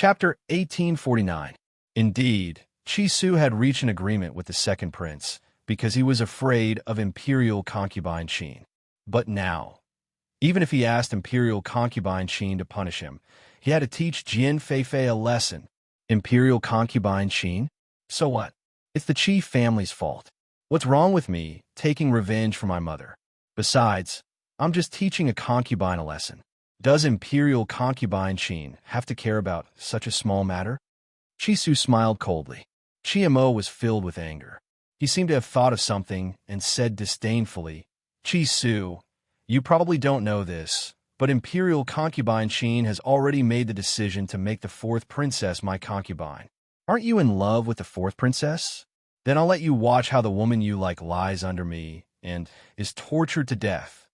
Chapter 1849. Indeed, Chi Su had reached an agreement with the second prince because he was afraid of imperial concubine Qin. But now, even if he asked imperial concubine Qin to punish him, he had to teach Jin Feifei a lesson. Imperial concubine Qin? So what? It's the Qi family's fault. What's wrong with me taking revenge for my mother? Besides, I'm just teaching a concubine a lesson. Does imperial concubine Qin have to care about such a small matter? Chi Su smiled coldly. Chi Mo was filled with anger. He seemed to have thought of something and said disdainfully, Chi Su, you probably don't know this, but imperial concubine Qin has already made the decision to make the fourth princess my concubine. Aren't you in love with the fourth princess? Then I'll let you watch how the woman you like lies under me and is tortured to death.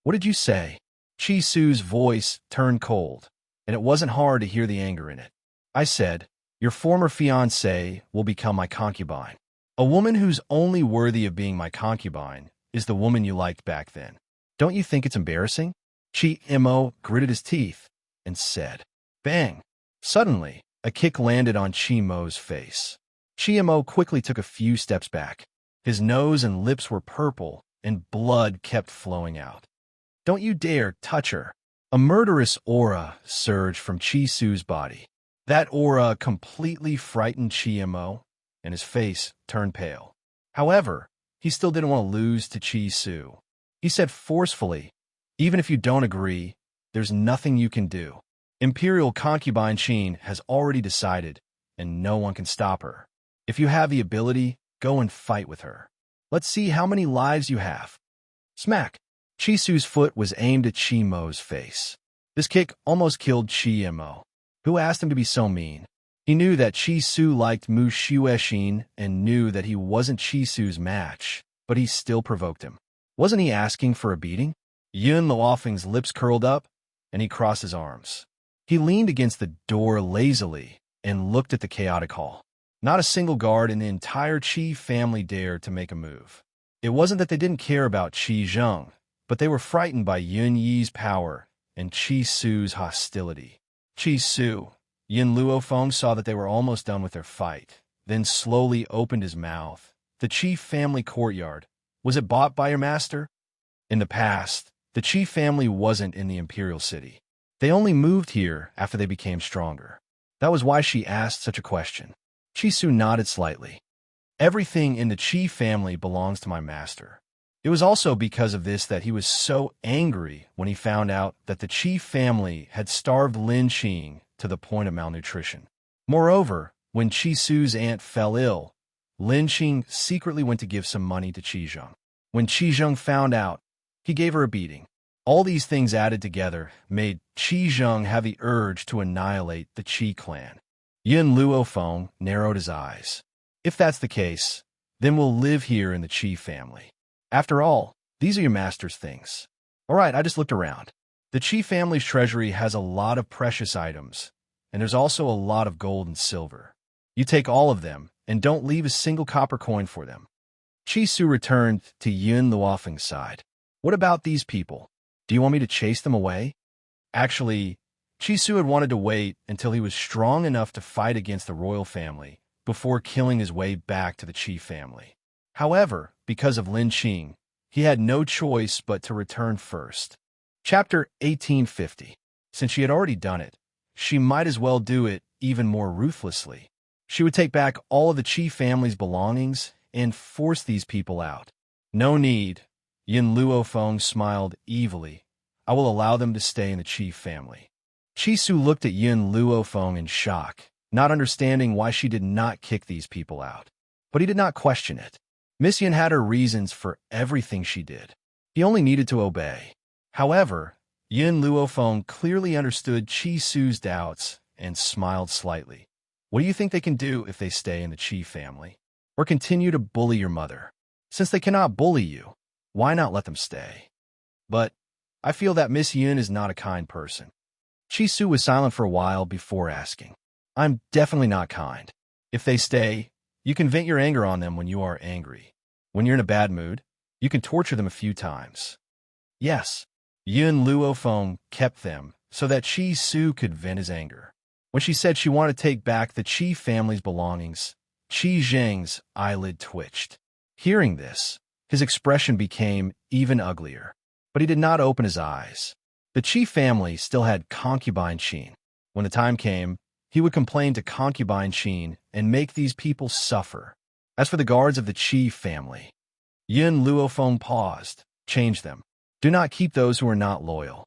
What did you say? Chi Su's voice turned cold, and it wasn't hard to hear the anger in it. I said, your former fiancée will become my concubine. A woman who's only worthy of being my concubine is the woman you liked back then. Don't you think it's embarrassing? Chi Mo gritted his teeth and said, bang. Suddenly, a kick landed on Chi Mo's face. Chi Mo quickly took a few steps back. His nose and lips were purple, and blood kept flowing out. Don't you dare touch her. A murderous aura surged from Chi Su's body. That aura completely frightened Chi Mo, and his face turned pale. However, he still didn't want to lose to Chi Su. He said forcefully, even if you don't agree, there's nothing you can do. Imperial concubine Qin has already decided, and no one can stop her. If you have the ability, go and fight with her. Let's see how many lives you have. Smack! Chi Su's foot was aimed at Chi Mo's face. This kick almost killed Chi Mo. Who asked him to be so mean? He knew that Chi Su liked Mu Xuexin and knew that he wasn't Chi Su's match, but he still provoked him. Wasn't he asking for a beating? Yun Luofeng's lips curled up, and he crossed his arms. He leaned against the door lazily and looked at the chaotic hall. Not a single guard in the entire Qi family dared to make a move. It wasn't that they didn't care about Qi Zheng, but they were frightened by Yun Yi's power and Qi Su's hostility. Qi Su, Yin Luofeng saw that they were almost done with their fight, then slowly opened his mouth. The Qi family courtyard, was it bought by your master? In the past, the Qi family wasn't in the imperial city. They only moved here after they became stronger. That was why she asked such a question. Qi Su nodded slightly. Everything in the Qi family belongs to my master. It was also because of this that he was so angry when he found out that the Qi family had starved Lin Qing to the point of malnutrition. Moreover, when Qi Su's aunt fell ill, Lin Qing secretly went to give some money to Qi Zheng. When Qi Zheng found out, he gave her a beating. All these things added together made Qi Zheng have the urge to annihilate the Qi clan. Yin Luofeng narrowed his eyes. If that's the case, then we'll live here in the Qi family. After all, these are your master's things. All right, I just looked around. The Qi family's treasury has a lot of precious items, and there's also a lot of gold and silver. You take all of them, and don't leave a single copper coin for them. Qi Su returned to Yun Luofeng's side. What about these people? Do you want me to chase them away? Actually, Qi Su had wanted to wait until he was strong enough to fight against the royal family before killing his way back to the Qi family. However, because of Lin Qing, he had no choice but to return first. Chapter 1850. Since she had already done it, she might as well do it even more ruthlessly. She would take back all of the Qi family's belongings and force these people out. No need. Yin Luofeng smiled evilly. I will allow them to stay in the Qi family. Qi Su looked at Yin Luofeng in shock, not understanding why she did not kick these people out. But he did not question it. Miss Yin had her reasons for everything she did. He only needed to obey. However, Yin Luofeng clearly understood Qi Su's doubts and smiled slightly. What do you think they can do if they stay in the Qi family? Or continue to bully your mother? Since they cannot bully you, why not let them stay? But I feel that Miss Yin is not a kind person. Qi Su was silent for a while before asking. I'm definitely not kind. If they stay, you can vent your anger on them when you are angry. When you're in a bad mood, you can torture them a few times. Yes, Yun Luofeng kept them so that Qi Su could vent his anger. When she said she wanted to take back the Qi family's belongings, Qi Zheng's eyelid twitched. Hearing this, his expression became even uglier, but he did not open his eyes. The Qi family still had concubine Qin. When the time came, he would complain to concubine Qin and make these people suffer. As for the guards of the Qi family, Yin Luofeng paused. Change them. Do not keep those who are not loyal.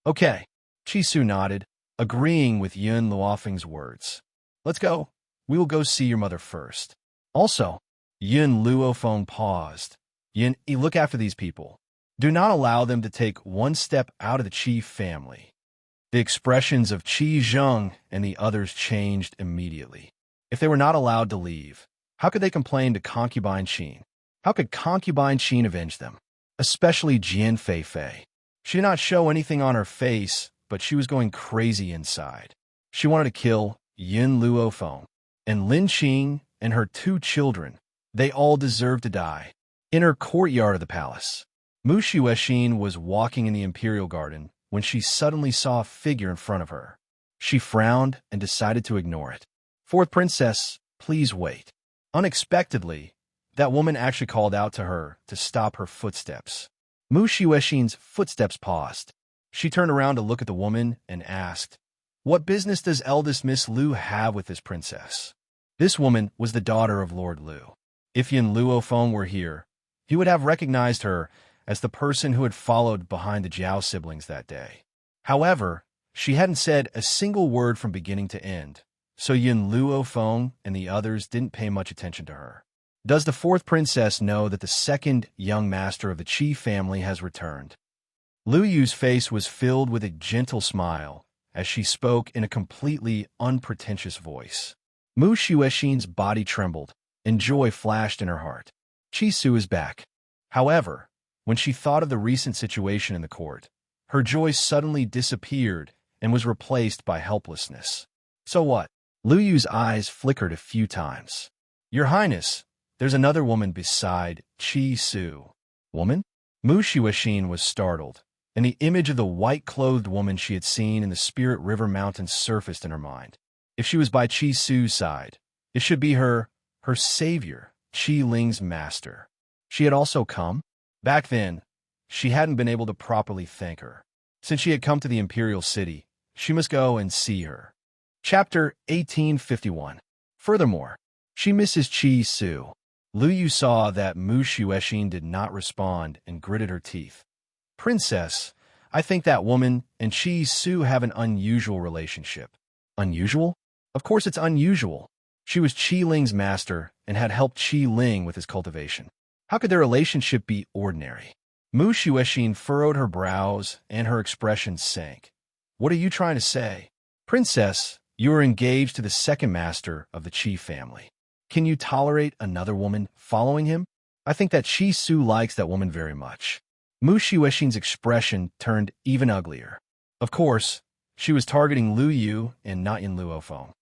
Okay. Qi Su nodded, agreeing with Yin Luofeng's words. Let's go. We will go see your mother first. Also, Yin Luofeng paused. Yin, look after these people. Do not allow them to take one step out of the Qi family. The expressions of Qi Zheng and the others changed immediately. If they were not allowed to leave, how could they complain to concubine Qin? How could concubine Qin avenge them? Especially Jian Feifei. She did not show anything on her face, but she was going crazy inside. She wanted to kill Yin Luofeng and Lin Qing and her 2 children. They all deserved to die. In her courtyard of the palace, Mu Xuexin was walking in the imperial garden when she suddenly saw a figure in front of her. She frowned and decided to ignore it. Fourth princess, please wait. Unexpectedly, that woman actually called out to her to stop her footsteps. Mu Xuexin's footsteps paused. She turned around to look at the woman and asked, "What business does eldest Miss Lu have with this princess?" This woman was the daughter of Lord Lu. If Yin Luofeng were here, he would have recognized her as the person who had followed behind the Jiao siblings that day. However, she hadn't said a single word from beginning to end, so Yin Luofeng and the others didn't pay much attention to her. Does the fourth princess know that the second young master of the Qi family has returned? Lu Yu's face was filled with a gentle smile as she spoke in a completely unpretentious voice. Mu Xuexin's body trembled, and joy flashed in her heart. Qi Su is back. However, when she thought of the recent situation in the court, her joy suddenly disappeared and was replaced by helplessness. So what? Lu Yu's eyes flickered a few times. Your Highness, there's another woman beside Qi Su. Woman? Mu Xuexin was startled, and the image of the white-clothed woman she had seen in the Spirit River Mountains surfaced in her mind. If she was by Qi Su's side, it should be her savior, Qi Ling's master. She had also come? Back then, she hadn't been able to properly thank her. Since she had come to the imperial city, she must go and see her. Chapter 1851. Furthermore, she misses Qi Su. Lu Yu saw that Mu Xuexin did not respond and gritted her teeth. Princess, I think that woman and Qi Su have an unusual relationship. Unusual? Of course it's unusual. She was Qi Ling's master and had helped Qi Ling with his cultivation. How could their relationship be ordinary? Mu Xuexin furrowed her brows and her expression sank. What are you trying to say? Princess, you are engaged to the second master of the Qi family. Can you tolerate another woman following him? I think that Qi Su likes that woman very much. Mu Xuexin's expression turned even uglier. Of course, she was targeting Lu Yu and not Yin Luofeng.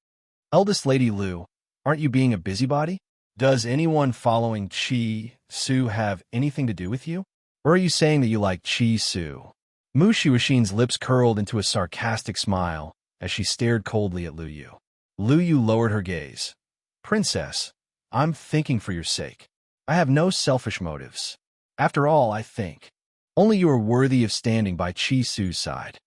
Eldest Lady Lu, aren't you being a busybody? Does anyone following Qi Su have anything to do with you? Or are you saying that you like Qi Su? Mu Xuexin's lips curled into a sarcastic smile as she stared coldly at Lu Yu. Lu Yu lowered her gaze. Princess, I'm thinking for your sake. I have no selfish motives. After all, I think only you are worthy of standing by Qi Su's side.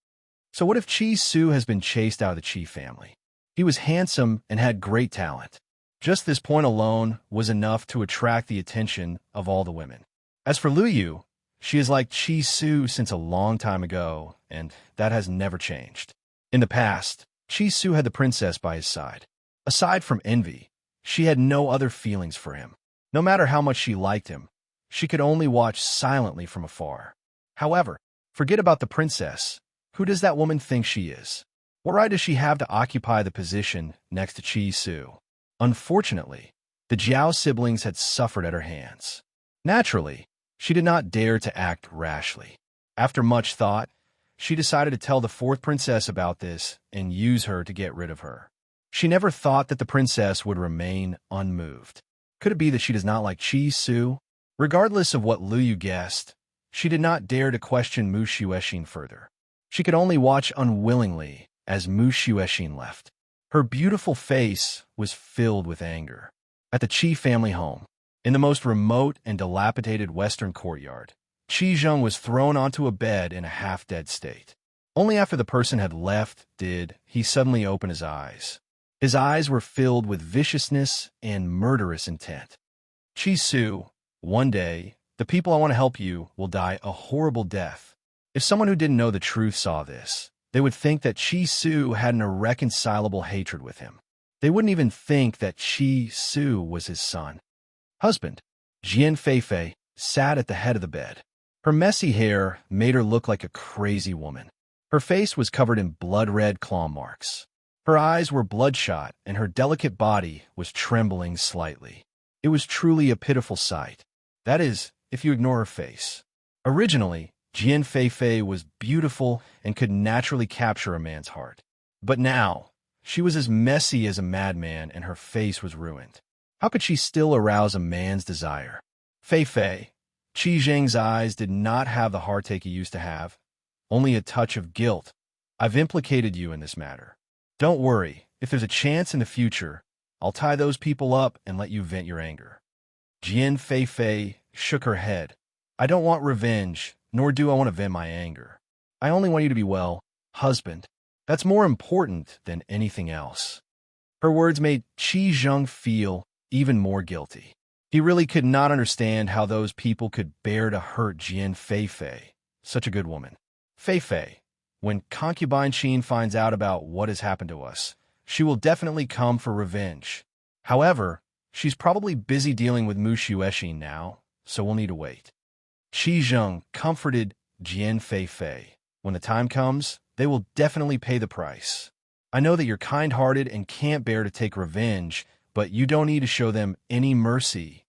So what if Qi Su has been chased out of the Qi family? He was handsome and had great talent. Just this point alone was enough to attract the attention of all the women. As for Lu Yu, she is like Qi Su since a long time ago, and that has never changed. In the past, Qi Su had the princess by his side. Aside from envy, she had no other feelings for him. No matter how much she liked him, she could only watch silently from afar. However, forget about the princess. Who does that woman think she is? What right does she have to occupy the position next to Qi Su? Unfortunately, the Jiao siblings had suffered at her hands. Naturally, she did not dare to act rashly. After much thought, she decided to tell the fourth princess about this and use her to get rid of her. She never thought that the princess would remain unmoved. Could it be that she does not like Qi Su? Regardless of what Lu Yu guessed, she did not dare to question Mu Xuexin further. She could only watch unwillingly as Mu Xuexin left. Her beautiful face was filled with anger. At the Qi family home, in the most remote and dilapidated western courtyard, Qi Zheng was thrown onto a bed in a half-dead state. Only after the person had left did he suddenly open his eyes. His eyes were filled with viciousness and murderous intent. Qi Su, one day, the people I want to help you will die a horrible death. If someone who didn't know the truth saw this, they would think that Qi Su had an irreconcilable hatred with him. They wouldn't even think that Qi Su was his son. Husband, Jian Feifei, sat at the head of the bed. Her messy hair made her look like a crazy woman. Her face was covered in blood-red claw marks. Her eyes were bloodshot, and her delicate body was trembling slightly. It was truly a pitiful sight. That is, if you ignore her face. Originally, Jian Feifei was beautiful and could naturally capture a man's heart. But now, she was as messy as a madman and her face was ruined. How could she still arouse a man's desire? Feifei, Qi Zheng's eyes did not have the heartache he used to have, only a touch of guilt. I've implicated you in this matter. Don't worry, if there's a chance in the future, I'll tie those people up and let you vent your anger. Jian Feifei shook her head. I don't want revenge, nor do I want to vent my anger. I only want you to be well, husband. That's more important than anything else. Her words made Qi Zheng feel even more guilty. He really could not understand how those people could bear to hurt Jian Feifei, such a good woman. Feifei, when concubine Qin finds out about what has happened to us, she will definitely come for revenge. However, she's probably busy dealing with Mu Xuexin now, so we'll need to wait. Qi Zheng comforted Jian Feifei. When the time comes, they will definitely pay the price. I know that you're kind-hearted and can't bear to take revenge, but you don't need to show them any mercy.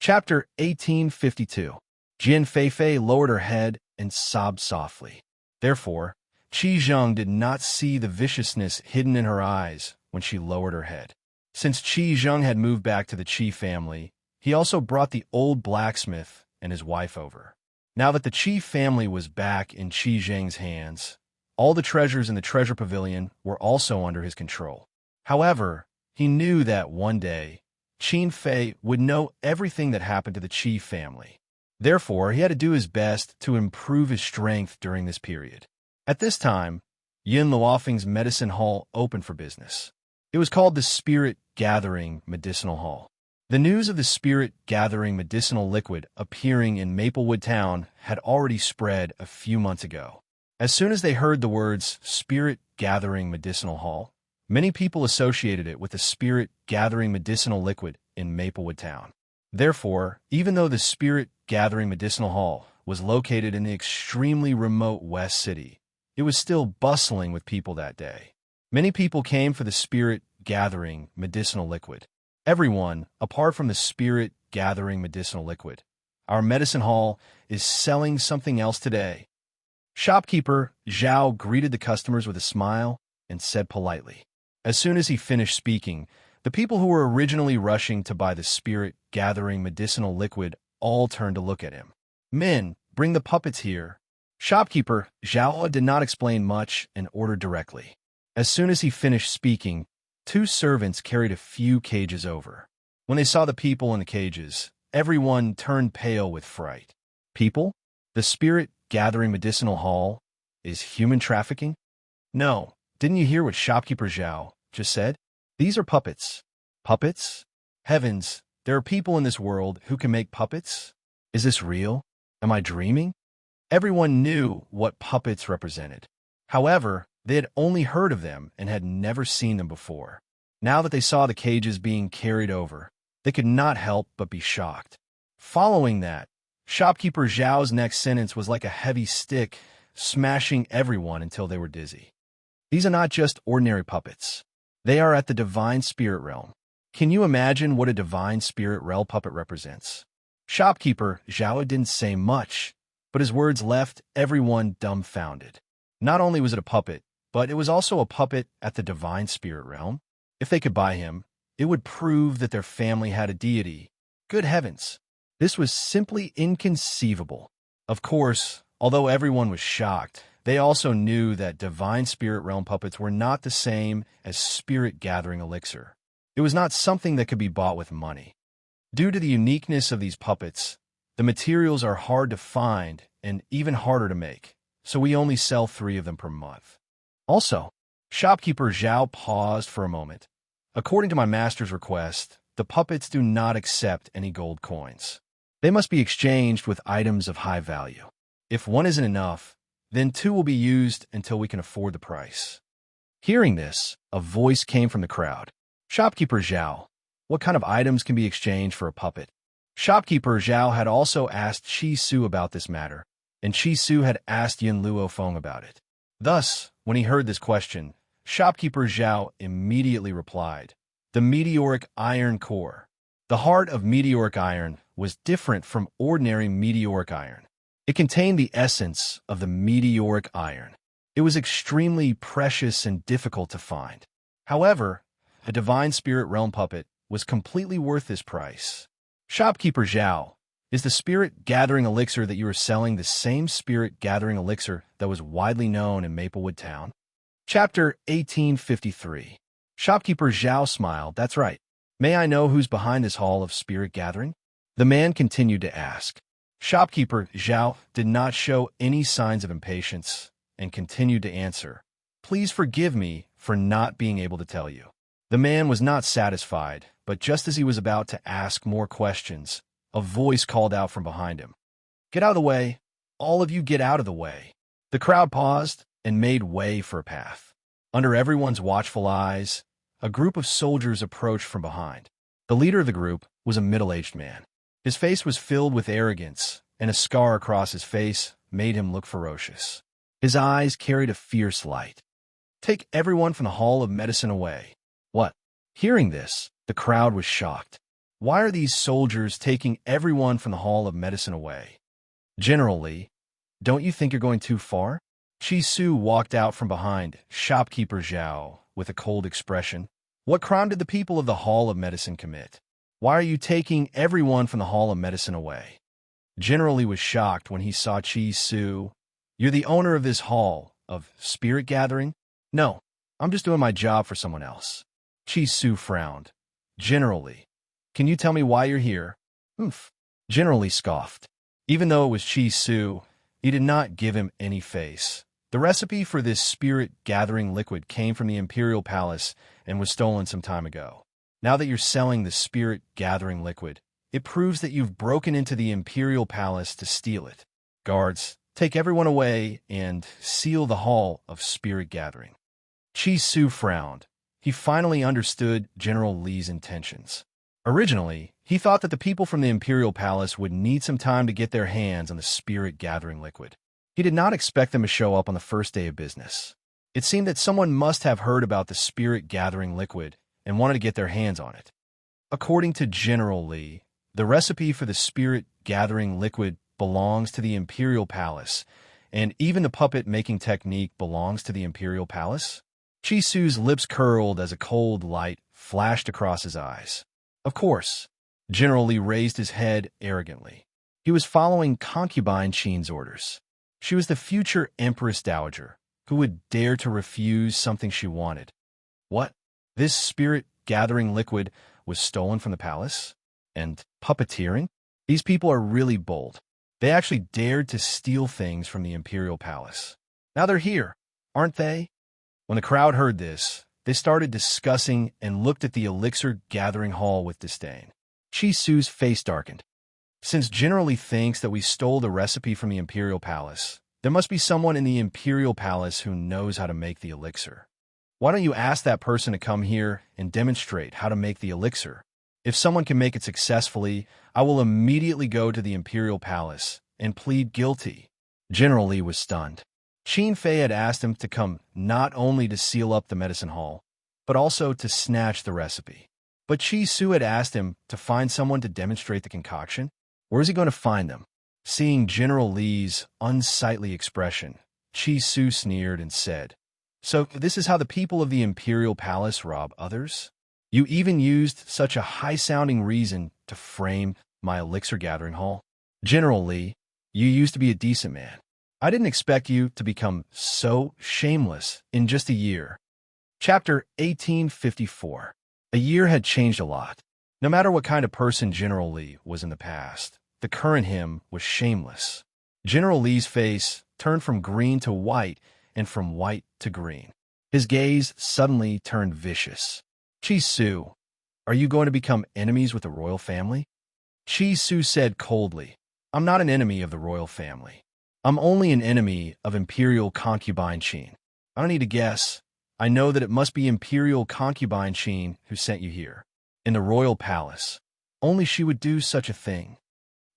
Chapter 1852. Jian Feifei lowered her head and sobbed softly. Therefore, Qi Zheng did not see the viciousness hidden in her eyes when she lowered her head. Since Qi Zheng had moved back to the Qi family, he also brought the old blacksmith and his wife over. Now that the Qi family was back in Qi Zheng's hands, all the treasures in the treasure pavilion were also under his control. However, he knew that one day, Qin Fei would know everything that happened to the Qi family. Therefore, he had to do his best to improve his strength during this period. At this time, Yin Luofeng's medicine hall opened for business. It was called the Spirit Gathering Medicinal Hall. The news of the Spirit Gathering medicinal liquid appearing in Maplewood Town had already spread a few months ago. As soon as they heard the words Spirit Gathering Medicinal Hall, many people associated it with the Spirit Gathering medicinal liquid in Maplewood Town. Therefore, even though the Spirit Gathering Medicinal Hall was located in the extremely remote West City, it was still bustling with people that day. Many people came for the Spirit Gathering medicinal liquid. Everyone, apart from the Spirit Gathering medicinal liquid. Our medicine hall is selling something else today. Shopkeeper Zhao greeted the customers with a smile and said politely. As soon as he finished speaking, the people who were originally rushing to buy the Spirit Gathering medicinal liquid all turned to look at him. Men, bring the puppets here. Shopkeeper Zhao did not explain much and ordered directly. As soon as he finished speaking, 2 servants carried a few cages over. When they saw the people in the cages, everyone turned pale with fright. People? The Spirit Gathering Medicinal Hall is human trafficking? No, didn't you hear what Shopkeeper Zhao just said? These are puppets. Puppets? Heavens, there are people in this world who can make puppets? Is this real? Am I dreaming? Everyone knew what puppets represented. However, they had only heard of them and had never seen them before. Now that they saw the cages being carried over, they could not help but be shocked. Following that, Shopkeeper Zhao's next sentence was like a heavy stick, smashing everyone until they were dizzy. These are not just ordinary puppets. They are at the Divine Spirit Realm. Can you imagine what a Divine Spirit Realm puppet represents? Shopkeeper Zhao didn't say much, but his words left everyone dumbfounded. Not only was it a puppet, but it was also a puppet at the Divine Spirit Realm. If they could buy him, it would prove that their family had a deity. Good heavens! This was simply inconceivable. Of course, although everyone was shocked, They also knew that divine spirit realm puppets were not the same as spirit-gathering elixir. It was not something that could be bought with money. Due to the uniqueness of these puppets, the materials are hard to find and even harder to make, so we only sell 3 of them per month. Also, shopkeeper Zhao paused for a moment. According to my master's request, the puppets do not accept any gold coins. They must be exchanged with items of high value. If 1 isn't enough, then 2 will be used until we can afford the price. Hearing this, a voice came from the crowd. Shopkeeper Zhao, what kind of items can be exchanged for a puppet? Shopkeeper Zhao had also asked Qi Su about this matter, and Qi Su had asked Yin Luofeng about it. Thus, when he heard this question, Shopkeeper Zhao immediately replied, the meteoric iron core. The heart of meteoric iron was different from ordinary meteoric iron. It contained the essence of the meteoric iron. It was extremely precious and difficult to find. However, a divine spirit realm puppet was completely worth this price. Shopkeeper Zhao, is the spirit-gathering elixir that you are selling the same spirit-gathering elixir that was widely known in Maplewood Town? Chapter 1853. Shopkeeper Zhao smiled. That's right. May I know who's behind this hall of spirit gathering? The man continued to ask. Shopkeeper Zhao did not show any signs of impatience and continued to answer. Please forgive me for not being able to tell you. The man was not satisfied, but just as he was about to ask more questions, a voice called out from behind him. Get out of the way. All of you get out of the way. The crowd paused and made way for a path. Under everyone's watchful eyes, a group of soldiers approached from behind. The leader of the group was a middle-aged man. His face was filled with arrogance, and a scar across his face made him look ferocious. His eyes carried a fierce light. Take everyone from the Hall of Medicine away. What? Hearing this, the crowd was shocked. Why are these soldiers taking everyone from the Hall of Medicine away? General Li, don't you think you're going too far? Qi Su walked out from behind Shopkeeper Zhao with a cold expression. What crime did the people of the Hall of Medicine commit? Why are you taking everyone from the Hall of Medicine away? General Li was shocked when he saw Qi Su. You're the owner of this hall of spirit gathering? No, I'm just doing my job for someone else. Qi Su frowned. General Li, can you tell me why you're here? General Li scoffed. Even though it was Qi Su, he did not give him any face. The recipe for this spirit-gathering liquid came from the Imperial Palace and was stolen some time ago. Now that you're selling the spirit-gathering liquid, it proves that you've broken into the Imperial Palace to steal it. Guards, take everyone away and seal the Hall of Spirit Gathering. Qi Su frowned. He finally understood General Li's intentions. Originally, he thought that the people from the Imperial Palace would need some time to get their hands on the spirit-gathering liquid. He did not expect them to show up on the first day of business. It seemed that someone must have heard about the spirit-gathering liquid and wanted to get their hands on it. According to General Li, the recipe for the spirit-gathering liquid belongs to the Imperial Palace, and even the puppet-making technique belongs to the Imperial Palace? Qi Su's lips curled as a cold light flashed across his eyes. Of course. General Li raised his head arrogantly. He was following concubine Qin's orders. She was the future Empress Dowager, who would dare to refuse something she wanted. What? This spirit-gathering liquid was stolen from the palace? And puppeteering? These people are really bold. They actually dared to steal things from the Imperial Palace. Now they're here, aren't they? When the crowd heard this, they started discussing and looked at the elixir-gathering hall with disdain. Qi Su's face darkened. Since General Li thinks that we stole the recipe from the Imperial Palace, there must be someone in the Imperial Palace who knows how to make the elixir. Why don't you ask that person to come here and demonstrate how to make the elixir? If someone can make it successfully, I will immediately go to the Imperial Palace and plead guilty. General Li was stunned. Qin Fei had asked him to come not only to seal up the medicine hall, but also to snatch the recipe. But Qi Su had asked him to find someone to demonstrate the concoction. Where is he going to find them? Seeing General Li's unsightly expression, Qi Su sneered and said, So this is how the people of the Imperial Palace rob others? You even used such a high-sounding reason to frame my elixir-gathering hall? General Li, you used to be a decent man. I didn't expect you to become so shameless in just a year. Chapter 1854. A year had changed a lot. No matter what kind of person General Li was in the past, the current him was shameless. General Li's face turned from green to white and from white to green. His gaze suddenly turned vicious. Chi Su, are you going to become enemies with the royal family? Chi Su said coldly, I'm not an enemy of the royal family. I'm only an enemy of Imperial Concubine Qin. I don't need to guess. I know that it must be Imperial Concubine Qin who sent you here. In the royal palace. Only she would do such a thing.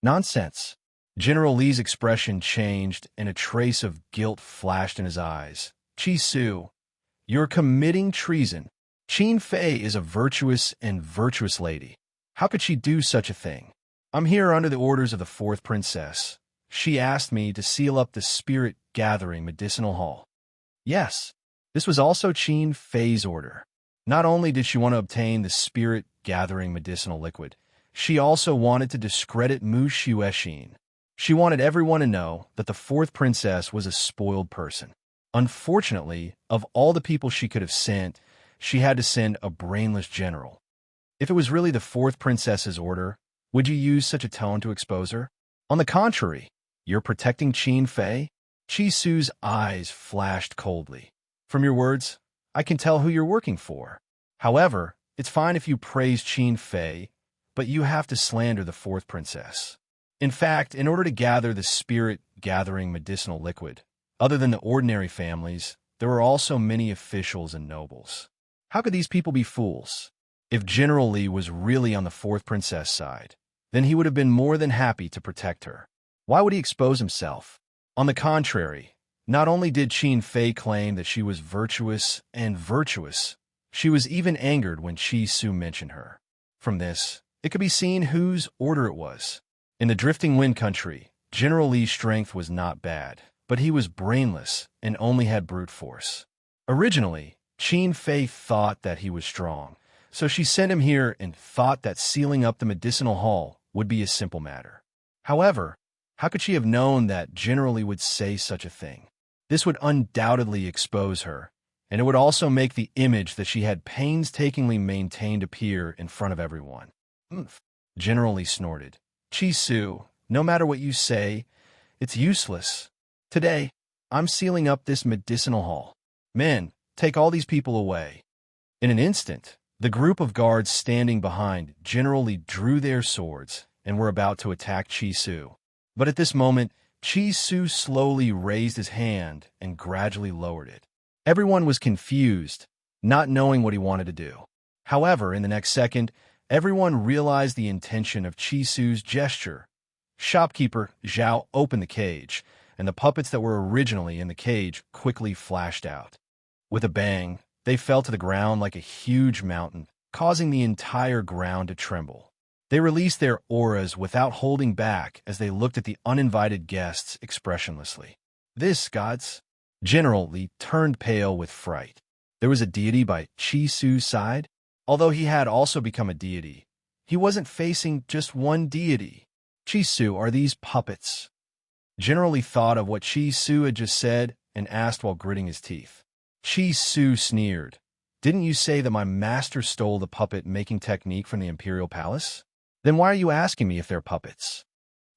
Nonsense. General Li's expression changed and a trace of guilt flashed in his eyes. Chi Su, you're committing treason. Qin Fei is a virtuous lady. How could she do such a thing? I'm here under the orders of the fourth princess. She asked me to seal up the spirit-gathering medicinal hall. Yes, this was also Qin Fei's order. Not only did she want to obtain the spirit-gathering medicinal liquid, she also wanted to discredit Mu Xuexin. She wanted everyone to know that the fourth princess was a spoiled person. Unfortunately, of all the people she could have sent, she had to send a brainless general. If it was really the fourth princess's order, would you use such a tone to expose her? On the contrary, you're protecting Qin Fei? Chi Su's eyes flashed coldly. From your words, I can tell who you're working for. However, it's fine if you praise Qin Fei, but you have to slander the fourth princess. In fact, in order to gather the spirit-gathering medicinal liquid, other than the ordinary families, there were also many officials and nobles. How could these people be fools? If General Li was really on the fourth princess side, then he would have been more than happy to protect her. Why would he expose himself? On the contrary, not only did Qin Fei claim that she was virtuous, she was even angered when Chi Su mentioned her. From this, it could be seen whose order it was. In the Drifting Wind Country, General Li's strength was not bad, but he was brainless and only had brute force. Originally, Qin Fei thought that he was strong, so she sent him here and thought that sealing up the medicinal hall would be a simple matter. However, how could she have known that General Li would say such a thing? This would undoubtedly expose her, and it would also make the image that she had painstakingly maintained appear in front of everyone. General Li snorted. Chi Su, no matter what you say, it's useless. Today, I'm sealing up this medicinal hall. Men, take all these people away. In an instant, the group of guards standing behind General Li drew their swords and were about to attack Chi Su. But at this moment, Chi Su slowly raised his hand and gradually lowered it. Everyone was confused, not knowing what he wanted to do. However, in the next second, everyone realized the intention of Chi Su's gesture. Shopkeeper Zhao opened the cage, and the puppets that were originally in the cage quickly flashed out. With a bang, they fell to the ground like a huge mountain, causing the entire ground to tremble. They released their auras without holding back as they looked at the uninvited guests expressionlessly. This, gods! General Li turned pale with fright. There was a deity by Chi Su's side? Although he had also become a deity, he wasn't facing just one deity. Chi Su, are these puppets? General Li thought of what Chi Su had just said and asked while gritting his teeth. Chi Su sneered. Didn't you say that my master stole the puppet-making technique from the Imperial Palace? Then why are you asking me if they're puppets?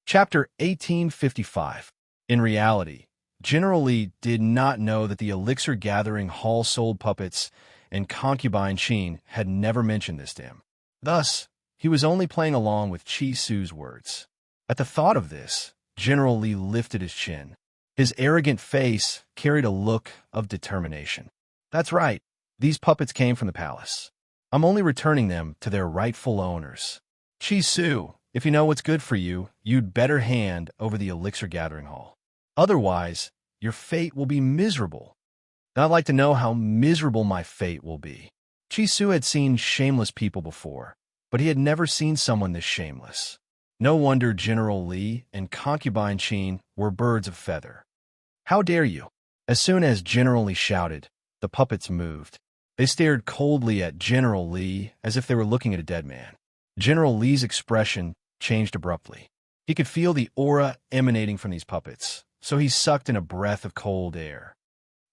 Chapter 1855. In reality, General Li did not know that the elixir-gathering hall sold puppets and concubine Qin had never mentioned this to him. Thus, he was only playing along with Chi Su's words. At the thought of this, General Li lifted his chin. His arrogant face carried a look of determination. That's right, these puppets came from the palace. I'm only returning them to their rightful owners. Chi Su, if you know what's good for you, you'd better hand over the elixir gathering hall. Otherwise, your fate will be miserable. And I'd like to know how miserable my fate will be. Chi Su had seen shameless people before, but he had never seen someone this shameless. No wonder General Li and concubine Qin were birds of feather. How dare you? As soon as General Li shouted, the puppets moved. They stared coldly at General Li as if they were looking at a dead man. General Li's expression changed abruptly. He could feel the aura emanating from these puppets, so he sucked in a breath of cold air.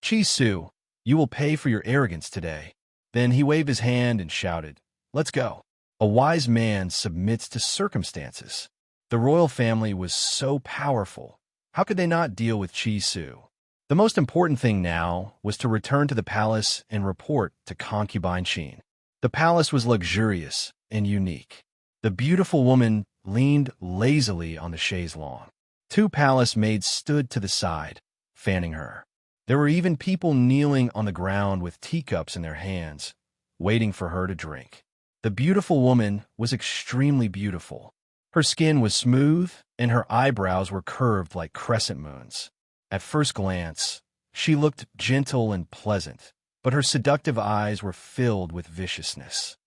"Chi-Su, you will pay for your arrogance today." Then he waved his hand and shouted, "Let's go." A wise man submits to circumstances. The royal family was so powerful. How could they not deal with Chi-Su? The most important thing now was to return to the palace and report to concubine Qin. The palace was luxurious and unique. The beautiful woman leaned lazily on the chaise longue. Two palace maids stood to the side, fanning her. There were even people kneeling on the ground with teacups in their hands, waiting for her to drink. The beautiful woman was extremely beautiful. Her skin was smooth, and her eyebrows were curved like crescent moons. At first glance, she looked gentle and pleasant, but her seductive eyes were filled with viciousness.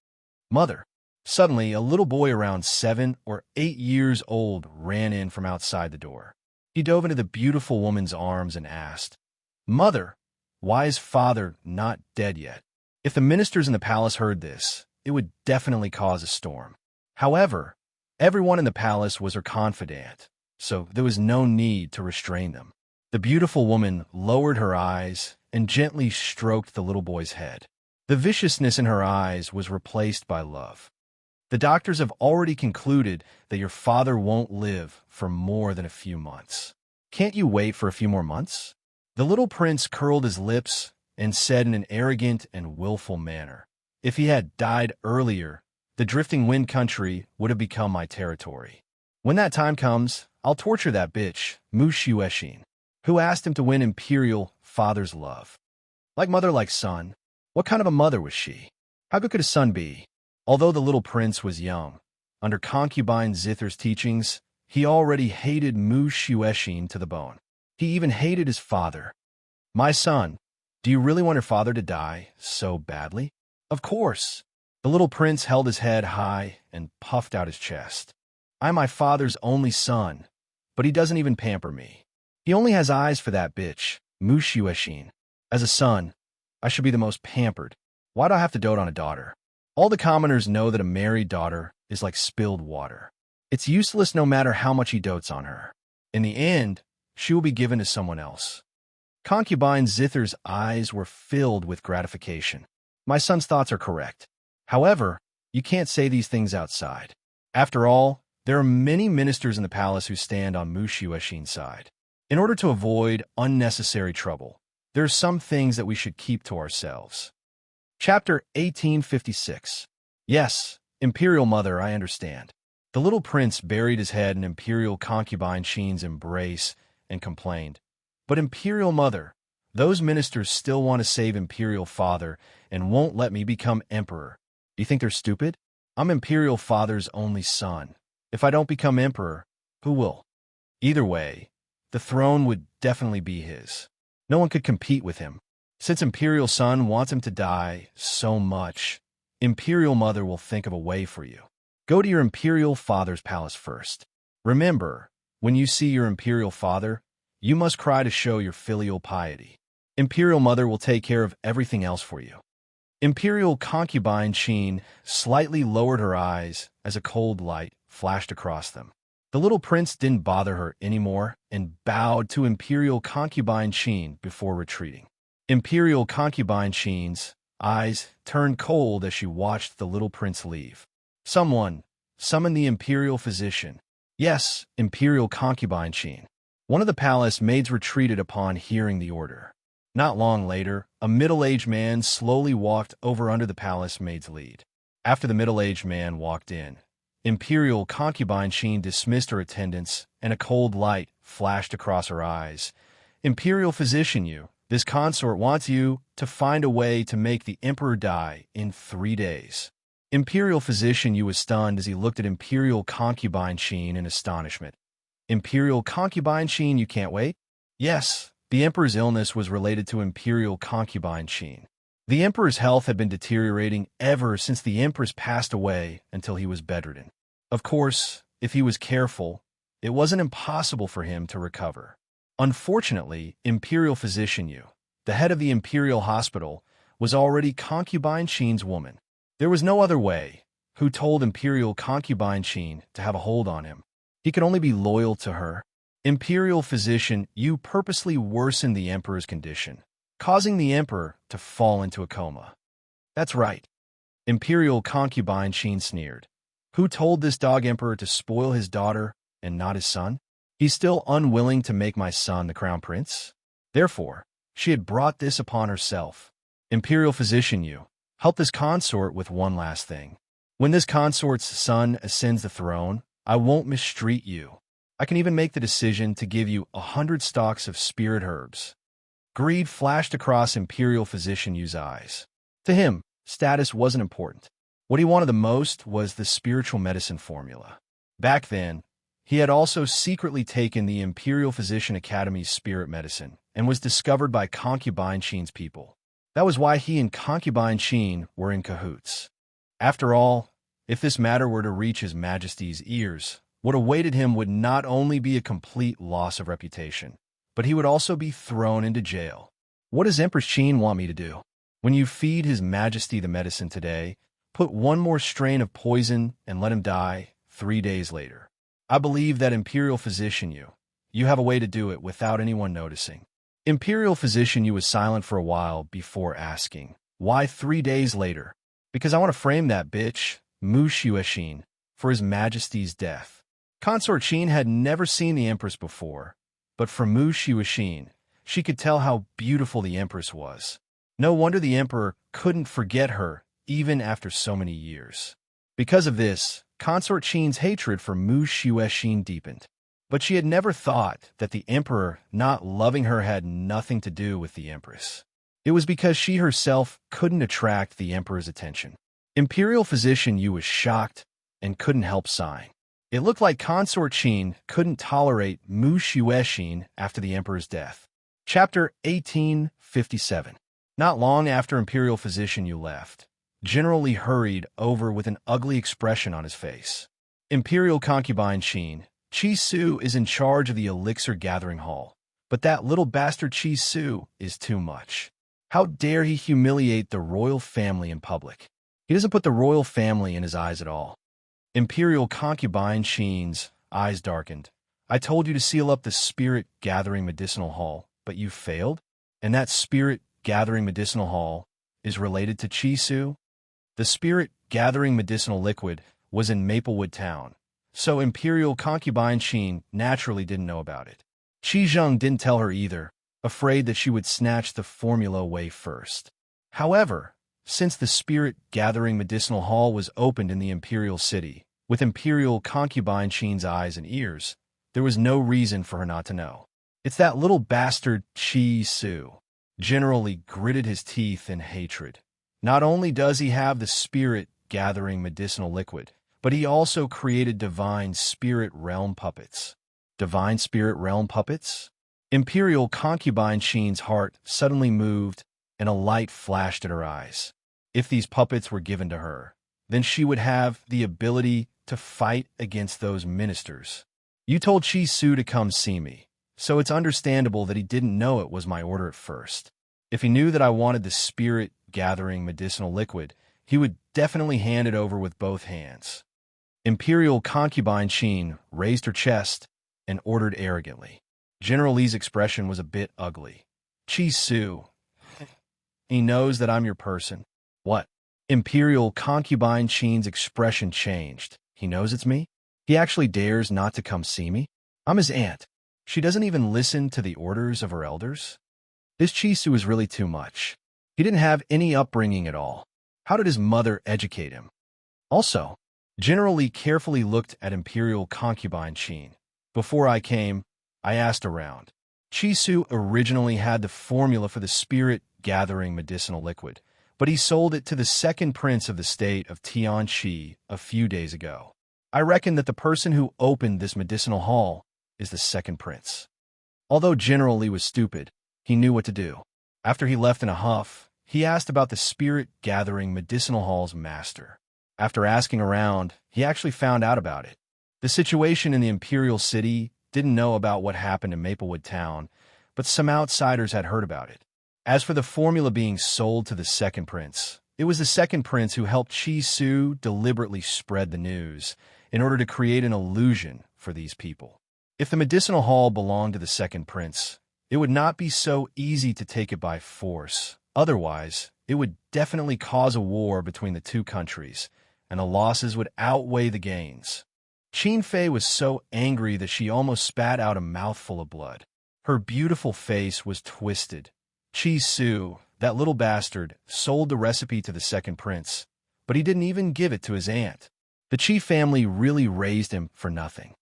"Mother!" Suddenly, a little boy around 7 or 8 years old ran in from outside the door. He dove into the beautiful woman's arms and asked, "Mother, why is father not dead yet?" If the ministers in the palace heard this, it would definitely cause a storm. However, everyone in the palace was her confidant, so there was no need to restrain them. The beautiful woman lowered her eyes and gently stroked the little boy's head. The viciousness in her eyes was replaced by love. "The doctors have already concluded that your father won't live for more than a few months. Can't you wait for a few more months?" The little prince curled his lips and said in an arrogant and willful manner, "If he had died earlier, the drifting wind country would have become my territory. When that time comes, I'll torture that bitch, Wuxia, who asked him to win imperial father's love. Like mother, like son. What kind of a mother was she? How good could a son be?" Although the little prince was young, under concubine Zither's teachings, he already hated Wuxia to the bone. He even hated his father. "My son, do you really want your father to die so badly?" "Of course." The little prince held his head high and puffed out his chest. "I'm my father's only son, but he doesn't even pamper me. He only has eyes for that bitch, Wuxia. As a son, I should be the most pampered. Why do I have to dote on a daughter? All the commoners know that a married daughter is like spilled water. It's useless no matter how much he dotes on her. In the end, she will be given to someone else." Concubine Zither's eyes were filled with gratification. "My son's thoughts are correct. However, you can't say these things outside. After all, there are many ministers in the palace who stand on Wuxia's side. In order to avoid unnecessary trouble, there are some things that we should keep to ourselves." Chapter 1856. "Yes, Imperial Mother, I understand." The little prince buried his head in Imperial concubine Qin's embrace and complained, "But Imperial Mother, those ministers still want to save Imperial Father and won't let me become Emperor. Do you think they're stupid? I'm Imperial Father's only son. If I don't become Emperor, who will? Either way, the throne would definitely be his. No one could compete with him. Since Imperial Son wants him to die so much, Imperial Mother will think of a way for you. Go to your Imperial Father's palace first. Remember, when you see your Imperial Father, you must cry to show your filial piety. Imperial Mother will take care of everything else for you." Imperial concubine Qin slightly lowered her eyes as a cold light flashed across them. The little prince didn't bother her anymore and bowed to Imperial concubine Qin before retreating. Imperial concubine Qin's eyes turned cold as she watched the little prince leave. "Someone, summon the Imperial physician." "Yes, Imperial concubine Qin." One of the palace maids retreated upon hearing the order. Not long later, a middle-aged man slowly walked over under the palace maid's lead. After the middle-aged man walked in, Imperial concubine Qin dismissed her attendants, and a cold light flashed across her eyes. "Imperial physician Yu, this consort wants you to find a way to make the emperor die in 3 days." Imperial physician Yu was stunned as he looked at Imperial concubine Qin in astonishment. "Imperial concubine Qin, you can't wait?" "Yes." The emperor's illness was related to Imperial concubine Qin. The emperor's health had been deteriorating ever since the empress passed away until he was bedridden. Of course, if he was careful, it wasn't impossible for him to recover. Unfortunately, Imperial physician Yu, the head of the Imperial Hospital, was already concubine Qin's woman. There was no other way. Who told Imperial concubine Qin to have a hold on him? He could only be loyal to her. Imperial physician, you purposely worsened the emperor's condition, causing the emperor to fall into a coma. That's right. Imperial concubine Sheen sneered. Who told this dog emperor to spoil his daughter and not his son? He's still unwilling to make my son the crown prince? Therefore, she had brought this upon herself. Imperial physician, you help this consort with one last thing. When this consort's son ascends the throne, I won't mistreat you. I can even make the decision to give you 100 stalks of spirit herbs. Greed flashed across Imperial physician Yu's eyes. To him, status wasn't important. What he wanted the most was the spiritual medicine formula. Back then, he had also secretly taken the Imperial Physician Academy's spirit medicine and was discovered by Concubine Sheen's people. That was why he and Concubine Sheen were in cahoots. After all, if this matter were to reach His Majesty's ears, what awaited him would not only be a complete loss of reputation, but he would also be thrown into jail. What does Empress Sheen want me to do? When you feed His Majesty the medicine today, put one more strain of poison and let him die 3 days later. I believe that Imperial Physician you have a way to do it without anyone noticing. Imperial Physician Yu was silent for a while before asking, why 3 days later? Because I want to frame that bitch, Wuxia Sheen, for His Majesty's death. Consort Sheen had never seen the Empress before, but from Wuxia Sheen, she could tell how beautiful the Empress was. No wonder the Emperor couldn't forget her even after so many years. Because of this, Consort Sheen's hatred for Wuxia Sheen deepened. But she had never thought that the Emperor not loving her had nothing to do with the Empress. It was because she herself couldn't attract the Emperor's attention. Imperial Physician Yu was shocked and couldn't help sighing. It looked like Consort Sheen couldn't tolerate Wuxia Sheen after the Emperor's death. Chapter 1857. Not long after Imperial Physician Yu left, General Li hurried over with an ugly expression on his face. Imperial Concubine Sheen, Chi Su is in charge of the Elixir Gathering Hall, but that little bastard Chi Su is too much. How dare he humiliate the royal family in public? He doesn't put the royal family in his eyes at all. Imperial Concubine Sheen's eyes darkened. I told you to seal up the Spirit Gathering Medicinal Hall, but you failed? And that Spirit Gathering Medicinal Hall is related to Chi Su? The Spirit Gathering Medicinal Liquid was in Maplewood Town, so Imperial Concubine Sheen naturally didn't know about it. Qi Zheng didn't tell her either, afraid that she would snatch the formula away first. However, since the Spirit Gathering Medicinal Hall was opened in the Imperial City, with Imperial Concubine Sheen's eyes and ears, there was no reason for her not to know. It's that little bastard Chi Su. General Li gritted his teeth in hatred. Not only does he have the Spirit Gathering Medicinal Liquid, but he also created Divine Spirit Realm puppets. Divine Spirit Realm puppets? Imperial Concubine Sheen's heart suddenly moved, and a light flashed in her eyes. If these puppets were given to her, then she would have the ability to fight against those ministers. You told Chi Su to come see me, so it's understandable that he didn't know it was my order at first. If he knew that I wanted the Spirit Gathering Medicinal Liquid, he would definitely hand it over with both hands. Imperial Concubine Sheen raised her chest and ordered arrogantly. General Li's expression was a bit ugly. Chi Su, he knows that I'm your person. What? Imperial Concubine Sheen's expression changed. He knows it's me? He actually dares not to come see me? I'm his aunt. She doesn't even listen to the orders of her elders? This Chi Su is really too much. He didn't have any upbringing at all. How did his mother educate him? Also, General Li carefully looked at Imperial Concubine Sheen. Before I came, I asked around. Chi Su originally had the formula for the Spirit Gathering Medicinal Liquid, but he sold it to the second prince of the state of Tianxia a few days ago. I reckon that the person who opened this medicinal hall is the second prince. Although General Li was stupid, he knew what to do. After he left in a huff, he asked about the Spirit Gathering Medicinal Hall's master. After asking around, he actually found out about it. The situation in the Imperial City didn't know about what happened in Maplewood Town, but some outsiders had heard about it. As for the formula being sold to the second prince, it was the second prince who helped Chi Su deliberately spread the news in order to create an illusion for these people. If the medicinal hall belonged to the second prince, it would not be so easy to take it by force. Otherwise, it would definitely cause a war between the two countries, and the losses would outweigh the gains. Qin Fei was so angry that she almost spat out a mouthful of blood. Her beautiful face was twisted. Qi Su, that little bastard, sold the recipe to the second prince, but he didn't even give it to his aunt. The Qi family really raised him for nothing.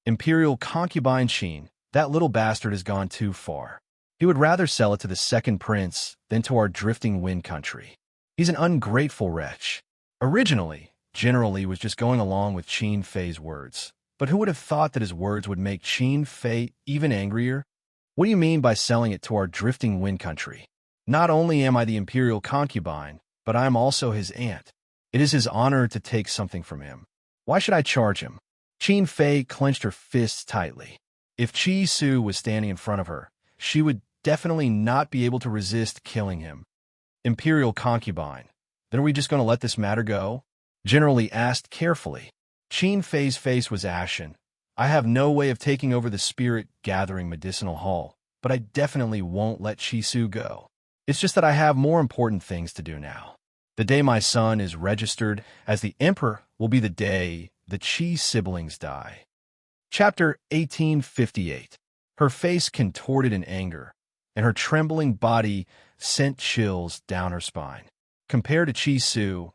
Imperial concubine Qin, that little bastard has gone too far. He would rather sell it to the second prince than to our drifting wind country. He's an ungrateful wretch. Originally, General Li was just going along with Qin Fei's words. But who would have thought that his words would make Qin Fei even angrier? What do you mean by selling it to our drifting wind country? Not only am I the imperial concubine, but I am also his aunt. It is his honor to take something from him. Why should I charge him? Qin Fei clenched her fists tightly. If Qi Su was standing in front of her, she would definitely not be able to resist killing him. Imperial concubine, then are we just going to let this matter go? General Li asked carefully. Qin Fei's face was ashen. I have no way of taking over the spirit-gathering medicinal hall, but I definitely won't let Qi Su go. It's just that I have more important things to do now. The day my son is registered as the emperor will be the day the Qi siblings die. Chapter 1858. Her face contorted in anger, and her trembling body sent chills down her spine. Compared to Qi Su,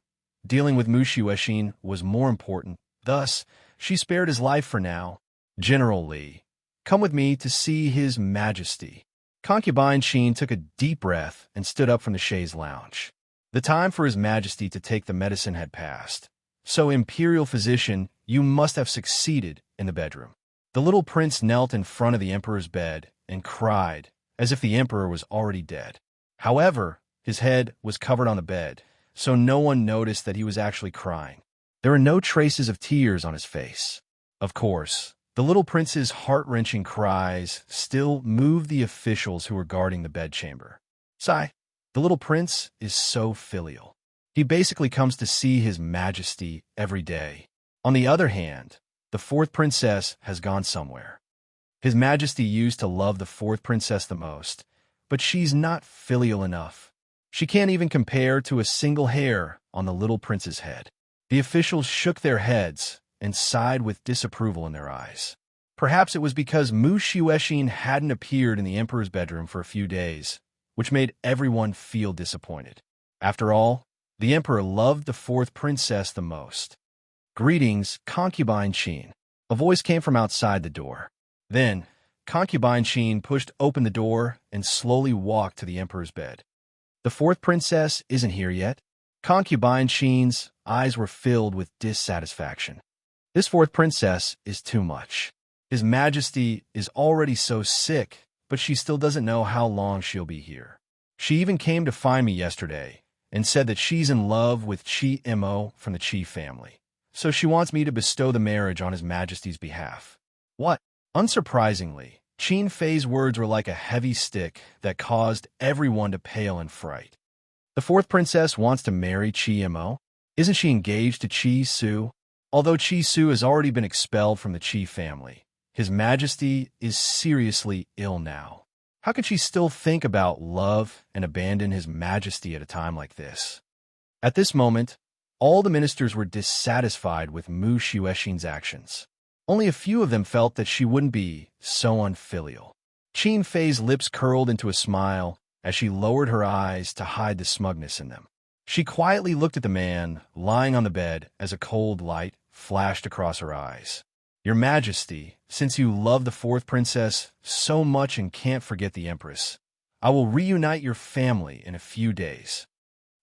dealing with Mu Xuexin was more important. Thus, she spared his life for now. General Li, come with me to see His Majesty. Concubine Qin took a deep breath and stood up from the chaise lounge. The time for His Majesty to take the medicine had passed. So, imperial physician, you must have succeeded in the bedroom. The little prince knelt in front of the emperor's bed and cried, as if the emperor was already dead. However, his head was covered on the bed, so no one noticed that he was actually crying. There were no traces of tears on his face. Of course, the little prince's heart-wrenching cries still moved the officials who were guarding the bedchamber. Sigh, the little prince is so filial. He basically comes to see His Majesty every day. On the other hand, the fourth princess has gone somewhere. His Majesty used to love the fourth princess the most, but she's not filial enough. She can't even compare to a single hair on the little prince's head. The officials shook their heads and sighed with disapproval in their eyes. Perhaps it was because Mu Xuexin hadn't appeared in the emperor's bedroom for a few days, which made everyone feel disappointed. After all, the emperor loved the fourth princess the most. Greetings, Concubine Qin. A voice came from outside the door. Then, Concubine Qin pushed open the door and slowly walked to the emperor's bed. The fourth princess isn't here yet. Concubine Qin's eyes were filled with dissatisfaction. This fourth princess is too much. His Majesty is already so sick, but she still doesn't know how long she'll be here. She even came to find me yesterday and said that she's in love with Qi Mo from the Qi family. So she wants me to bestow the marriage on His Majesty's behalf. What? Unsurprisingly, Qin Fei's words were like a heavy stick that caused everyone to pale in fright. The fourth princess wants to marry Qi Mo? Isn't she engaged to Qi Su? Although Qi Su has already been expelled from the Qi family, His Majesty is seriously ill now. How can she still think about love and abandon His Majesty at a time like this? At this moment, all the ministers were dissatisfied with Mu Xuexin's actions. Only a few of them felt that she wouldn't be so unfilial. Qin Fei's lips curled into a smile as she lowered her eyes to hide the smugness in them. She quietly looked at the man lying on the bed as a cold light flashed across her eyes. Your Majesty, since you love the fourth princess so much and can't forget the empress, I will reunite your family in a few days.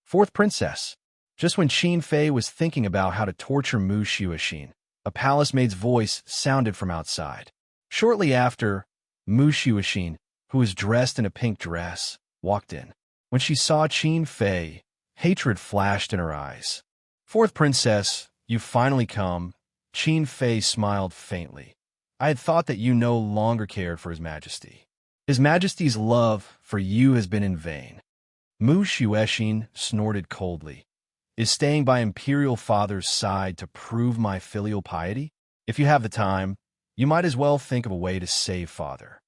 Fourth princess. Just when Qin Fei was thinking about how to torture Mu Xuexin, a palace maid's voice sounded from outside. Shortly after, Mu Xuexin, who was dressed in a pink dress, walked in. When she saw Qin Fei, hatred flashed in her eyes. Fourth princess, you've finally come. Qin Fei smiled faintly. I had thought that you no longer cared for His Majesty. His Majesty's love for you has been in vain. Mu Xuexin snorted coldly. Is staying by Imperial Father's side to prove my filial piety? If you have the time, You might as well think of a way to save father.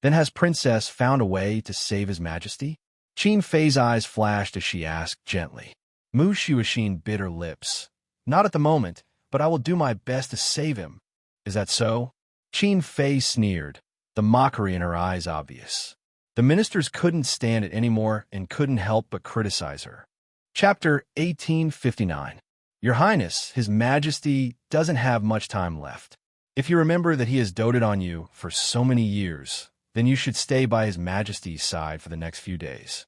Then has Princess found a way to save his majesty? Qin Fei's eyes flashed as she asked gently. Mu Xuexin bit her lips. Not at the moment, but I will do my best to save him. Is that so? Qin Fei sneered, the mockery in her eyes obvious. The ministers couldn't stand it anymore and couldn't help but criticize her. Chapter 1859. Your Highness, His Majesty doesn't have much time left. If you remember that he has doted on you for so many years, then you should stay by His Majesty's side for the next few days.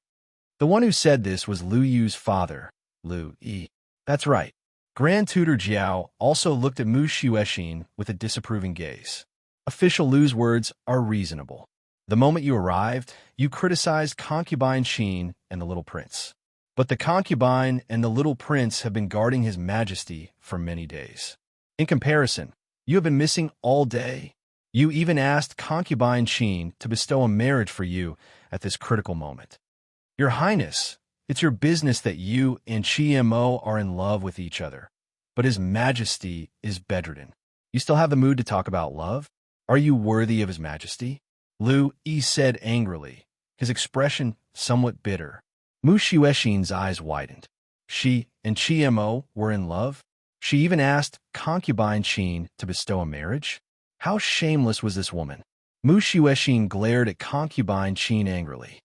The one who said this was Lu Yu's father, Lu Yi. That's right. Grand Tutor Jiao also looked at Mu Xuexin with a disapproving gaze. Official Lu's words are reasonable. The moment you arrived, you criticized concubine Qin and the little prince. But the concubine and the little prince have been guarding His Majesty for many days. In comparison, you have been missing all day. You even asked concubine Qin to bestow a marriage for you at this critical moment. Your Highness, it's your business that you and Qimo are in love with each other, but His Majesty is bedridden. You still have the mood to talk about love? Are you worthy of His Majesty? Lu Yi said angrily, his expression somewhat bitter. Mu Xuexin's eyes widened. She and Qimo were in love? She even asked concubine Qin to bestow a marriage? How shameless was this woman? Mu Xuexin glared at concubine Qin angrily.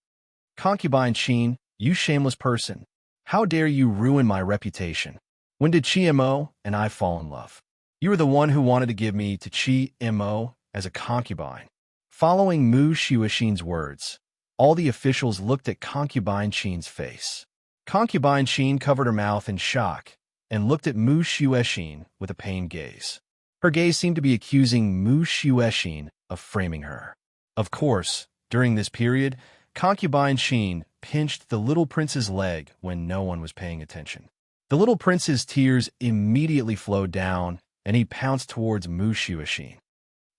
Concubine Qin, you shameless person. How dare you ruin my reputation? When did Qimo and I fall in love? You were the one who wanted to give me to Qimo as a concubine. Following Mu Xuexin's words, all the officials looked at concubine Qin's face. Concubine Qin covered her mouth in shock and looked at Mu Xuexin with a pained gaze. Her gaze seemed to be accusing Mu Xuexin of framing her. Of course, during this period, concubine Qin pinched the little prince's leg when no one was paying attention. The little prince's tears immediately flowed down, and he pounced towards Mu Xuexin.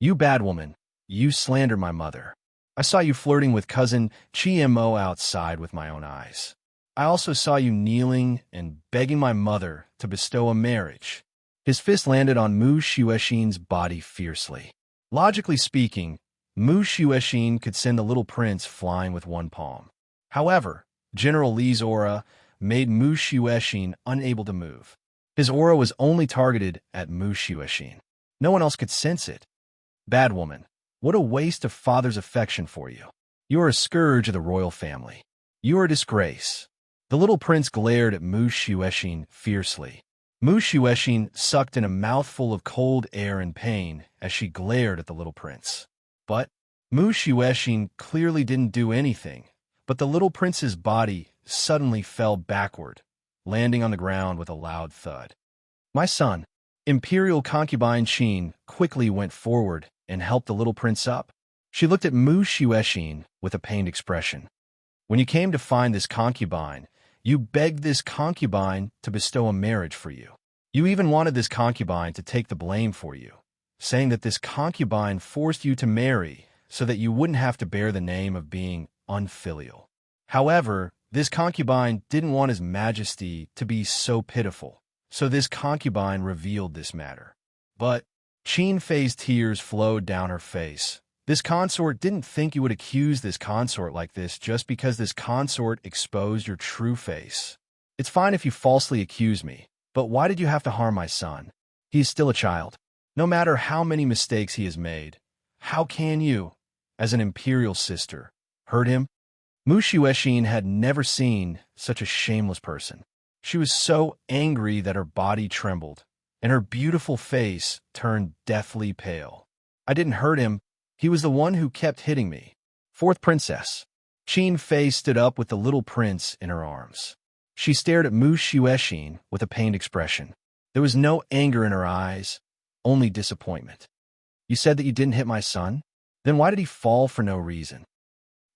You bad woman, you slandered my mother. I saw you flirting with cousin Qimo outside with my own eyes. I also saw you kneeling and begging my mother to bestow a marriage. His fist landed on Mu Xuexin's body fiercely. Logically speaking, Mu Xuexin could send the little prince flying with one palm. However, General Li's aura made Mu Xuexin unable to move. His aura was only targeted at Mu Xuexin. No one else could sense it. Bad woman, what a waste of father's affection for you. You are a scourge of the royal family. You are a disgrace. The little prince glared at Mu Xuexin fiercely. Mu Xuexin sucked in a mouthful of cold air in pain as she glared at the little prince. But Mu Xuexin clearly didn't do anything, but the little prince's body suddenly fell backward, landing on the ground with a loud thud. My son, Imperial concubine Qin quickly went forward and helped the little prince up. She looked at Mu Xuexin with a pained expression. When you came to find this concubine, you begged this concubine to bestow a marriage for you. You even wanted this concubine to take the blame for you, saying that this concubine forced you to marry so that you wouldn't have to bear the name of being unfilial. However, this concubine didn't want His Majesty to be so pitiful, so this concubine revealed this matter. But Qin Fei's tears flowed down her face. This consort didn't think you would accuse this consort like this just because this consort exposed your true face. It's fine if you falsely accuse me, but why did you have to harm my son? He is still a child. No matter how many mistakes he has made, how can you, as an imperial sister, hurt him? Mu Xuexin had never seen such a shameless person. She was so angry that her body trembled, and her beautiful face turned deathly pale. I didn't hurt him. He was the one who kept hitting me. Fourth princess. Qin Fei stood up with the little prince in her arms. She stared at Mu Xuexin with a pained expression. There was no anger in her eyes, only disappointment. You said that you didn't hit my son? Then why did he fall for no reason?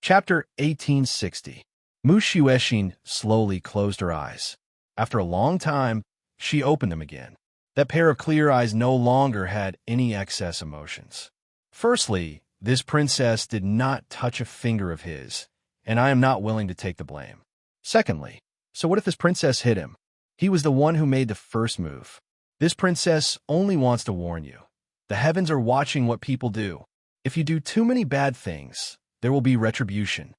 Chapter 1860. Mu Xuexin slowly closed her eyes. After a long time, she opened them again. That pair of clear eyes no longer had any excess emotions. Firstly, this princess did not touch a finger of his, and I am not willing to take the blame. Secondly, so what if this princess hit him? He was the one who made the first move. This princess only wants to warn you. The heavens are watching what people do. If you do too many bad things, there will be retribution.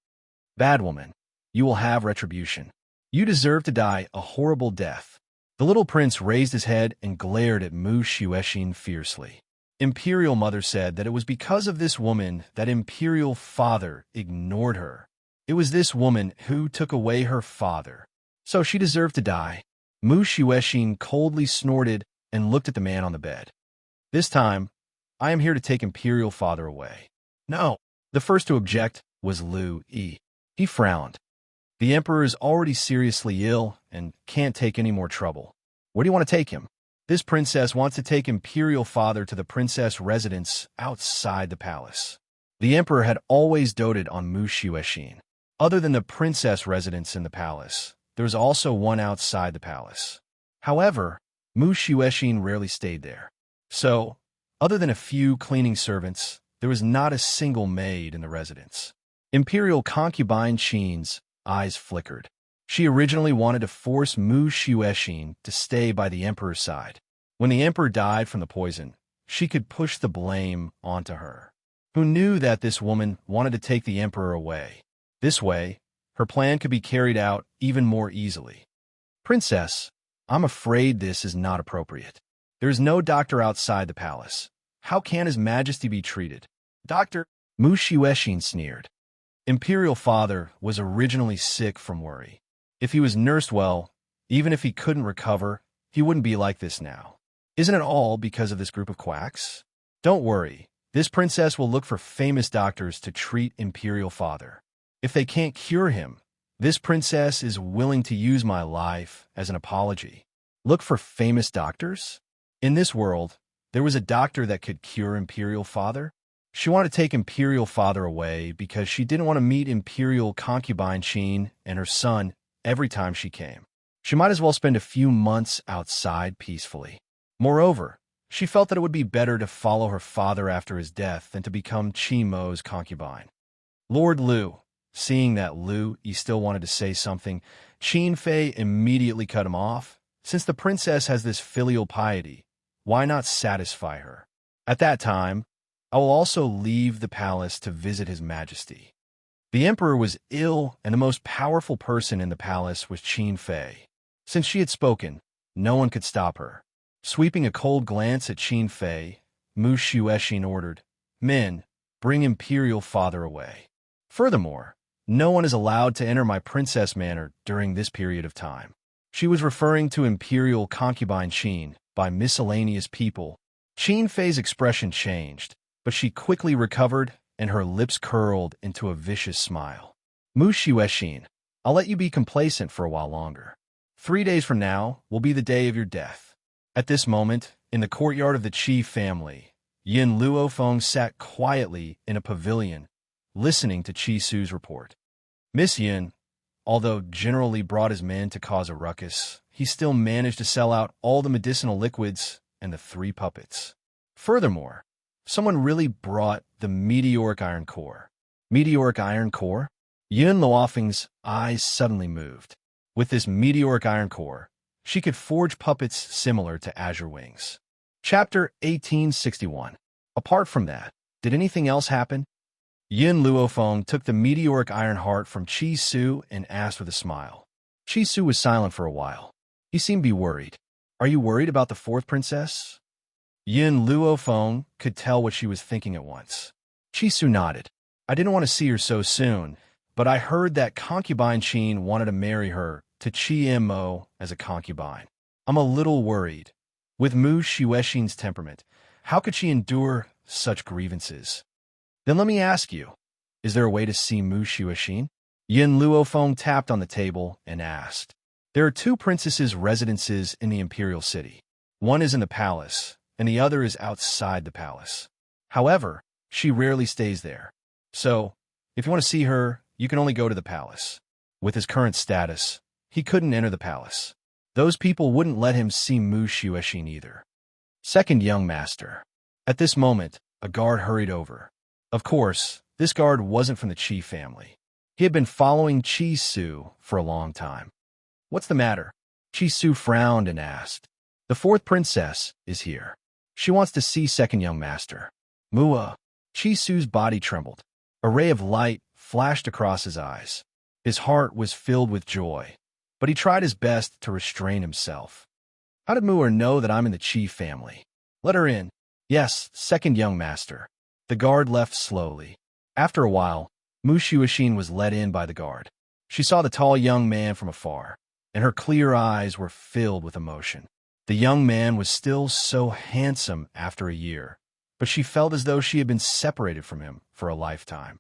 Bad woman, you will have retribution. You deserve to die a horrible death. The little prince raised his head and glared at Mu Xuexin fiercely. Imperial Mother said that it was because of this woman that Imperial Father ignored her. It was this woman who took away her father. So she deserved to die. Mu Xuexin coldly snorted and looked at the man on the bed. This time, I am here to take Imperial Father away. No. The first to object was Lu Yi. He frowned. The emperor is already seriously ill and can't take any more trouble. Where do you want to take him? This princess wants to take Imperial Father to the princess residence outside the palace. The emperor had always doted on Mu Xuexin. Other than the princess residence in the palace, there was also one outside the palace. However, Mu Xuexin rarely stayed there. So, other than a few cleaning servants, there was not a single maid in the residence. Imperial concubine Qin's eyes flickered. She originally wanted to force Mu Xuexin to stay by the emperor's side. When the emperor died from the poison, she could push the blame onto her. Who knew that this woman wanted to take the emperor away? This way, her plan could be carried out even more easily. Princess, I'm afraid this is not appropriate. There is no doctor outside the palace. How can His Majesty be treated? Doctor, Mu Xuexin sneered. Imperial Father was originally sick from worry. If he was nursed well, even if he couldn't recover, he wouldn't be like this now. Isn't it all because of this group of quacks? Don't worry, this princess will look for famous doctors to treat Imperial Father. If they can't cure him, this princess is willing to use my life as an apology. Look for famous doctors? In this world, there was a doctor that could cure Imperial Father. She wanted to take Imperial Father away because she didn't want to meet Imperial concubine Qin and her son every time she came. She might as well spend a few months outside peacefully. Moreover, she felt that it would be better to follow her father after his death than to become Qi Mo's concubine. Lord Lu, seeing that Lu Yi still wanted to say something, Qin Fei immediately cut him off. Since the princess has this filial piety, why not satisfy her? At that time, I will also leave the palace to visit His Majesty. The emperor was ill, and the most powerful person in the palace was Qin Fei. Since she had spoken, no one could stop her. Sweeping a cold glance at Qin Fei, Mu Xuexin ordered, "Men, bring Imperial Father away. Furthermore, no one is allowed to enter my princess manor during this period of time." She was referring to Imperial concubine Qin by miscellaneous people. Qin Fei's expression changed, but she quickly recovered and her lips curled into a vicious smile. Mu Xuexin, I'll let you be complacent for a while longer. 3 days from now will be the day of your death. At this moment, in the courtyard of the Qi family, Yin Luofeng sat quietly in a pavilion, listening to Qi Su's report. Miss Yin, although generally brought his men to cause a ruckus, he still managed to sell out all the medicinal liquids and the 3 puppets. Furthermore, someone really brought the meteoric iron core. Meteoric iron core? Yin Luofeng's eyes suddenly moved. With this meteoric iron core, she could forge puppets similar to azure wings. Chapter 1861. Apart from that, did anything else happen? Yin Luofeng took the meteoric iron heart from Qi Su and asked with a smile. Qi Su was silent for a while. He seemed to be worried. Are you worried about the 4th princess? Yin Luofeng could tell what she was thinking at once. Qi Su nodded. I didn't want to see her so soon, but I heard that concubine Qin wanted to marry her to Qi Mo as a concubine. I'm a little worried. With Mu Xuexin's temperament, how could she endure such grievances? Then let me ask you, is there a way to see Mu Xuexin? Yin Luofeng tapped on the table and asked. There are 2 princesses' residences in the imperial city. One is in the palace, and the other is outside the palace. However, she rarely stays there. So, if you want to see her, you can only go to the palace. With his current status, he couldn't enter the palace. Those people wouldn't let him see Mu Xuexin either. Second young master. At this moment, a guard hurried over. Of course, this guard wasn't from the Qi family. He had been following Qi Su for a long time. What's the matter? Qi Su frowned and asked. The 4th princess is here. She wants to see second young master. Mua. Chi Su's body trembled. A ray of light flashed across his eyes. His heart was filled with joy, but he tried his best to restrain himself. How did Mu'er know that I'm in the Chi family? Let her in. Yes, second young master. The guard left slowly. After a while, Mu Shuixin was let in by the guard. She saw the tall young man from afar, and her clear eyes were filled with emotion. The young man was still so handsome after a year, but she felt as though she had been separated from him for a lifetime.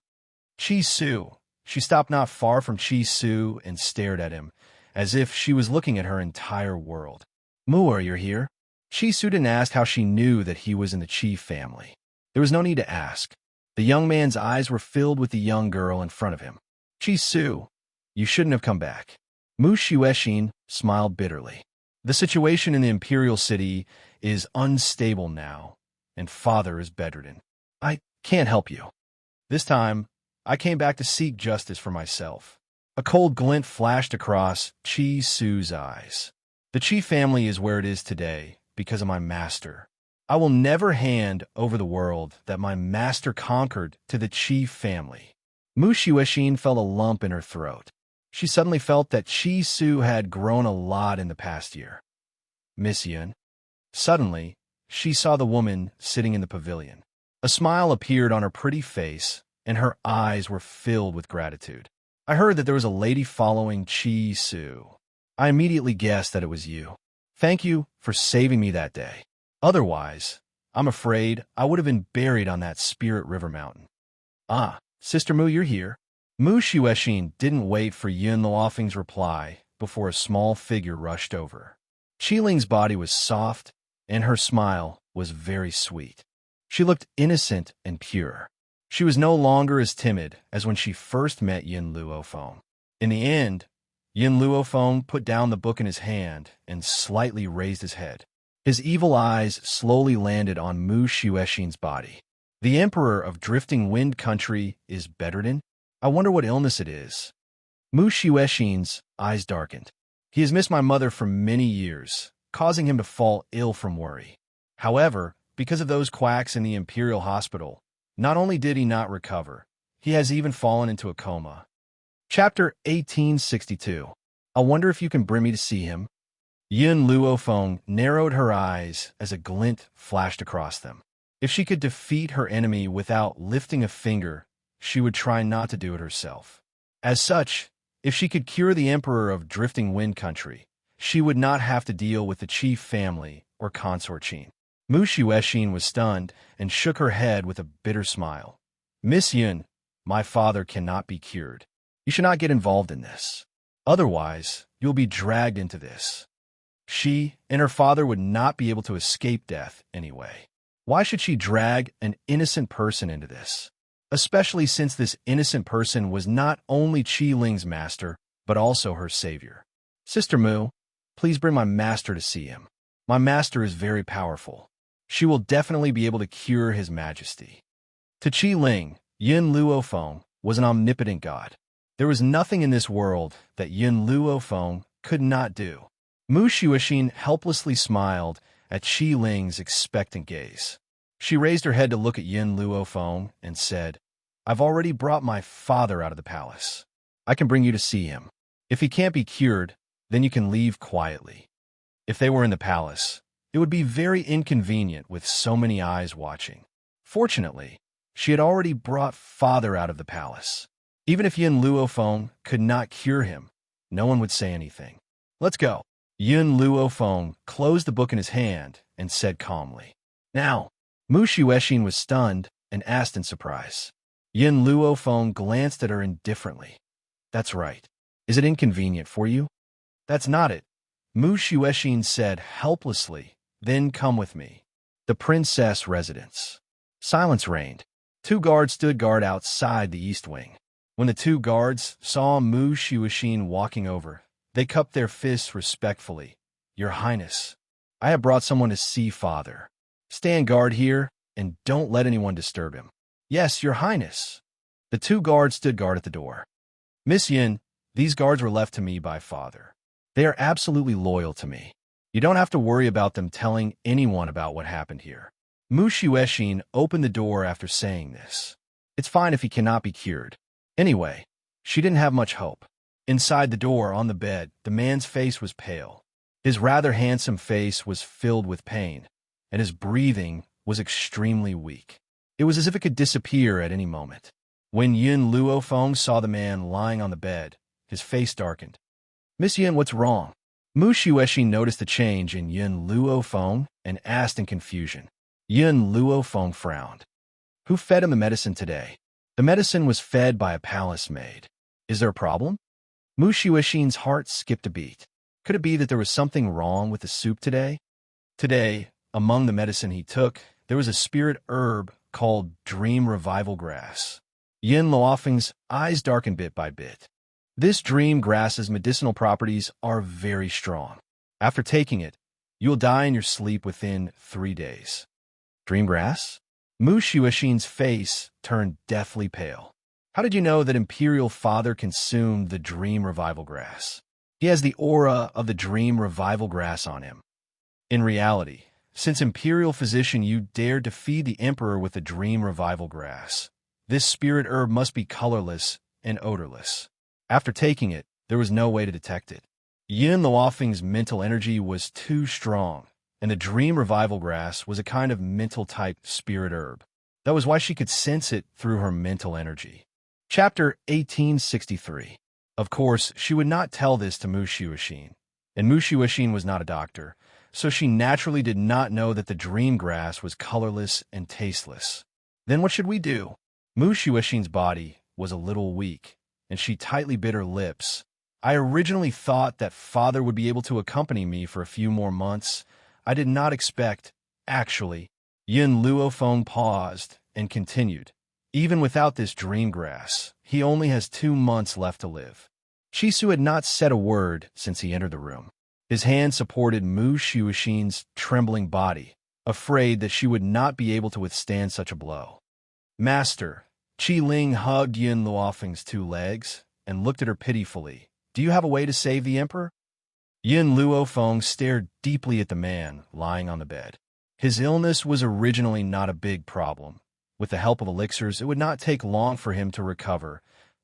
Chi Su. She stopped not far from Chi Su and stared at him, as if she was looking at her entire world. Mu'er, you're here? Chi Su didn't ask how she knew that he was in the Chi family. There was no need to ask. The young man's eyes were filled with the young girl in front of him. Chi Su, you shouldn't have come back. Mu Shuixin smiled bitterly. The situation in the imperial city is unstable now, and father is bedridden. I can't help you. This time, I came back to seek justice for myself. A cold glint flashed across Chi Su's eyes. The Chi family is where it is today because of my master. I will never hand over the world that my master conquered to the Chi family. Mu Shuixin felt a lump in her throat. She suddenly felt that Chi Su had grown a lot in the past year. Miss Yun. Suddenly, she saw the woman sitting in the pavilion. A smile appeared on her pretty face, and her eyes were filled with gratitude. I heard that there was a lady following Chi Su. I immediately guessed that it was you. Thank you for saving me that day. Otherwise, I'm afraid I would have been buried on that Spirit River mountain. Ah, Sister Mu, you're here. Mu Shuixin didn't wait for Yun Luofeng's reply before a small figure rushed over. Qi Ling's body was soft, and her smile was very sweet. She looked innocent and pure. She was no longer as timid as when she first met Yin Luofeng. In the end, Yin Luofeng put down the book in his hand and slightly raised his head. His evil eyes slowly landed on Mu Shuixin's body. The Emperor of Drifting Wind Country is bedridden? I wonder what illness it is. Mu Shuixin's eyes darkened. He has missed my mother for many years, causing him to fall ill from worry. However, because of those quacks in the Imperial Hospital, not only did he not recover, he has even fallen into a coma. Chapter 1862. I wonder if you can bring me to see him. Yin Luofeng narrowed her eyes as a glint flashed across them. If she could defeat her enemy without lifting a finger, she would try not to do it herself. As such, if she could cure the Emperor of Drifting Wind Country, she would not have to deal with the chief family or consort Qin. Mu Shuixin was stunned and shook her head with a bitter smile. Miss Yun, my father cannot be cured. You should not get involved in this. Otherwise, you'll be dragged into this. She and her father would not be able to escape death anyway. Why should she drag an innocent person into this? Especially since this innocent person was not only Qi Ling's master, but also her savior. Sister Mu, please bring my master to see him. My master is very powerful. She will definitely be able to cure his majesty. To Qi Ling, Yin Luofeng was an omnipotent god. There was nothing in this world that Yin Luofeng could not do. Mu Shuixin helplessly smiled at Qi Ling's expectant gaze. She raised her head to look at Yin Luofeng and said, I've already brought my father out of the palace. I can bring you to see him. If he can't be cured, then you can leave quietly. If they were in the palace, it would be very inconvenient with so many eyes watching. Fortunately, she had already brought father out of the palace. Even if Yin Luofeng could not cure him, no one would say anything. Let's go. Yin Luofeng closed the book in his hand and said calmly. Now, Mu Shuixin was stunned and asked in surprise. Yin Luofeng glanced at her indifferently. That's right. Is it inconvenient for you? That's not it. Mu Shuixin said helplessly, then come with me. The princess residence. Silence reigned. 2 guards stood guard outside the east wing. When the 2 guards saw Mu Shuixin walking over, they cupped their fists respectfully. Your Highness, I have brought someone to see father. Stand guard here and don't let anyone disturb him. Yes, Your Highness. The 2 guards stood guard at the door. Miss Yin, these guards were left to me by father. They are absolutely loyal to me. You don't have to worry about them telling anyone about what happened here. Mu Xuexin opened the door after saying this. It's fine if he cannot be cured. Anyway, she didn't have much hope. Inside the door, on the bed, the man's face was pale. His rather handsome face was filled with pain, and his breathing was extremely weak. It was as if it could disappear at any moment. When Yun Luofeng saw the man lying on the bed, his face darkened. "Miss Yun, what's wrong?" Mu Xuexin noticed the change in Yun Luofeng and asked in confusion. Yun Luofeng frowned. "Who fed him the medicine today?" "The medicine was fed by a palace maid." "Is there a problem?" Mu Xuexin's heart skipped a beat. Could it be that there was something wrong with the soup today? Today, among the medicine he took, there was a spirit herb called Dream Revival Grass. Yin Luofeng's eyes darkened bit by bit. This dream grass's medicinal properties are very strong. After taking it, you'll die in your sleep within 3 days. Dream grass? Mu Xuexin's face turned deathly pale. How did you know that Imperial Father consumed the Dream Revival Grass? He has the aura of the Dream Revival Grass on him. In reality, since Imperial Physician you dared to feed the Emperor with the Dream Revival Grass, this spirit herb must be colorless and odorless. After taking it, there was no way to detect it. Yin Luofeng's mental energy was too strong, and the Dream Revival Grass was a kind of mental-type spirit herb. That was why she could sense it through her mental energy. Chapter 1863. Of course, she would not tell this to Mu Xuexin, and Mu Xuexin was not a doctor, so she naturally did not know that the dream grass was colorless and tasteless. Then what should we do? Mu Xuexin's body was a little weak, and she tightly bit her lips. I originally thought that Father would be able to accompany me for a few more months. I did not expect, actually. Yin Luofeng paused and continued. Even without this dream grass, he only has 2 months left to live. Chisu had not said a word since he entered the room. His hand supported Mu Xuexin's trembling body, afraid that she would not be able to withstand such a blow. "Master," Qi Ling hugged Yin Luofeng's 2 legs and looked at her pitifully. "Do you have a way to save the Emperor?" Yin Luofeng stared deeply at the man lying on the bed. His illness was originally not a big problem. With the help of elixirs, it would not take long for him to recover.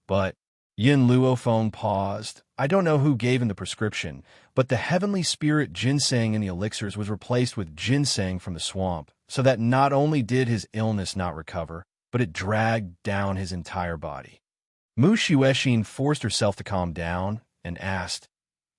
But Yin Luofeng paused. I don't know who gave him the prescription, but the heavenly spirit ginseng in the elixirs was replaced with ginseng from the swamp, so that not only did his illness not recover, but it dragged down his entire body. Mu Xuexin forced herself to calm down and asked,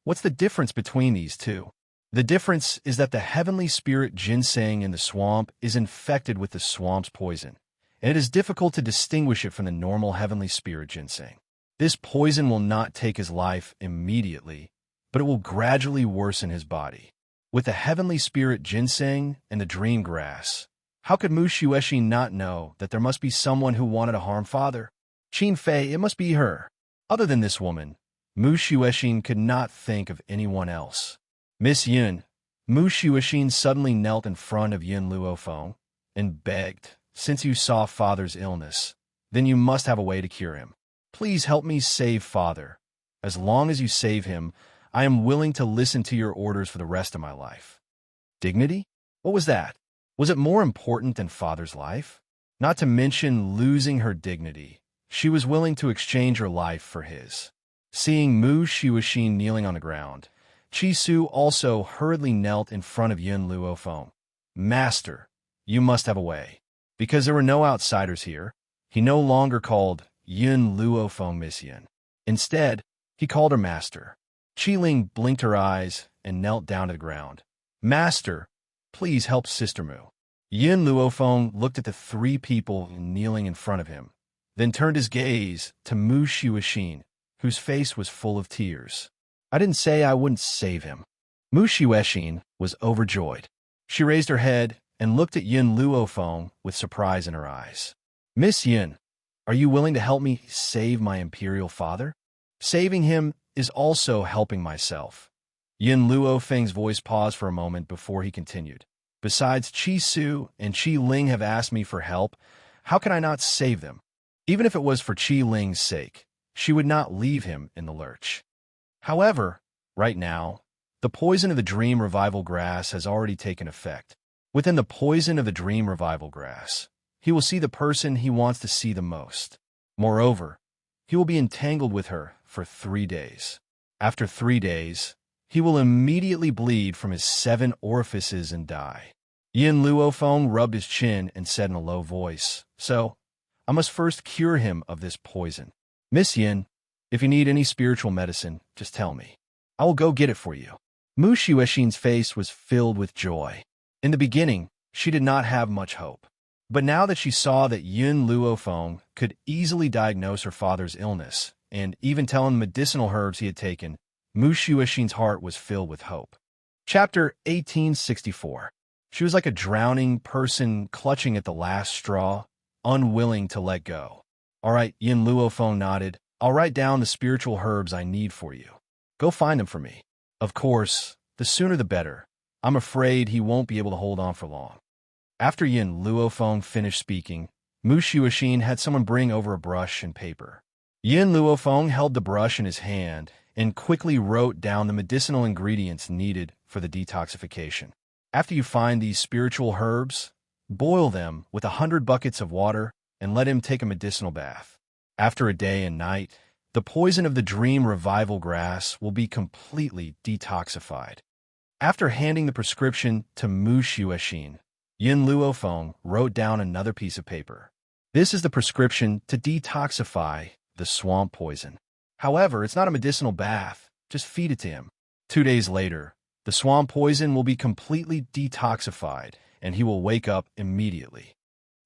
"What's the difference between these two?" "The difference is that the heavenly spirit ginseng in the swamp is infected with the swamp's poison, and it is difficult to distinguish it from the normal heavenly spirit ginseng. This poison will not take his life immediately, but it will gradually worsen his body. With the heavenly spirit ginseng and the dream grass, how could Mu Xuexin not know that there must be someone who wanted to harm Father? Qin Fei, it must be her. Other than this woman, Mu Xuexin could not think of anyone else. Miss Yun." Mu Xuexin suddenly knelt in front of Yin Luofeng and begged, "Since you saw Father's illness, then you must have a way to cure him. Please help me save Father. As long as you save him, I am willing to listen to your orders for the rest of my life." Dignity? What was that? Was it more important than Father's life? Not to mention losing her dignity, she was willing to exchange her life for his. Seeing Mu Xuexin kneeling on the ground, Chisu also hurriedly knelt in front of Yin Luofeng. "Master, you must have a way." Because there were no outsiders here, he no longer called Yin Luofeng Miss Yin. Instead, he called her Master. Qi Ling blinked her eyes and knelt down to the ground. "Master, please help Sister Mu." Yin Luofeng looked at the 3 people kneeling in front of him, then turned his gaze to Mu Xuexin, whose face was full of tears. "I didn't say I wouldn't save him." Mu Xuexin was overjoyed. She raised her head and looked at Yin Luofeng with surprise in her eyes. "Miss Yin, are you willing to help me save my Imperial Father?" "Saving him is also helping myself." Yin Luofeng's voice paused for a moment before he continued. "Besides, Qi Su and Qi Ling have asked me for help. How can I not save them? Even if it was for Qi Ling's sake, she would not leave him in the lurch. However, right now, The poison of the dream revival grass has already taken effect. Within the poison of the dream revival grass, he will see the person he wants to see the most. Moreover, he will be entangled with her for 3 days. After 3 days, he will immediately bleed from his 7 orifices and die. Yin Luofeng rubbed his chin and said in a low voice, "So, I must first cure him of this poison. Miss Yin, if you need any spiritual medicine, just tell me. I will go get it for you." Mu Xuexin's face was filled with joy. In the beginning, she did not have much hope. But now that she saw that Yin Luofeng could easily diagnose her father's illness and even tell him the medicinal herbs he had taken, Mu Xuexin's heart was filled with hope. Chapter 1864. She was like a drowning person clutching at the last straw, unwilling to let go. "All right," Yin Luofeng nodded. "I'll write down the spiritual herbs I need for you. Go find them for me. Of course, the sooner the better. I'm afraid he won't be able to hold on for long." After Yin Luofeng finished speaking, Mu Xuexin had someone bring over a brush and paper. Yin Luofeng held the brush in his hand and quickly wrote down the medicinal ingredients needed for the detoxification. After you find these spiritual herbs, boil them with 100 buckets of water and let him take a medicinal bath. After a day and night, the poison of the dream revival grass will be completely detoxified. After handing the prescription to Mu Xuexin, Yin Luofeng wrote down another piece of paper. "This is the prescription to detoxify the swamp poison. However, it's not a medicinal bath. Just feed it to him. 2 days later, the swamp poison will be completely detoxified, and he will wake up immediately."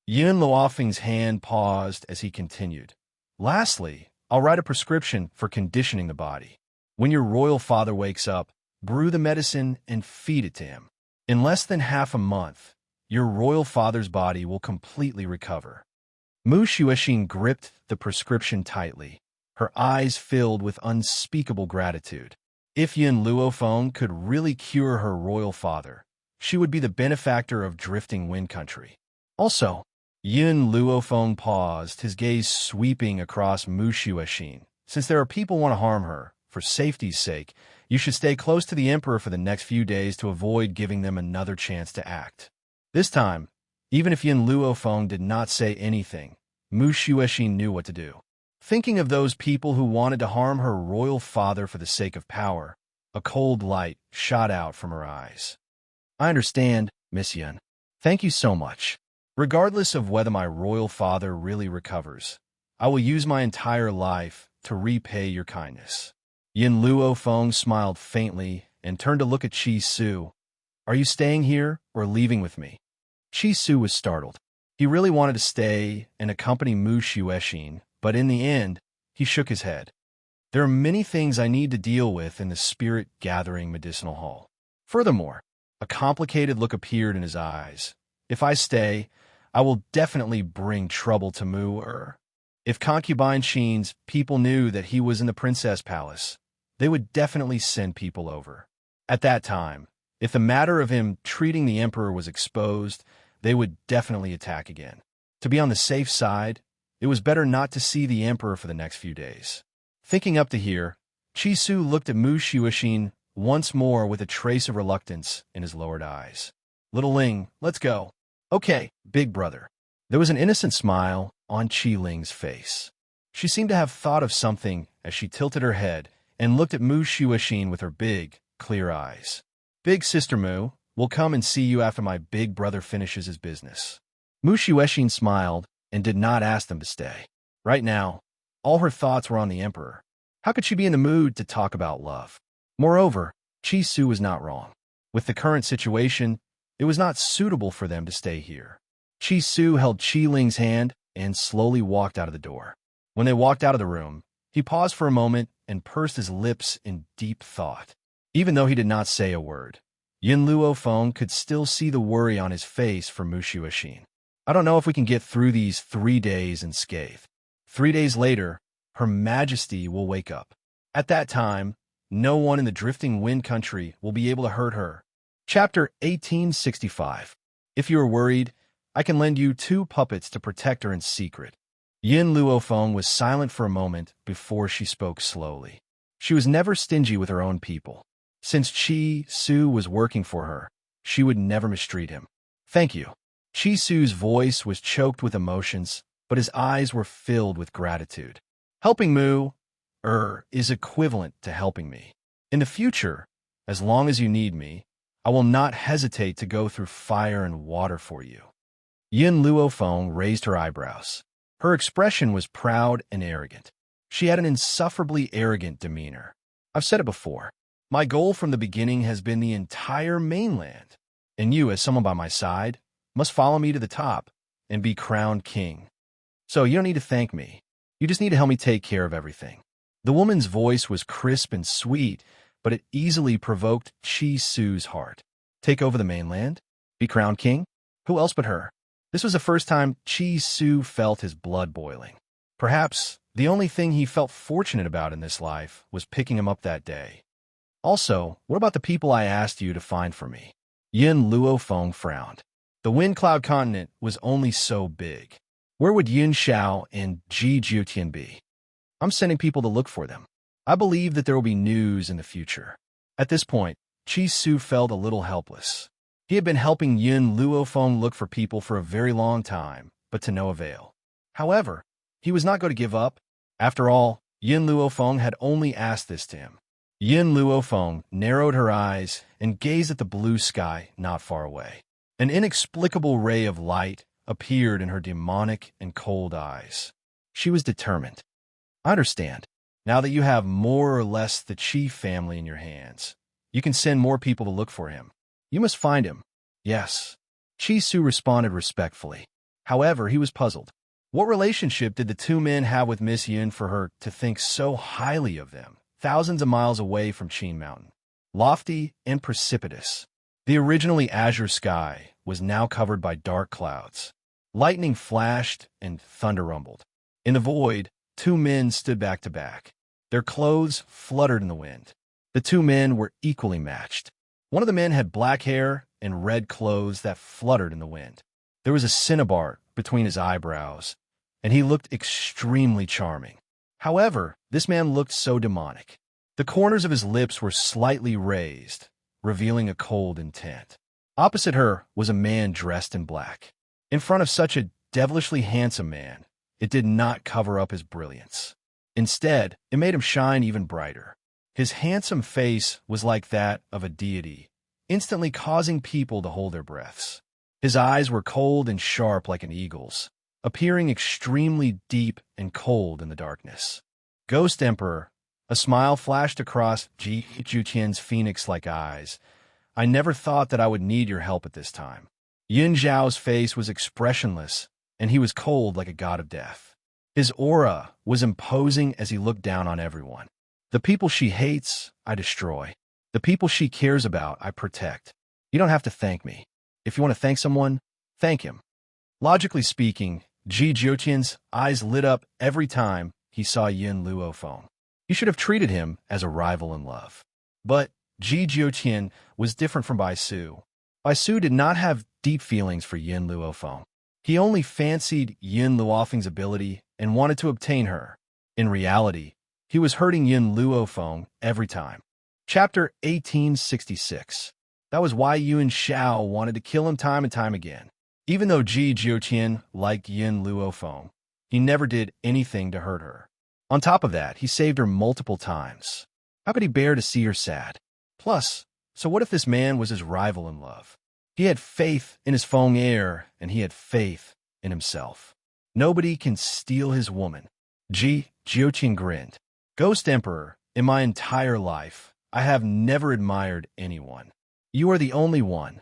Yin Luofeng's hand paused as he continued. "Lastly, I'll write a prescription for conditioning the body. When your royal father wakes up, brew the medicine and feed it to him. In less than half a month, your royal father's body will completely recover." Mu Xuexin gripped the prescription tightly, her eyes filled with unspeakable gratitude. If Yin Luofeng could really cure her royal father, she would be the benefactor of drifting wind country. Also, Yin Luofeng paused, his gaze sweeping across Mu Xuexin. "Since there are people who want to harm her, for safety's sake, you should stay close to the emperor for the next few days to avoid giving them another chance to act." This time, even if Yin Luofeng did not say anything, Mu Xuexin knew what to do. Thinking of those people who wanted to harm her royal father for the sake of power, a cold light shot out from her eyes. "I understand, Miss Yin. Thank you so much. Regardless of whether my royal father really recovers, I will use my entire life to repay your kindness." Yin Luofeng smiled faintly and turned to look at Qi Su. "Are you staying here or leaving with me?" Qi Su was startled. He really wanted to stay and accompany Mu Xuexin, but in the end, he shook his head. "There are many things I need to deal with in the spirit-gathering medicinal hall. Furthermore," a complicated look appeared in his eyes, "if I stay, I will definitely bring trouble to Mu. If concubine Qin's people knew that he was in the princess palace, they would definitely send people over. At that time, if the matter of him treating the emperor was exposed, they would definitely attack again. To be on the safe side, it was better not to see the emperor for the next few days." Thinking up to here, Qi Su looked at Mu Xuexin once more with a trace of reluctance in his lowered eyes. "Little Ling, let's go." "Okay, big brother." There was an innocent smile on Qi Ling's face. She seemed to have thought of something as she tilted her head and looked at Mu Xuexin with her big, clear eyes. "Big sister Mu, we'll come and see you after my big brother finishes his business." Mu Xuexin smiled and did not ask them to stay. Right now, all her thoughts were on the emperor. How could she be in the mood to talk about love? Moreover, Qi Su was not wrong. With the current situation, it was not suitable for them to stay here. Qi Su held Qi Ling's hand and slowly walked out of the door. When they walked out of the room, he paused for a moment and pursed his lips in deep thought. Even though he did not say a word, Yin Luofeng could still see the worry on his face for Mu Xuexin. "I don't know if we can get through these 3 days unscathed. 3 days later, Her Majesty will wake up. At that time, no one in the drifting wind country will be able to hurt her." Chapter 1865. If you are worried, I can lend you 2 puppets to protect her in secret. Yin Luofeng was silent for a moment before she spoke slowly. She was never stingy with her own people. Since Qi Su was working for her, she would never mistreat him. Thank you. Qi Su's voice was choked with emotions, but his eyes were filled with gratitude. Helping Mu, is equivalent to helping me. In the future, as long as you need me, I will not hesitate to go through fire and water for you. Yin Luofeng raised her eyebrows. Her expression was proud and arrogant. She had an insufferably arrogant demeanor. I've said it before. My goal from the beginning has been the entire mainland, and you, as someone by my side, must follow me to the top and be crowned king. So you don't need to thank me. You just need to help me take care of everything. The woman's voice was crisp and sweet, but it easily provoked Qi Su's heart. Take over the mainland? Be crowned king? Who else but her? This was the first time Qi Su felt his blood boiling. Perhaps the only thing he felt fortunate about in this life was picking him up that day. Also, what about the people I asked you to find for me? Yin Luofeng frowned. The Wind Cloud continent was only so big. Where would Yin Xiao and Ji Jiutian be? I'm sending people to look for them. I believe that there will be news in the future. At this point, Qi Su felt a little helpless. He had been helping Yin Luofeng look for people for a very long time, but to no avail. However, he was not going to give up. After all, Yin Luofeng had only asked this to him. Yin Luofeng narrowed her eyes and gazed at the blue sky not far away. An inexplicable ray of light appeared in her demonic and cold eyes. She was determined. I understand. Now that you have more or less the Qi family in your hands, you can send more people to look for him. You must find him. Yes. Qi Su responded respectfully. However, he was puzzled. What relationship did the two men have with Miss Yin for her to think so highly of them, thousands of miles away from Qin Mountain? Lofty and precipitous, the originally azure sky was now covered by dark clouds. Lightning flashed and thunder rumbled. In the void, two men stood back to back. Their clothes fluttered in the wind. The two men were equally matched. One of the men had black hair and red clothes that fluttered in the wind. There was a cinnabar between his eyebrows, and he looked extremely charming. However, this man looked so demonic. The corners of his lips were slightly raised, revealing a cold intent. Opposite her was a man dressed in black. In front of such a devilishly handsome man, it did not cover up his brilliance. Instead, it made him shine even brighter. His handsome face was like that of a deity, instantly causing people to hold their breaths. His eyes were cold and sharp like an eagle's, appearing extremely deep and cold in the darkness. Ghost Emperor, a smile flashed across Ji Jiutian's phoenix-like eyes. I never thought that I would need your help at this time. Yin Zhao's face was expressionless, and he was cold like a god of death. His aura was imposing as he looked down on everyone. The people she hates, I destroy. The people she cares about, I protect. You don't have to thank me. If you want to thank someone, thank him. Logically speaking, Ji Jiutian's eyes lit up every time he saw Yin Luofeng. You should have treated him as a rival in love. But Ji Jiutian was different from Bai Su. Bai Su did not have deep feelings for Yin Luofeng. He only fancied Yin Luofeng's ability and wanted to obtain her. In reality, he was hurting Yin Luofeng every time. Chapter 1866. That was why Yuan Shao wanted to kill him time and time again. Even though Ji Jiutian liked Yin Luofeng, he never did anything to hurt her. On top of that, he saved her multiple times. How could he bear to see her sad? Plus, so what if this man was his rival in love? He had faith in his Feng heir, and he had faith in himself. Nobody can steal his woman. Ji Jiutian grinned. Ghost Emperor, in my entire life, I have never admired anyone. You are the only one.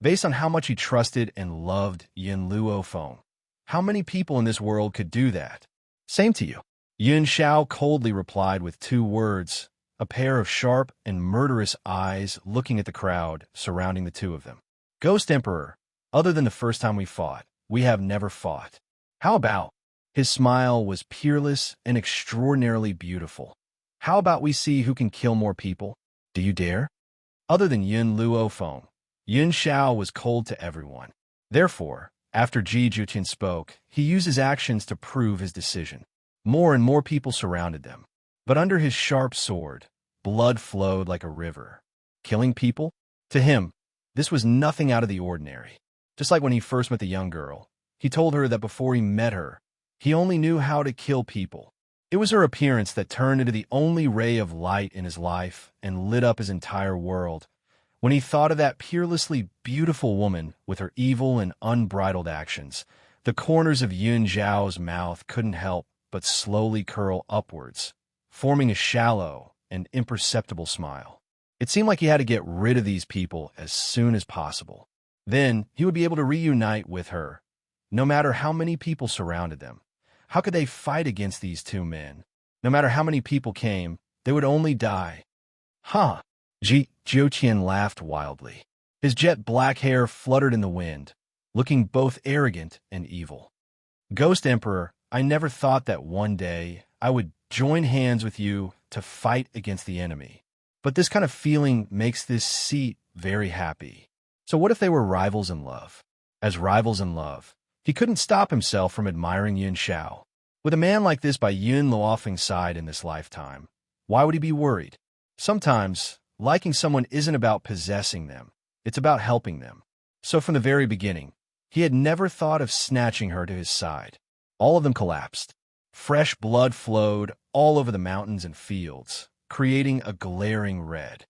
Based on how much he trusted and loved Yin Luofeng, how many people in this world could do that? Same to you. Yin Xiao coldly replied with two words, a pair of sharp and murderous eyes looking at the crowd surrounding the two of them. Ghost Emperor, other than the first time we have never fought. How about? His smile was peerless and extraordinarily beautiful. How about we see who can kill more people? Do you dare? Other than Yin Luofeng, Yin Xiao was cold to everyone. Therefore, after Ji Jiutian spoke, he used his actions to prove his decision. More and more people surrounded them. But under his sharp sword, blood flowed like a river. killing people? To him, this was nothing out of the ordinary. Just like when he first met the young girl, he told her that before he met her, he only knew how to kill people. It was her appearance that turned into the only ray of light in his life and lit up his entire world. When he thought of that peerlessly beautiful woman with her evil and unbridled actions, the corners of Yun Zhao's mouth couldn't help but slowly curl upwards, forming a shallow and imperceptible smile. It seemed like he had to get rid of these people as soon as possible. Then he would be able to reunite with her, no matter how many people surrounded them. How could they fight against these two men? No matter how many people came, they would only die. Huh? Jiuqian laughed wildly. His jet black hair fluttered in the wind, looking both arrogant and evil. Ghost Emperor, I never thought that one day I would join hands with you to fight against the enemy. But this kind of feeling makes this seat very happy. So what if they were rivals in love? As rivals in love, he couldn't stop himself from admiring Yun Xiao. With a man like this by Yun Luofeng's side in this lifetime, why would he be worried? Sometimes, liking someone isn't about possessing them. It's about helping them. So from the very beginning, he had never thought of snatching her to his side. All of them collapsed. Fresh blood flowed all over the mountains and fields, creating a glaring red.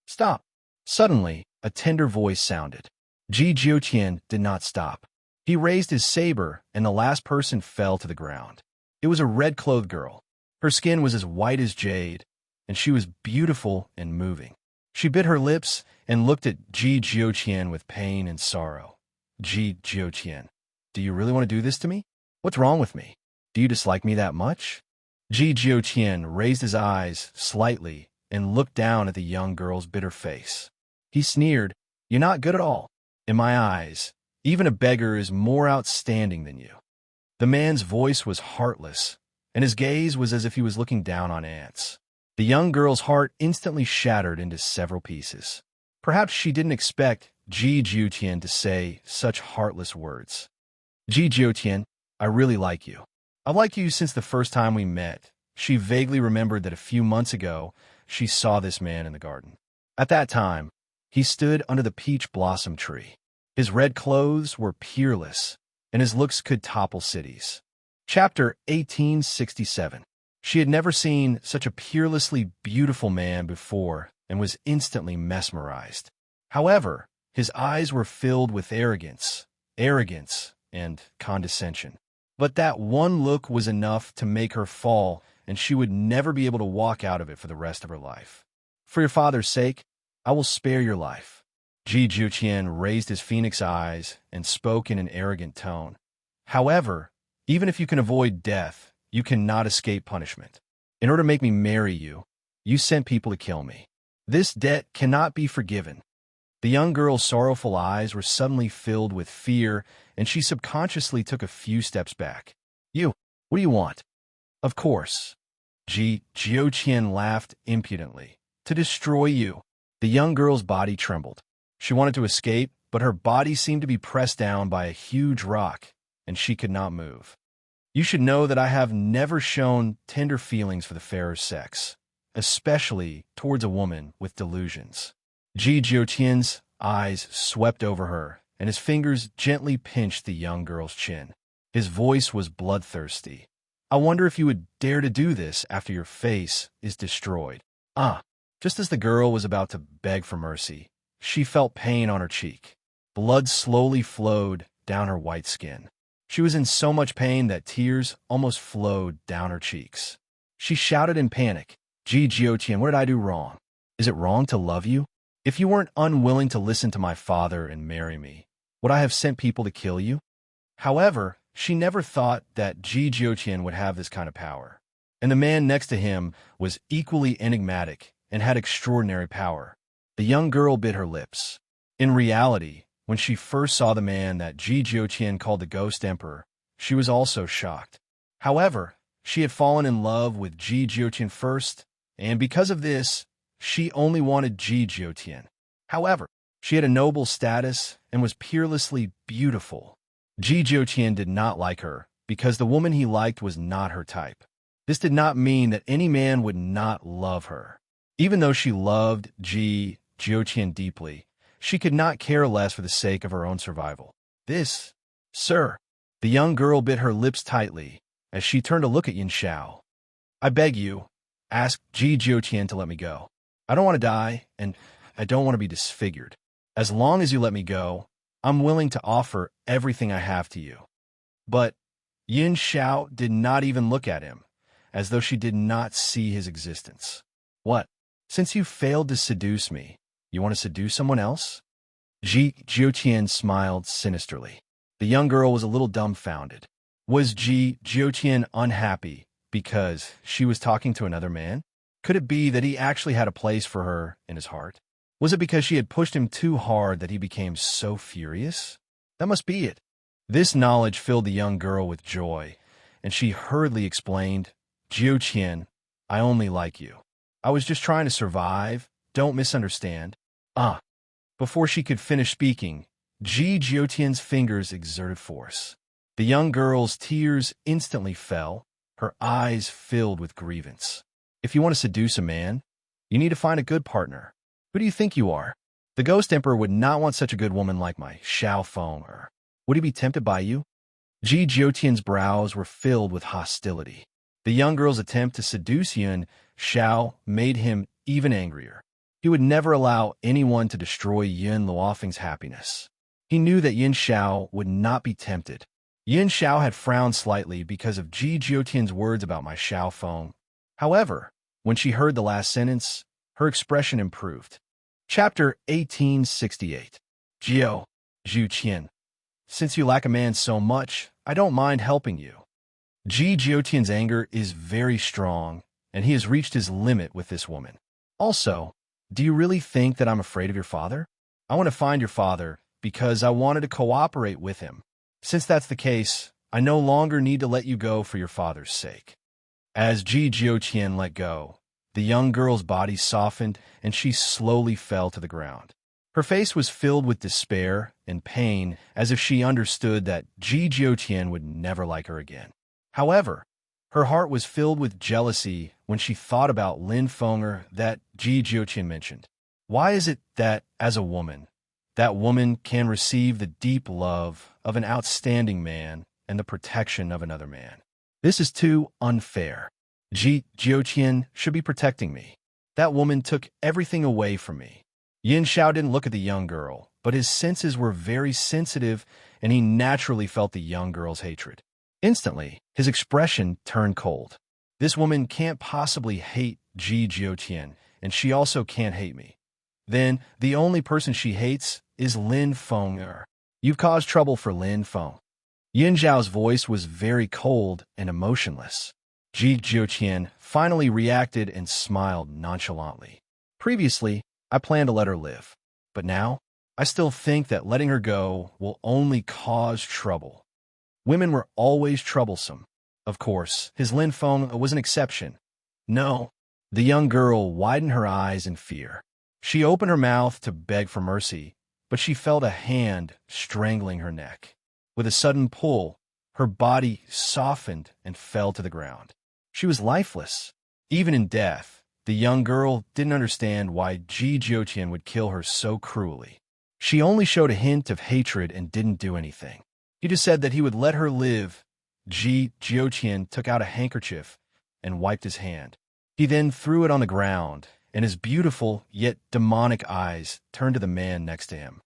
Stop! Suddenly, a tender voice sounded. Jiuqian did not stop. He raised his saber, and the last person fell to the ground. It was a red-clothed girl. Her skin was as white as jade, and she was beautiful and moving. She bit her lips and looked at Jiuqian with pain and sorrow. Jiuqian, do you really want to do this to me? What's wrong with me? Do you dislike me that much? Jiuqian raised his eyes slightly and looked down at the young girl's bitter face. He sneered, "You're not good at all. In my eyes, even a beggar is more outstanding than you." The man's voice was heartless, and his gaze was as if he was looking down on ants. The young girl's heart instantly shattered into several pieces. Perhaps she didn't expect Jiuqian to say such heartless words. Jiuqian, I really like you. I've liked you since the first time we met. She vaguely remembered that a few months ago, she saw this man in the garden. At that time, he stood under the peach blossom tree. His red clothes were peerless, and his looks could topple cities. Chapter 1867. She had never seen such a peerlessly beautiful man before and was instantly mesmerized. However, his eyes were filled with arrogance, and condescension. But that one look was enough to make her fall, and she would never be able to walk out of it for the rest of her life. For your father's sake, I will spare your life. Jiuqian raised his phoenix eyes and spoke in an arrogant tone. However, even if you can avoid death, you cannot escape punishment. In order to make me marry you, you sent people to kill me. This debt cannot be forgiven. The young girl's sorrowful eyes were suddenly filled with fear, and she subconsciously took a few steps back. What do you want? Of course. Jiuqian laughed impudently. To destroy you. The young girl's body trembled. She wanted to escape, but her body seemed to be pressed down by a huge rock, and she could not move. You should know that I have never shown tender feelings for the fairer sex, especially towards a woman with delusions. Jiuqian's eyes swept over her, and his fingers gently pinched the young girl's chin. His voice was bloodthirsty. I wonder if you would dare to do this after your face is destroyed. Just as the girl was about to beg for mercy, she felt pain on her cheek. Blood slowly flowed down her white skin. She was in so much pain that tears almost flowed down her cheeks. She shouted in panic, Jiuqian, what did I do wrong? Is it wrong to love you? If you weren't unwilling to listen to my father and marry me, would I have sent people to kill you? However, she never thought that Jiuqian would have this kind of power. And the man next to him was equally enigmatic and had extraordinary power. The young girl bit her lips. In reality, when she first saw the man that Jiuqian called the Ghost Emperor, she was also shocked. However, she had fallen in love with Jiuqian first, and because of this, she only wanted Jiuqian. However, she had a noble status and was peerlessly beautiful. Jiuqian did not like her because the woman he liked was not her type. This did not mean that any man would not love her. Even though she loved Jiuqian deeply. She could not care less for the sake of her own survival. This, sir. The young girl bit her lips tightly as she turned to look at Xianxia. I beg you, ask Jiuqian to let me go. I don't want to die, and I don't want to be disfigured. As long as you let me go, I'm willing to offer everything I have to you. But Xianxia did not even look at him, as though she did not see his existence. What? Since you failed to seduce me, you want to seduce someone else? Jiuqian smiled sinisterly. The young girl was a little dumbfounded. Was Jiuqian unhappy because she was talking to another man? Could it be that he actually had a place for her in his heart? Was it because she had pushed him too hard that he became so furious? That must be it. This knowledge filled the young girl with joy, and she hurriedly explained, Jiuqian, I only like you. I was just trying to survive. Don't misunderstand. Before she could finish speaking, Jiuqian's fingers exerted force. The young girl's tears instantly fell, her eyes filled with grievance. If you want to seduce a man, you need to find a good partner. Who do you think you are? The Ghost Emperor would not want such a good woman like my Xiaofeng. Would he be tempted by you? Jiuqian's brows were filled with hostility. The young girl's attempt to seduce Xianxia made him even angrier. He would never allow anyone to destroy Yin Luofeng's happiness. He knew that Xianxia would not be tempted. Xianxia had frowned slightly because of Jiuqian's words about my Xiaofeng. However, when she heard the last sentence, her expression improved. Chapter 1868. Jiuqian. Since you lack a man so much, I don't mind helping you. Jiuqian's anger is very strong, and he has reached his limit with this woman. Also, do you really think that I'm afraid of your father? I want to find your father because I wanted to cooperate with him. Since that's the case, I no longer need to let you go for your father's sake. As Jiuqian let go, the young girl's body softened and she slowly fell to the ground. Her face was filled with despair and pain, as if she understood that Jiuqian would never like her again. However, her heart was filled with jealousy when she thought about Lin Fenger that Jiuqian mentioned. Why is it that, as a woman, that woman can receive the deep love of an outstanding man and the protection of another man? This is too unfair. Jiuqian should be protecting me. That woman took everything away from me. Xianxia didn't look at the young girl, but his senses were very sensitive, and he naturally felt the young girl's hatred. Instantly, his expression turned cold. This woman can't possibly hate Jiuqian, and she also can't hate me. Then, the only person she hates is Lin Fenger. You've caused trouble for Lin Feng. Xiao's voice was very cold and emotionless. Jiuqian finally reacted and smiled nonchalantly. Previously, I planned to let her live, but now, I still think that letting her go will only cause trouble. Women were always troublesome. Of course, his Lin Feng was an exception. No. The young girl widened her eyes in fear. She opened her mouth to beg for mercy, but she felt a hand strangling her neck. With a sudden pull, her body softened and fell to the ground. She was lifeless. Even in death, the young girl didn't understand why Jiuqian would kill her so cruelly. She only showed a hint of hatred and didn't do anything. He just said that he would let her live. Jiuqian took out a handkerchief and wiped his hand. He then threw it on the ground, and his beautiful yet demonic eyes turned to the man next to him.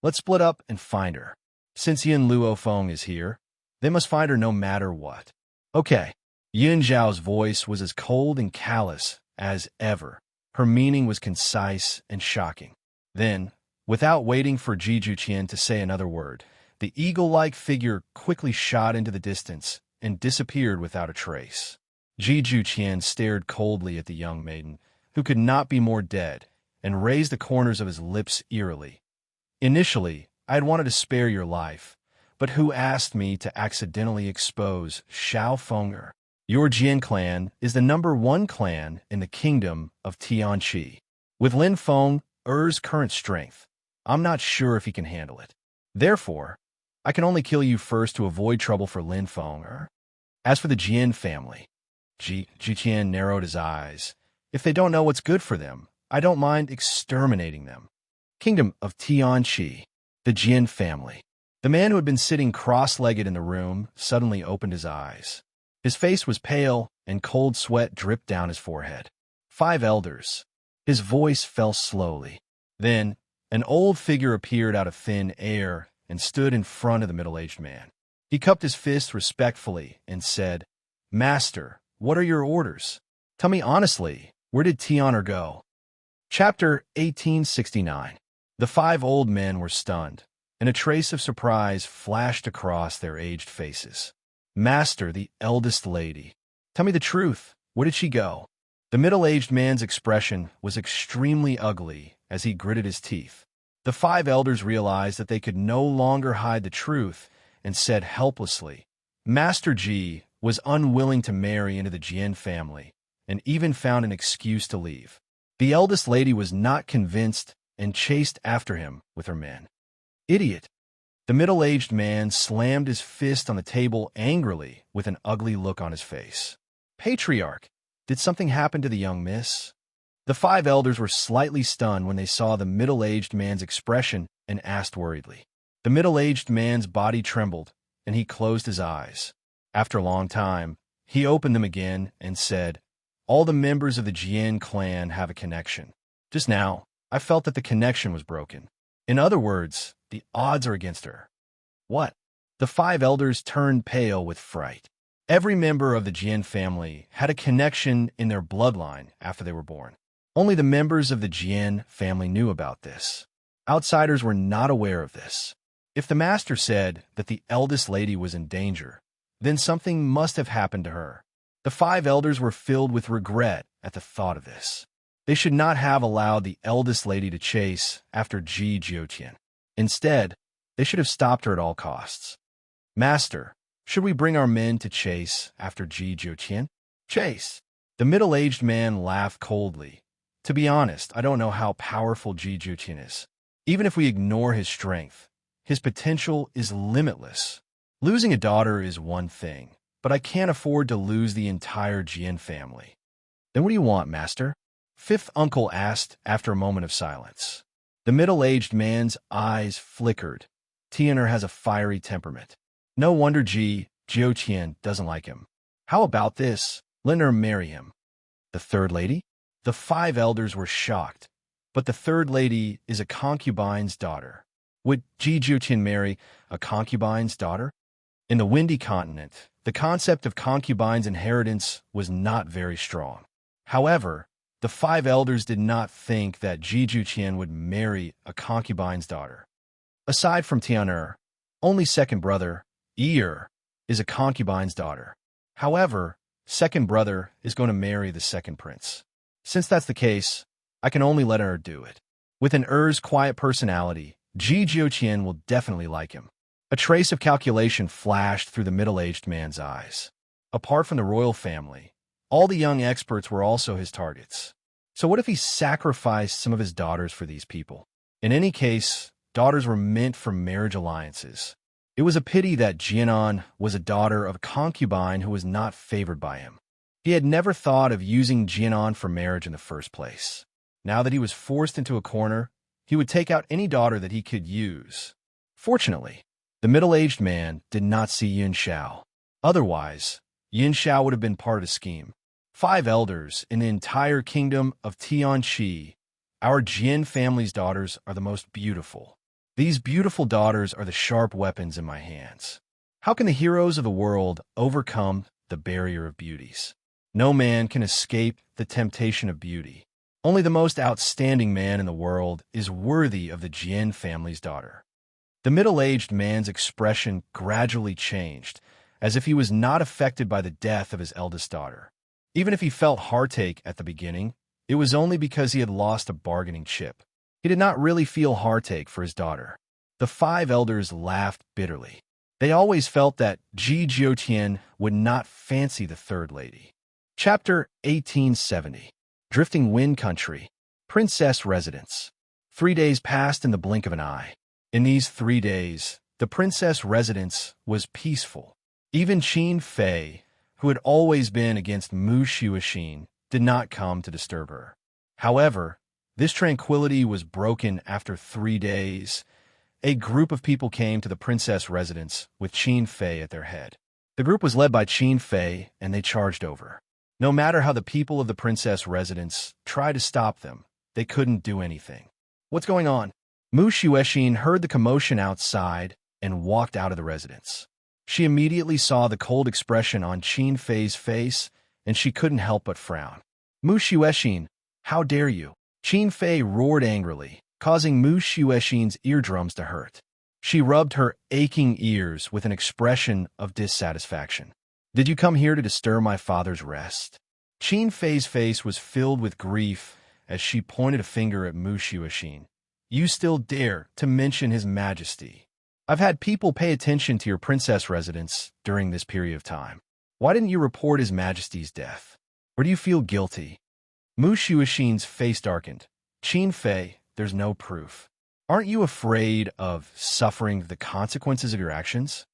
Let's split up and find her. Since Yin Luofeng is here, they must find her no matter what. Okay. Xiao's voice was as cold and callous as ever. Her meaning was concise and shocking. Then, without waiting for Jiuqian to say another word, the eagle-like figure quickly shot into the distance and disappeared without a trace. Jiuqian stared coldly at the young maiden, who could not be more dead, and raised the corners of his lips eerily. Initially, I had wanted to spare your life, but who asked me to accidentally expose Xiaofeng? Your Jian clan is the #1 clan in the kingdom of Tianqi. With Lin Feng's current strength, I'm not sure if he can handle it. Therefore, I can only kill you first to avoid trouble for Lin Fenger. As for the Jian family, Jiuqian narrowed his eyes. If they don't know what's good for them, I don't mind exterminating them. Kingdom of Xianxia, the Jian family. The man who had been sitting cross-legged in the room suddenly opened his eyes. His face was pale, and cold sweat dripped down his forehead. 5 elders. His voice fell slowly. Then, an old figure appeared out of thin air and stood in front of the middle-aged man. He cupped his fist respectfully and said, "Master, what are your orders? Tell me honestly, where did Tian'er go?" Chapter 1869. The 5 old men were stunned, and a trace of surprise flashed across their aged faces. "Master, the eldest lady. Tell me the truth. Where did she go?" The middle-aged man's expression was extremely ugly as he gritted his teeth. The 5 elders realized that they could no longer hide the truth and said helplessly, "Master Ji was unwilling to marry into the Jian family and even found an excuse to leave. The eldest lady was not convinced and chased after him with her men." "Idiot!" The middle-aged man slammed his fist on the table angrily with an ugly look on his face. "Patriarch, did something happen to the young miss?" The 5 elders were slightly stunned when they saw the middle-aged man's expression and asked worriedly. The middle-aged man's body trembled, and he closed his eyes. After a long time, he opened them again and said, "All the members of the Jian clan have a connection. Just now, I felt that the connection was broken. In other words, the odds are against her." "What?" The 5 elders turned pale with fright. Every member of the Jian family had a connection in their bloodline after they were born. Only the members of the Jian family knew about this. Outsiders were not aware of this. If the master said that the eldest lady was in danger, then something must have happened to her. The 5 elders were filled with regret at the thought of this. They should not have allowed the eldest lady to chase after Ji Jiutian. Instead, they should have stopped her at all costs. "Master, should we bring our men to chase after Ji Jiutian?" "Chase?" The middle-aged man laughed coldly. "To be honest, I don't know how powerful Ji Jiutian is. Even if we ignore his strength, his potential is limitless. Losing a daughter is one thing, but I can't afford to lose the entire Jian family." "Then what do you want, master?" 5th uncle asked after a moment of silence. The middle-aged man's eyes flickered. Tian'er has a fiery temperament. No wonder Ji Jiutian doesn't like him. How about this? Let her marry him. "The 3rd lady?" The 5 elders were shocked. "But the 3rd lady is a concubine's daughter. Would Ji Jiutian marry a concubine's daughter?" In the Windy Continent, the concept of concubine's inheritance was not very strong. However, the 5 elders did not think that Ji Jiutian would marry a concubine's daughter. Aside from Tian'er, only second brother, Yi, is a concubine's daughter. However, second brother is going to marry the second prince. Since that's the case, I can only let her do it. With an Er's quiet personality, Ji Jiutian will definitely like him. A trace of calculation flashed through the middle-aged man's eyes. Apart from the royal family, all the young experts were also his targets. So what if he sacrificed some of his daughters for these people? In any case, daughters were meant for marriage alliances. It was a pity that Jianan was a daughter of a concubine who was not favored by him. He had never thought of using Jianan for marriage in the first place. Now that he was forced into a corner, he would take out any daughter that he could use. Fortunately, the middle-aged man did not see Xianxia. Otherwise, Xianxia would have been part of the scheme. 5 elders in the entire kingdom of Tianxi. Our Jian family's daughters are the most beautiful. These beautiful daughters are the sharp weapons in my hands. How can the heroes of the world overcome the barrier of beauties? No man can escape the temptation of beauty. Only the most outstanding man in the world is worthy of the Jian family's daughter. The middle-aged man's expression gradually changed, as if he was not affected by the death of his eldest daughter. Even if he felt heartache at the beginning, it was only because he had lost a bargaining chip. He did not really feel heartache for his daughter. The 5 elders laughed bitterly. They always felt that Ji Jiutian would not fancy the 3rd lady. Chapter 1870. Drifting Wind Country. Princess Residence. 3 days passed in the blink of an eye. In these 3 days, the princess residence was peaceful. Even Qin Fei, who had always been against Mu Shuoxin, did not come to disturb her. However, This tranquility was broken after 3 days. A group of people came to the princess residence with Qin Fei at their head. The group was led by Qin Fei, and they charged over. No matter how the people of the princess residence tried to stop them, they couldn't do anything. What's going on? Mu Xuexin heard the commotion outside and walked out of the residence. She immediately saw the cold expression on Qin Fei's face, and she couldn't help but frown. Mu Xuexin, how dare you? Qin Fei roared angrily, causing Mu Xuexin's eardrums to hurt. She rubbed her aching ears with an expression of dissatisfaction. Did you come here to disturb my father's rest? Qin Fei's face was filled with grief as she pointed a finger at Mu Xuexin. You still dare to mention His Majesty. I've had people pay attention to your princess residence during this period of time. Why didn't you report His Majesty's death? Or do you feel guilty? Mu Xuexin's face darkened. Qin Fei, there's no proof. Aren't you afraid of suffering the consequences of your actions?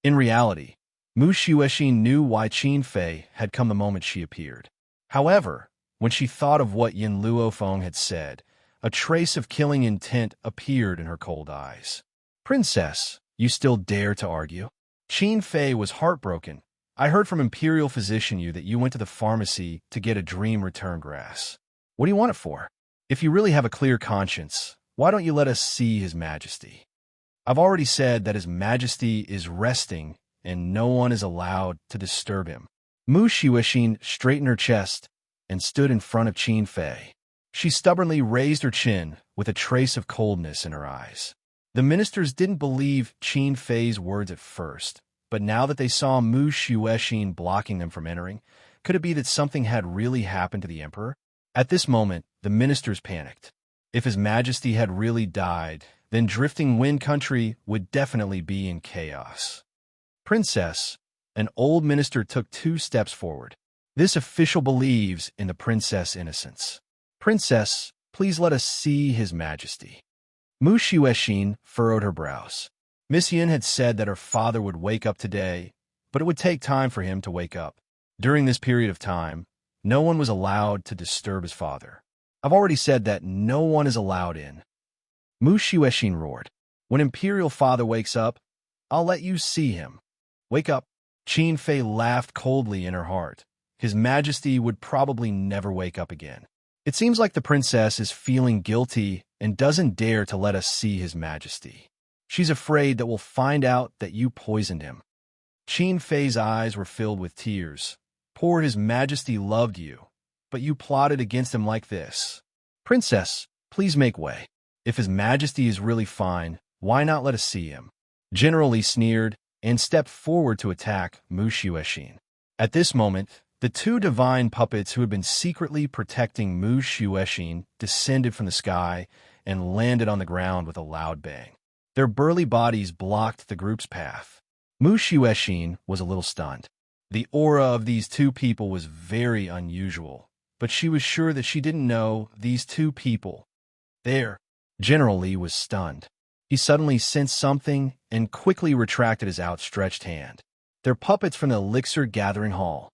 In reality, Mu Xuexin knew why Qin Fei had come the moment she appeared. However, when she thought of what Yin Luofeng had said, a trace of killing intent appeared in her cold eyes. Princess, you still dare to argue? Qin Fei was heartbroken. I heard from Imperial Physician Yu that you went to the pharmacy to get a dream return grass. What do you want it for? If you really have a clear conscience, why don't you let us see His Majesty? I've already said that His Majesty is resting and no one is allowed to disturb him. Mu Xuexin straightened her chest and stood in front of Qin Fei. She stubbornly raised her chin with a trace of coldness in her eyes. The ministers didn't believe Qin Fei's words at first, but now that they saw Mu Xuexin blocking them from entering, could it be that something had really happened to the emperor? At this moment, the ministers panicked. If His Majesty had really died, then Drifting Wind Country would definitely be in chaos. Princess, an old minister took 2 steps forward. This official believes in the princess' innocence. Princess, please let us see His Majesty. Mu Xuexin furrowed her brows. Miss Yin had said that her father would wake up today, but it would take time for him to wake up. During this period of time, no one was allowed to disturb his father. I've already said that no one is allowed in. Mu Xuexin roared. When Imperial Father wakes up, I'll let you see him. Wake up. Qin Fei laughed coldly in her heart. His Majesty would probably never wake up again. It seems like the princess is feeling guilty and doesn't dare to let us see His Majesty. She's afraid that we'll find out that you poisoned him. Qin Fei's eyes were filled with tears. Poor His Majesty loved you, but you plotted against him like this. Princess, please make way. If His Majesty is really fine, why not let us see him? General Li sneered and stepped forward to attack Mu Xuexin. At this moment, the 2 divine puppets who had been secretly protecting Mu Xuexin descended from the sky and landed on the ground with a loud bang. Their burly bodies blocked the group's path. Mu Xuexin was a little stunned. The aura of these 2 people was very unusual, but she was sure that she didn't know these 2 people. There, General Li was stunned. He suddenly sensed something and quickly retracted his outstretched hand. They're puppets from the Elixir Gathering Hall.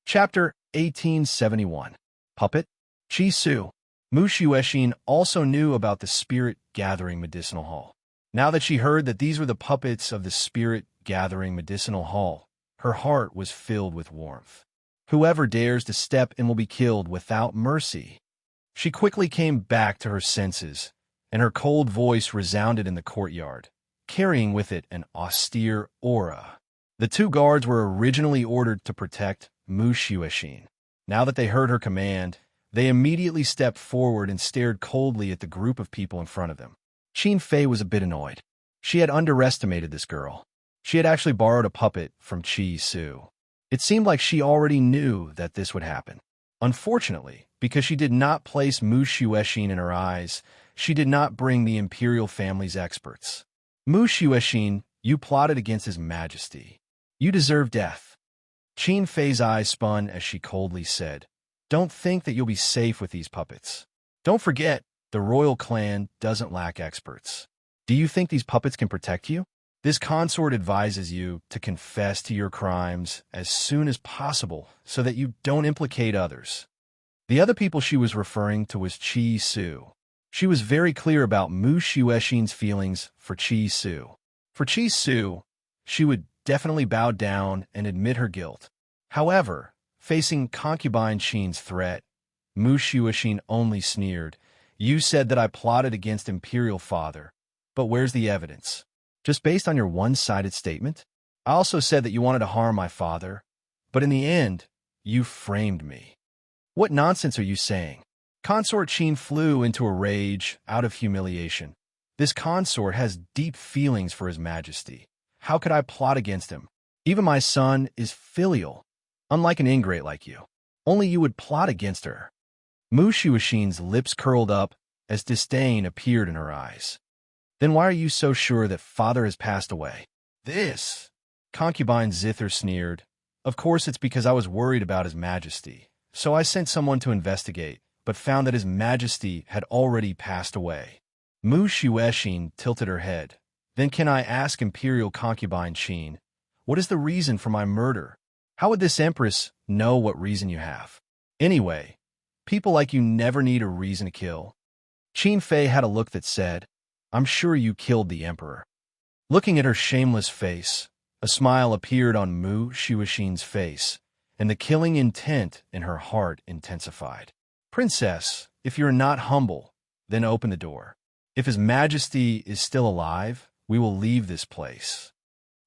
Chapter 1871. Puppet? Qi Su. Mu Xuexin also knew about the Spirit Gathering Medicinal Hall. Now that she heard that these were the puppets of the Spirit Gathering Medicinal Hall, her heart was filled with warmth. Whoever dares to step in will be killed without mercy. She quickly came back to her senses, and her cold voice resounded in the courtyard, carrying with it an austere aura. The 2 guards were originally ordered to protect Mu Xuexin. Now that they heard her command, they immediately stepped forward and stared coldly at the group of people in front of them. Qin Fei was a bit annoyed. She had underestimated this girl. She had actually borrowed a puppet from Qi Su. It seemed like she already knew that this would happen. Unfortunately, because she did not place Mu Xuexin in her eyes, she did not bring the imperial family's experts. Mu Xuexin, you plotted against His Majesty. You deserve death. Qin Fei's eyes spun as she coldly said, Don't think that you'll be safe with these puppets. Don't forget, the royal clan doesn't lack experts. Do you think these puppets can protect you? This consort advises you to confess to your crimes as soon as possible so that you don't implicate others. The other people she was referring to was Qi Su. She was very clear about Mu Xuexin's feelings for Qi Su. For Qi Su, she would definitely bow down and admit her guilt. However, facing concubine Qin's threat, Mu Xuexin only sneered. You said that I plotted against Imperial Father, but where's the evidence? Just based on your one-sided statement? I also said that you wanted to harm my father, but in the end, you framed me. What nonsense are you saying? Consort Qin flew into a rage out of humiliation. This consort has deep feelings for his majesty. How could I plot against him? Even my son is filial, unlike an ingrate like you. Only you would plot against her. Mu Xuexin's lips curled up as disdain appeared in her eyes. Then why are you so sure that father has passed away? This, concubine Zither sneered. Of course it's because I was worried about his majesty. So I sent someone to investigate, but found that his majesty had already passed away. Mu Xuexin tilted her head. Then can I ask Imperial concubine Qin, what is the reason for my murder? How would this empress know what reason you have? Anyway, people like you never need a reason to kill. Qin Fei had a look that said, I'm sure you killed the emperor. Looking at her shameless face, a smile appeared on Mu Xuexin's face, and the killing intent in her heart intensified. Princess, if you're not humble, then open the door. If His Majesty is still alive, we will leave this place.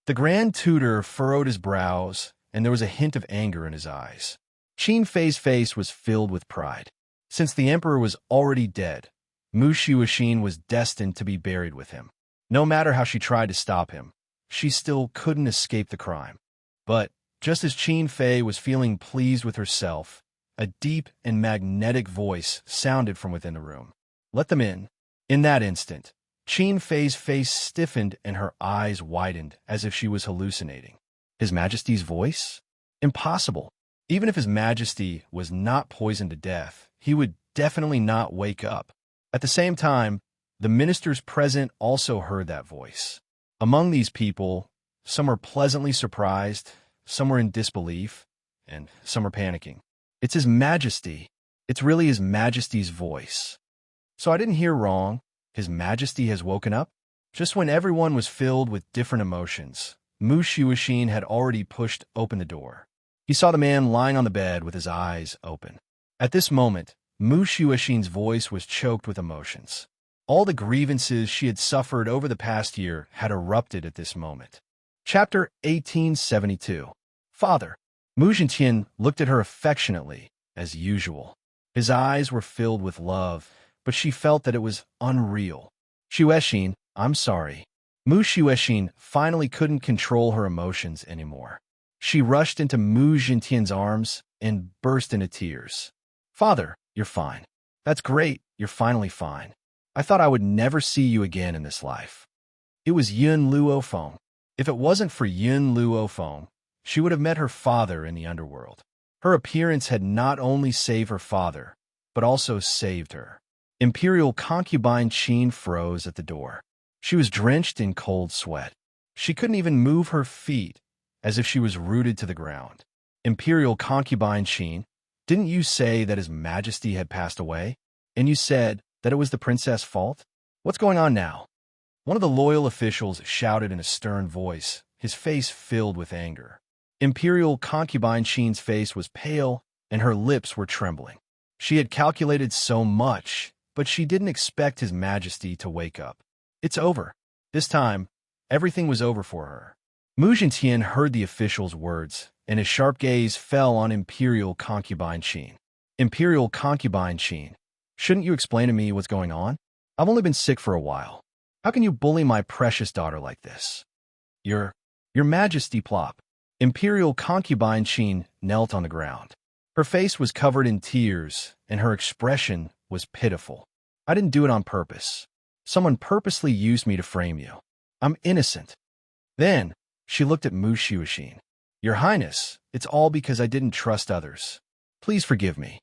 The Grand Tutor furrowed his brows, and there was a hint of anger in his eyes. Qin Fei's face was filled with pride. Since the emperor was already dead, Mu Xuexin was destined to be buried with him. No matter how she tried to stop him, she still couldn't escape the crime. But just as Qin Fei was feeling pleased with herself, a deep and magnetic voice sounded from within the room. Let them in. In that instant, Qin Fei's face stiffened and her eyes widened as if she was hallucinating. His Majesty's voice? Impossible. Even if His Majesty was not poisoned to death, he would definitely not wake up. At the same time, the ministers present also heard that voice. Among these people, some were pleasantly surprised, some were in disbelief, and some were panicking. It's His Majesty. It's really His Majesty's voice. So I didn't hear wrong. His Majesty has woken up? Just when everyone was filled with different emotions, Mu Xuexin had already pushed open the door. He saw the man lying on the bed with his eyes open. At this moment, Mu Xuexin's voice was choked with emotions. All the grievances she had suffered over the past year had erupted at this moment. Chapter 1872. Father. Mu Zhintian looked at her affectionately, as usual. His eyes were filled with love, but she felt that it was unreal. Xuexin, I'm sorry. Mu Xuexin finally couldn't control her emotions anymore. She rushed into Mu Zhintian's arms and burst into tears. Father, you're fine. That's great, you're finally fine. I thought I would never see you again in this life. It was Yun Luofeng. If it wasn't for Yun Luofeng, she would have met her father in the underworld. Her appearance had not only saved her father, but also saved her. Imperial concubine Qin froze at the door. She was drenched in cold sweat. She couldn't even move her feet, as if she was rooted to the ground. Imperial concubine Qin, didn't you say that His Majesty had passed away? And you said that it was the princess' fault? What's going on now? One of the loyal officials shouted in a stern voice, his face filled with anger. Imperial concubine Qin's face was pale, and her lips were trembling. She had calculated so much, but she didn't expect His Majesty to wake up. It's over. This time, everything was over for her. Mu Zhintian heard the official's words, and his sharp gaze fell on Imperial concubine Qin. Imperial concubine Qin, shouldn't you explain to me what's going on? I've only been sick for a while. How can you bully my precious daughter like this? Your Majesty plop. Imperial concubine Qin knelt on the ground. Her face was covered in tears, and her expression was pitiful. I didn't do it on purpose. Someone purposely used me to frame you. I'm innocent. Then, she looked at Mu Xuexin. Your Highness, it's all because I didn't trust others. Please forgive me.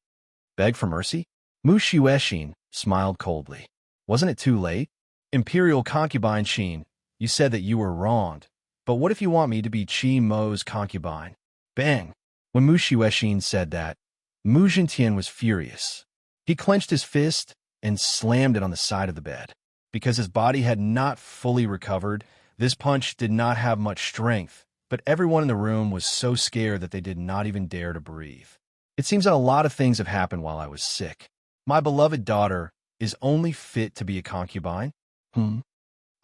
Beg for mercy? Mu Xuexin smiled coldly. Wasn't it too late? Imperial concubine Qin, you said that you were wronged. But what if you want me to be Qi Mo's concubine? Bang! When Mu Xuexin said that, Mu Jintian was furious. He clenched his fist and slammed it on the side of the bed. Because his body had not fully recovered, this punch did not have much strength, but everyone in the room was so scared that they did not even dare to breathe. It seems that a lot of things have happened while I was sick. My beloved daughter is only fit to be a concubine?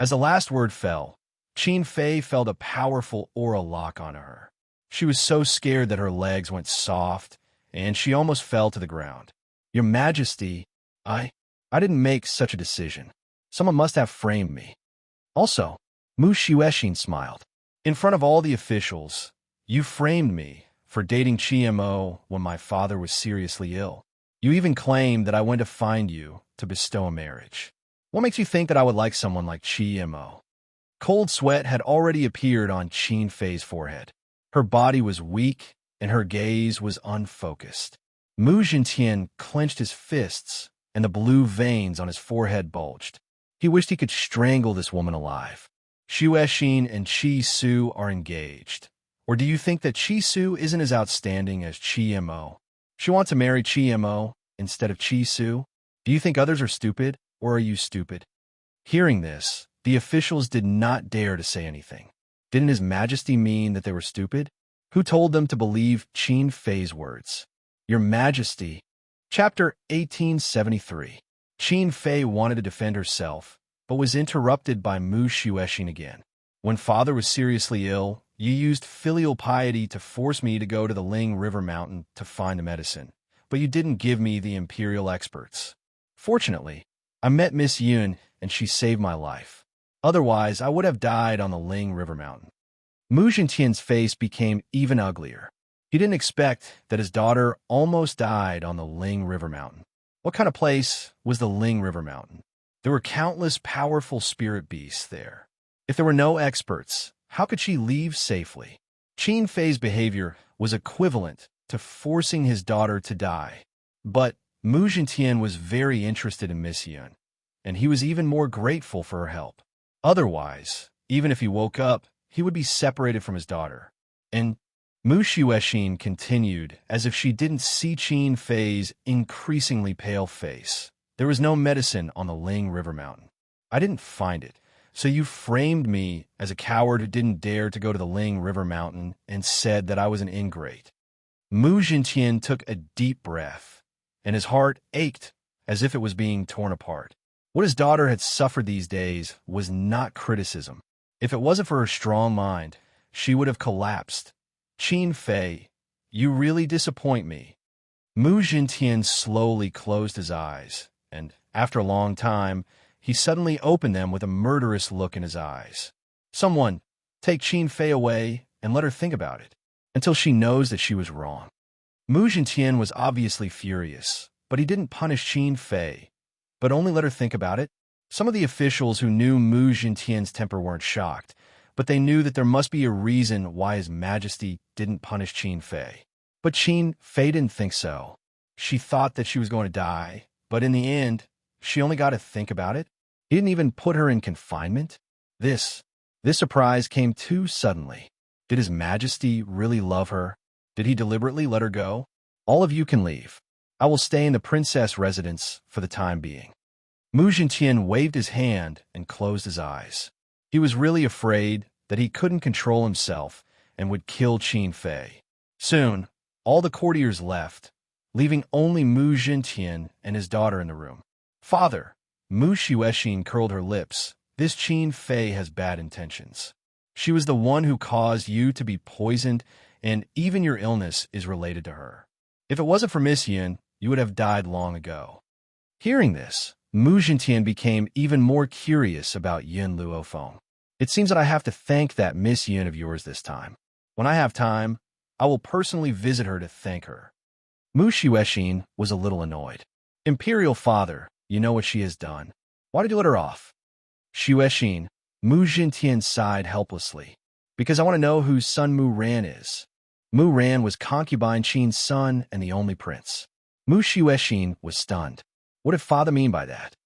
As the last word fell, Qin Fei felt a powerful aura lock onto her. She was so scared that her legs went soft, and she almost fell to the ground. Your Majesty, I didn't make such a decision. Someone must have framed me. Also, Mu Xuexin smiled. In front of all the officials, you framed me for dating Mo when my father was seriously ill. You even claimed that I went to find you to bestow a marriage. What makes you think that I would like someone like Mo? Cold sweat had already appeared on Qin Fei's forehead. Her body was weak, and her gaze was unfocused. Mu Jintian clenched his fists, and the blue veins on his forehead bulged. He wished he could strangle this woman alive. Xuexin and Qi Su are engaged. Or do you think that Qi Su isn't as outstanding as Mo? She wants to marry Mo instead of Qi Su? Do you think others are stupid, or are you stupid? Hearing this, the officials did not dare to say anything. Didn't His Majesty mean that they were stupid? Who told them to believe Qin Fei's words? Your Majesty. Chapter 1873. Qin Fei wanted to defend herself, but was interrupted by Mu Xuexin again. When father was seriously ill, you used filial piety to force me to go to the Ling River Mountain to find the medicine, but you didn't give me the imperial experts. Fortunately, I met Miss Yun and she saved my life. Otherwise, I would have died on the Ling River Mountain. Mu Jintian's face became even uglier. He didn't expect that his daughter almost died on the Ling River Mountain. What kind of place was the Ling River Mountain? There were countless powerful spirit beasts there. If there were no experts, how could she leave safely? Qin Fei's behavior was equivalent to forcing his daughter to die. But Mu Jintian was very interested in Miss Yun, and he was even more grateful for her help. Otherwise, even if he woke up, he would be separated from his daughter. And Mu Xuexin continued as if she didn't see Qin Fei's increasingly pale face. There was no medicine on the Ling River Mountain. I didn't find it, so you framed me as a coward who didn't dare to go to the Ling River Mountain and said that I was an ingrate. Mu Jintian took a deep breath, and his heart ached as if it was being torn apart. What his daughter had suffered these days was not criticism. If it wasn't for her strong mind, she would have collapsed. Qin Fei, you really disappoint me. Mu Jintian slowly closed his eyes, and after a long time, he suddenly opened them with a murderous look in his eyes. Someone, take Qin Fei away and let her think about it, until she knows that she was wrong. Mu Jintian was obviously furious, but he didn't punish Qin Fei, but only let her think about it. Some of the officials who knew Mu Jintian's temper weren't shocked, but they knew that there must be a reason why His Majesty didn't punish Qin Fei. But Qin Fei didn't think so. She thought that she was going to die, but in the end, she only got to think about it. He didn't even put her in confinement. This surprise came too suddenly. Did His Majesty really love her? Did he deliberately let her go? All of you can leave. I will stay in the princess residence for the time being. Mu Jintian waved his hand and closed his eyes. He was really afraid that he couldn't control himself and would kill Qin Fei. Soon, all the courtiers left, leaving only Mu Jintian and his daughter in the room. Father, Mu Xuexin curled her lips. This Qin Fei has bad intentions. She was the one who caused you to be poisoned, and even your illness is related to her. If it wasn't for Miss Yun, you would have died long ago. Hearing this, Mu Jintian became even more curious about Yun Luofeng. It seems that I have to thank that Miss Yun of yours this time. When I have time, I will personally visit her to thank her. Mu Xuexin was a little annoyed. Imperial father, you know what she has done. Why did you let her off? Xuexin, Mu Jintian sighed helplessly. Because I want to know whose son Mu Ran is. Mu Ran was concubine Qin's son and the only prince. Mu Xuexin was stunned. What did father mean by that?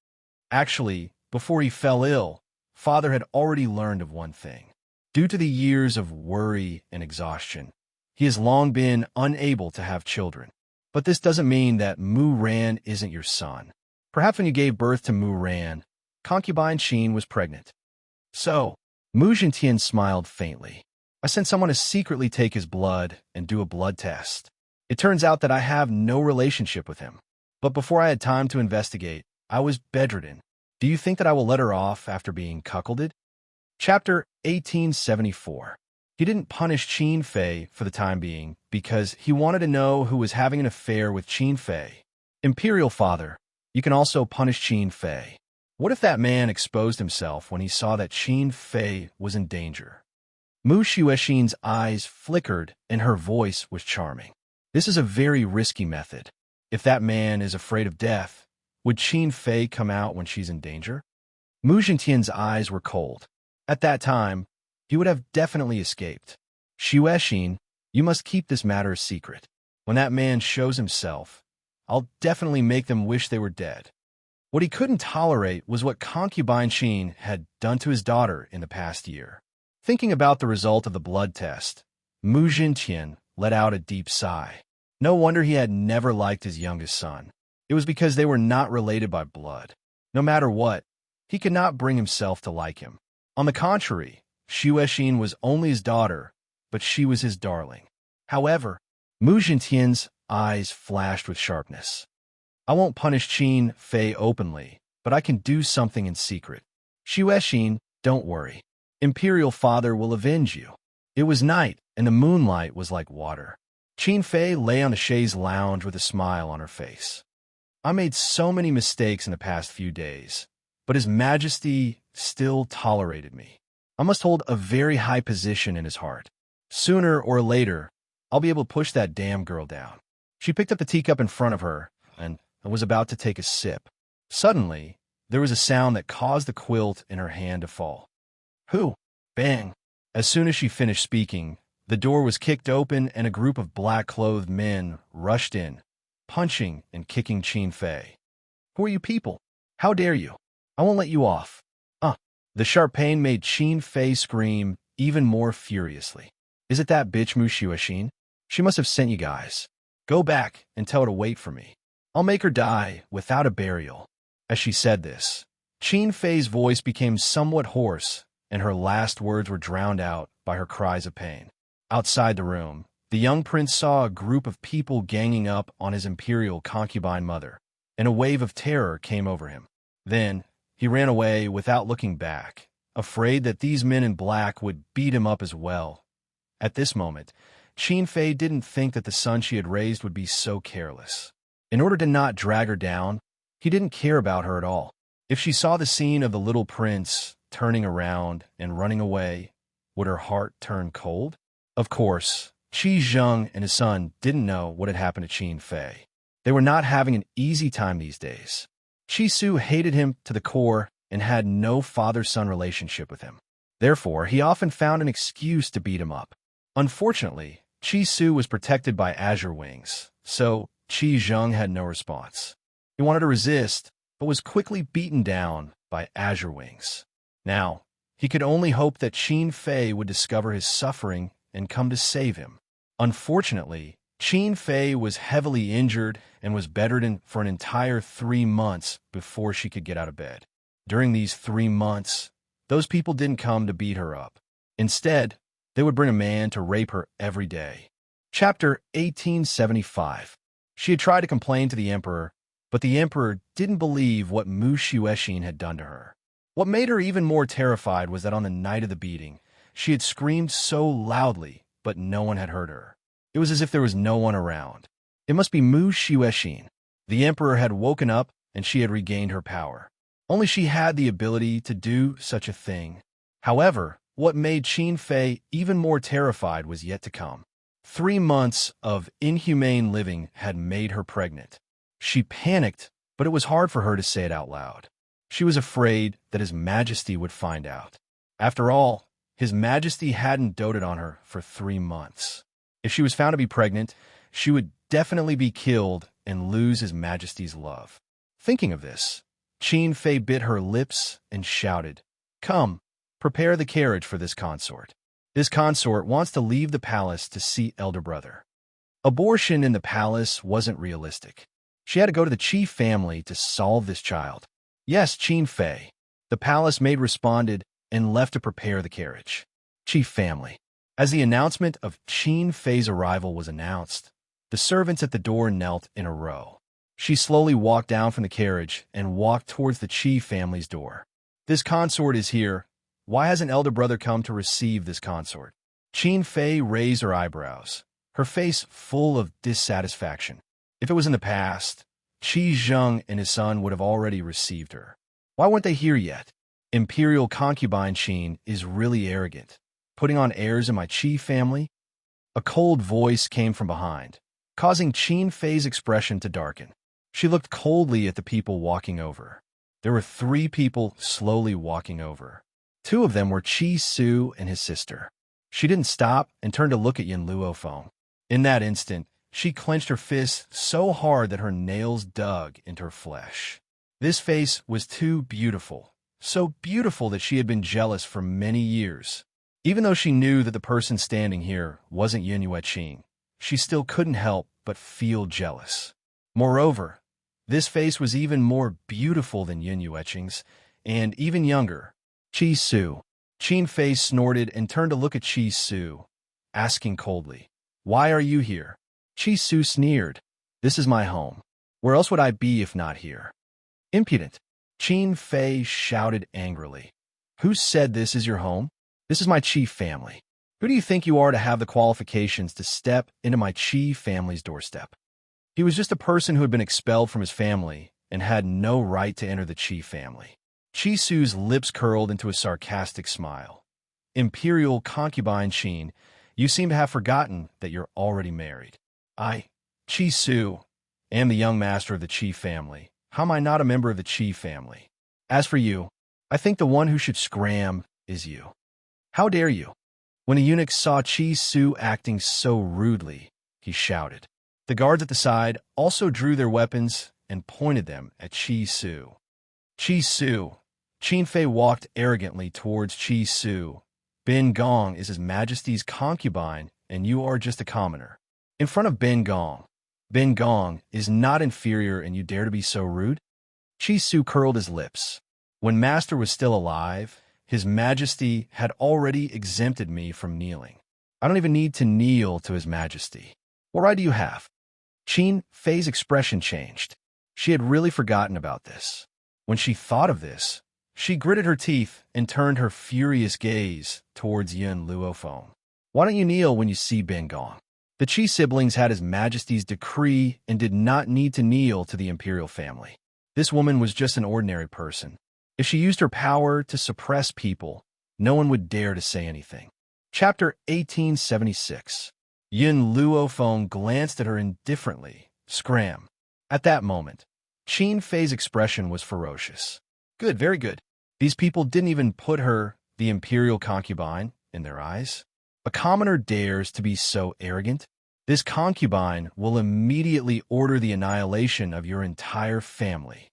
Actually, before he fell ill, father had already learned of one thing. Due to the years of worry and exhaustion, he has long been unable to have children. But this doesn't mean that Mu Ran isn't your son. Perhaps when you gave birth to Mu Ran, concubine Qin was pregnant. So, Mu Jintian smiled faintly. I sent someone to secretly take his blood and do a blood test. It turns out that I have no relationship with him. But before I had time to investigate, I was bedridden. Do you think that I will let her off after being cuckolded? Chapter 1874. He didn't punish Qin Fei for the time being because he wanted to know who was having an affair with Qin Fei. Imperial Father, you can also punish Qin Fei. What if that man exposed himself when he saw that Qin Fei was in danger? Mu Xuexin's eyes flickered and her voice was charming. This is a very risky method. If that man is afraid of death, would Qin Fei come out when she's in danger? Mu Jintian's eyes were cold. At that time, he would have definitely escaped. Xuexin, you must keep this matter a secret. When that man shows himself, I'll definitely make them wish they were dead. What he couldn't tolerate was what concubine Qin had done to his daughter in the past year. Thinking about the result of the blood test, Mu Jintian let out a deep sigh. No wonder he had never liked his youngest son. It was because they were not related by blood. No matter what, he could not bring himself to like him. On the contrary, Xuexin was only his daughter, but she was his darling. However, Mu Jintian's eyes flashed with sharpness. I won't punish Qin Fei openly, but I can do something in secret. Xuexin, don't worry. Imperial Father will avenge you. It was night, and the moonlight was like water. Qin Fei lay on the chaise lounge with a smile on her face. I made so many mistakes in the past few days, but His Majesty still tolerated me. I must hold a very high position in his heart. Sooner or later, I'll be able to push that damn girl down. She picked up the teacup in front of her and was about to take a sip. Suddenly, there was a sound that caused the quilt in her hand to fall. Who? Bang! As soon as she finished speaking, the door was kicked open and a group of black-clothed men rushed in, punching and kicking Qin Fei. Who are you people? How dare you? I won't let you off. The sharp pain made Qin Fei scream even more furiously. Is it that bitch Mu Xuexin? She must have sent you guys. Go back and tell her to wait for me. I'll make her die without a burial. As she said this, Qin Fei's voice became somewhat hoarse, and her last words were drowned out by her cries of pain. Outside the room, the young prince saw a group of people ganging up on his imperial concubine mother, and a wave of terror came over him. Then, he ran away without looking back, afraid that these men in black would beat him up as well. At this moment, Qin Fei didn't think that the son she had raised would be so careless. In order to not drag her down, he didn't care about her at all. If she saw the scene of the little prince turning around and running away, would her heart turn cold? Of course, Qi Zheng and his son didn't know what had happened to Qin Fei. They were not having an easy time these days. Qi Su hated him to the core and had no father-son relationship with him. Therefore, he often found an excuse to beat him up. Unfortunately, Qi Su was protected by azure wings, so Qi Zheng had no response. He wanted to resist, but was quickly beaten down by azure wings. Now, he could only hope that Qin Fei would discover his suffering and come to save him. Unfortunately, Qin Fei was heavily injured and was bedridden for an entire 3 months before she could get out of bed. During these 3 months, those people didn't come to beat her up. Instead, they would bring a man to rape her every day. Chapter 1875. She had tried to complain to the emperor, but the emperor didn't believe what Mu Xuexin had done to her. What made her even more terrified was that on the night of the beating, she had screamed so loudly, but no one had heard her. It was as if there was no one around. It must be Mu Xuexin. The emperor had woken up and she had regained her power. Only she had the ability to do such a thing. However, what made Qin Fei even more terrified was yet to come. 3 months of inhumane living had made her pregnant. She panicked, but it was hard for her to say it out loud. She was afraid that His Majesty would find out. After all, His Majesty hadn't doted on her for 3 months. If she was found to be pregnant, she would definitely be killed and lose His Majesty's love. Thinking of this, Qin Fei bit her lips and shouted, "Come, prepare the carriage for this consort. This consort wants to leave the palace to see elder brother." Abortion in the palace wasn't realistic. She had to go to the Qi family to solve this child. Yes, Qin Fei. The palace maid responded and left to prepare the carriage. Qi family. As the announcement of Qin Fei's arrival was announced, the servants at the door knelt in a row. She slowly walked down from the carriage and walked towards the Qi family's door. This consort is here. Why has an elder brother come to receive this consort? Qin Fei raised her eyebrows, her face full of dissatisfaction. If it was in the past, Qi Zheng and his son would have already received her. Why weren't they here yet? Imperial concubine Qin is really arrogant, putting on airs in my Qi family. A cold voice came from behind, causing Qin Fei's expression to darken. She looked coldly at the people walking over. There were 3 people slowly walking over. 2 of them were Qi Su and his sister. She didn't stop and turned to look at Yin Luofeng. In that instant, she clenched her fists so hard that her nails dug into her flesh. This face was too beautiful, so beautiful that she had been jealous for many years. Even though she knew that the person standing here wasn't Yin Yueqing, she still couldn't help but feel jealous. Moreover, this face was even more beautiful than Yin Yueqing's, and even younger. Qi Su. Qin Fei snorted and turned to look at Qi Su, asking coldly, "Why are you here?" Qi Su sneered, "This is my home. Where else would I be if not here?" Impudent. Qin Fei shouted angrily. "Who said this is your home? This is my Qi family. Who do you think you are to have the qualifications to step into my Qi family's doorstep?" He was just a person who had been expelled from his family and had no right to enter the Qi family. Qi Su's lips curled into a sarcastic smile. "Imperial concubine Qin, you seem to have forgotten that you're already married. I, Qi Su, am the young master of the Qi family. How am I not a member of the Qi family? As for you, I think the one who should scram is you. How dare you?" When a eunuch saw Qi Su acting so rudely, he shouted. The guards at the side also drew their weapons and pointed them at Qi Su. "Qi Su." Qin Fei walked arrogantly towards Qi Su. "Ben Gong is His Majesty's concubine, and you are just a commoner." In front of Ben Gong is not inferior, and you dare to be so rude? Qi Su curled his lips. When Master was still alive, His Majesty had already exempted me from kneeling. I don't even need to kneel to His Majesty. What right do you have? Qin Fei's expression changed. She had really forgotten about this. When she thought of this, she gritted her teeth and turned her furious gaze towards Yin Luofeng. "Why don't you kneel when you see Ben Gong?" The Qi siblings had His Majesty's decree and did not need to kneel to the imperial family. This woman was just an ordinary person. If she used her power to suppress people, no one would dare to say anything. Chapter 1876. Yin Luofeng glanced at her indifferently. Scram. At that moment, Qin Fei's expression was ferocious. Good, very good. These people didn't even put her, the imperial concubine, in their eyes. A commoner dares to be so arrogant? This concubine will immediately order the annihilation of your entire family.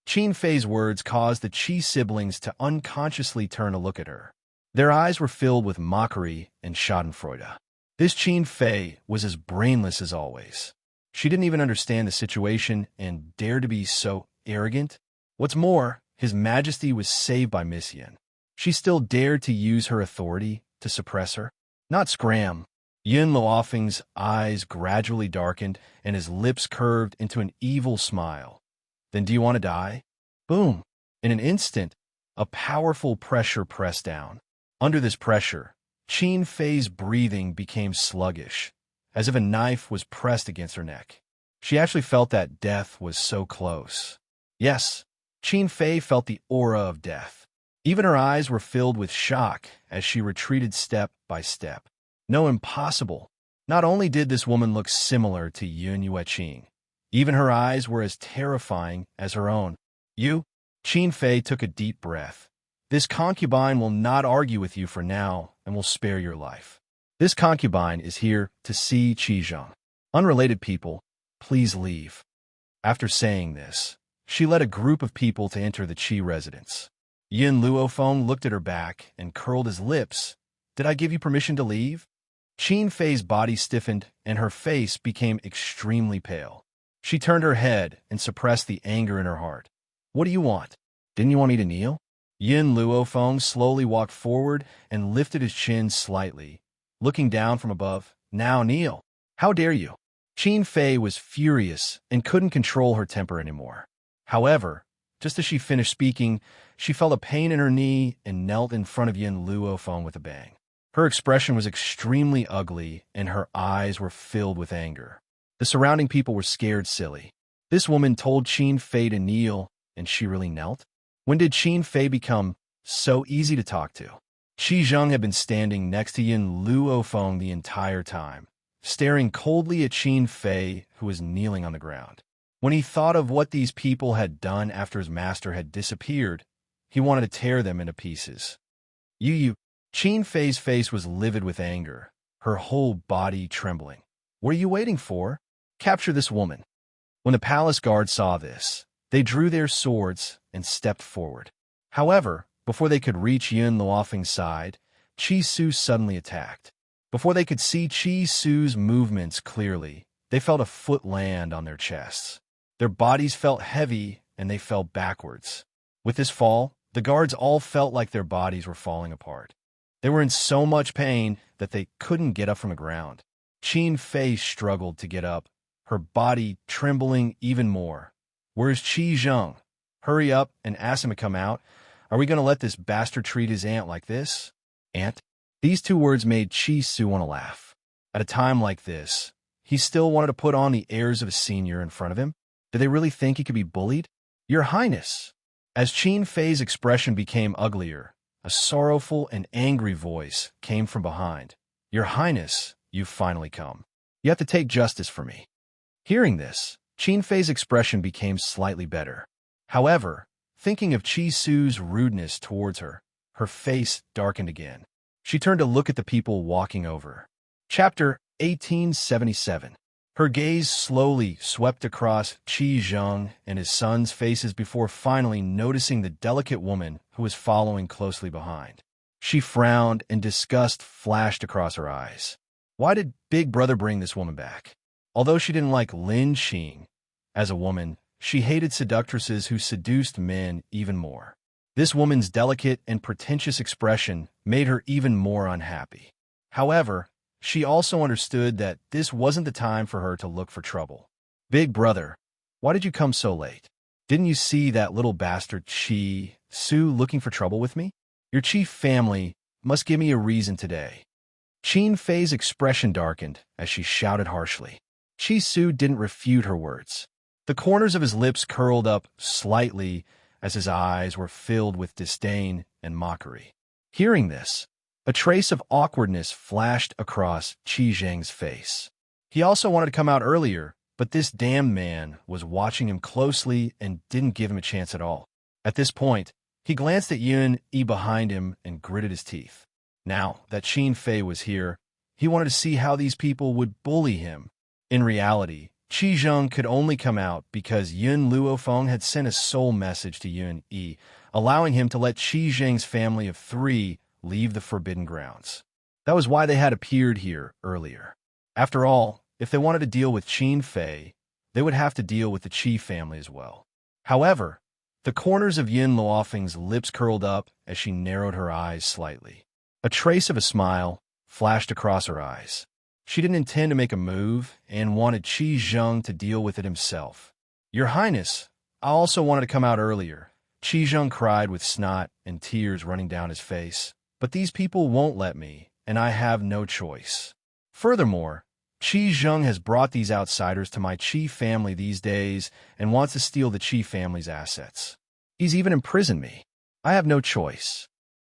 Qin Fei's words caused the Qi siblings to unconsciously turn to look at her. Their eyes were filled with mockery and schadenfreude. This Qin Fei was as brainless as always. She didn't even understand the situation and dared to be so arrogant. What's more, His Majesty was saved by Miss Yin. She still dared to use her authority to suppress her? Not scram. Yin Luofeng's eyes gradually darkened and his lips curved into an evil smile. Then do you want to die? Boom. In an instant, a powerful pressure pressed down. Under this pressure, Qin Fei's breathing became sluggish, as if a knife was pressed against her neck. She actually felt that death was so close. Yes, Qin Fei felt the aura of death. Even her eyes were filled with shock as she retreated step by step. No, impossible. Not only did this woman look similar to Yin Yueqing, even her eyes were as terrifying as her own. You? Qin Fei took a deep breath. This concubine will not argue with you for now and will spare your life. This concubine is here to see Qi Zheng. Unrelated people, please leave. After saying this, she led a group of people to enter the Qi residence. Yin Luofeng looked at her back and curled his lips. Did I give you permission to leave? Qin Fei's body stiffened, and her face became extremely pale. She turned her head and suppressed the anger in her heart. What do you want? Didn't you want me to kneel? Yin Luofeng slowly walked forward and lifted his chin slightly, looking down from above. Now kneel. How dare you? Qin Fei was furious and couldn't control her temper anymore. However, just as she finished speaking, she felt a pain in her knee and knelt in front of Yin Luofeng with a bang. Her expression was extremely ugly, and her eyes were filled with anger. The surrounding people were scared silly. This woman told Qin Fei to kneel, and she really knelt? When did Qin Fei become so easy to talk to? Qi Zheng had been standing next to Yin Luofeng the entire time, staring coldly at Qin Fei, who was kneeling on the ground. When he thought of what these people had done after his master had disappeared, he wanted to tear them into pieces. You. Qin Fei's face was livid with anger, her whole body trembling. What are you waiting for? Capture this woman. When the palace guards saw this, they drew their swords and stepped forward. However, before they could reach Yin Luofeng's side, Qi Su suddenly attacked. Before they could see Qi Su's movements clearly, they felt a foot land on their chests. Their bodies felt heavy, and they fell backwards. With this fall, the guards all felt like their bodies were falling apart. They were in so much pain that they couldn't get up from the ground. Qin Fei struggled to get up, her body trembling even more. Where's Qi Zheng? Hurry up and ask him to come out. Are we going to let this bastard treat his aunt like this? Aunt? These two words made Qi Su want to laugh. At a time like this, he still wanted to put on the airs of a senior in front of him. Did they really think he could be bullied? Your Highness! As Qin Fei's expression became uglier, a sorrowful and angry voice came from behind. Your Highness, you've finally come. You have to take justice for me. Hearing this, Qin Fei's expression became slightly better. However, thinking of Qi Su's rudeness towards her, her face darkened again. She turned to look at the people walking over. Chapter 1877. Her gaze slowly swept across Qi Zheng and his son's faces before finally noticing the delicate woman who was following closely behind. She frowned and disgust flashed across her eyes. Why did Big Brother bring this woman back? Although she didn't like Lin Xing, as a woman, she hated seductresses who seduced men even more. This woman's delicate and pretentious expression made her even more unhappy. However, she also understood that this wasn't the time for her to look for trouble. Big Brother, why did you come so late? Didn't you see that little bastard Qi Su looking for trouble with me? Your chief family must give me a reason today. Qin Fei's expression darkened as she shouted harshly. Qi Su didn't refute her words. The corners of his lips curled up slightly as his eyes were filled with disdain and mockery. Hearing this, a trace of awkwardness flashed across Qi Zheng's face. He also wanted to come out earlier, but this damned man was watching him closely and didn't give him a chance at all. At this point, he glanced at Yun Yi behind him and gritted his teeth. Now that Qin Fei was here, he wanted to see how these people would bully him. In reality, Qi Zheng could only come out because Yin Luofeng had sent a soul message to Yun Yi, allowing him to let Qi Zheng's family of 3 leave the forbidden grounds. That was why they had appeared here earlier. After all, if they wanted to deal with Qin Fei, they would have to deal with the Qi family as well. However, the corners of Yin Luofeng's lips curled up as she narrowed her eyes slightly. A trace of a smile flashed across her eyes. She didn't intend to make a move and wanted Qi Zheng to deal with it himself. Your Highness, I also wanted to come out earlier. Qi Zheng cried with snot and tears running down his face. But these people won't let me, and I have no choice. Furthermore, Qi Zheng has brought these outsiders to my Qi family these days and wants to steal the Qi family's assets. He's even imprisoned me. I have no choice.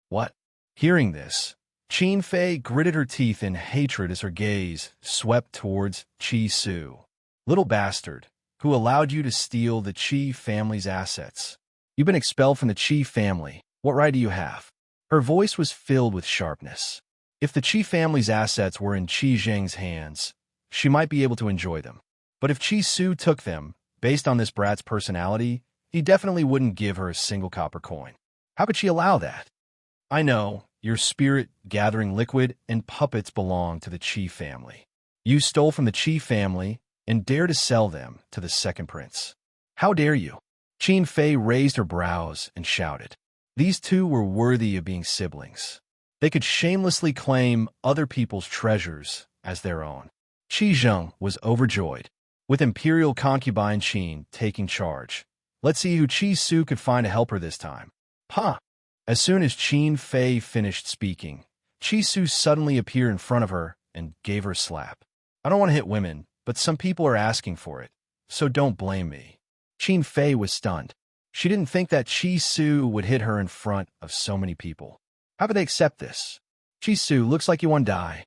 What? Hearing this, Qin Fei gritted her teeth in hatred as her gaze swept towards Qi Su. Little bastard, who allowed you to steal the Qi family's assets? You've been expelled from the Qi family. What right do you have? Her voice was filled with sharpness. If the Qi family's assets were in Qi Zheng's hands, she might be able to enjoy them. But if Qi Su took them, based on this brat's personality, he definitely wouldn't give her a single copper coin. How could she allow that? I know, your spirit-gathering liquid and puppets belong to the Qi family. You stole from the Qi family and dare to sell them to the second prince. How dare you? Qin Fei raised her brows and shouted. These two were worthy of being siblings. They could shamelessly claim other people's treasures as their own. Qi Zheng was overjoyed. With imperial concubine Qin taking charge, let's see who Qi Su could find to help her this time. Ha! As soon as Qin Fei finished speaking, Qi Su suddenly appeared in front of her and gave her a slap. I don't want to hit women, but some people are asking for it, so don't blame me. Qin Fei was stunned. She didn't think that Qi Su would hit her in front of so many people. How could they accept this? Qi Su, looks like you want to die.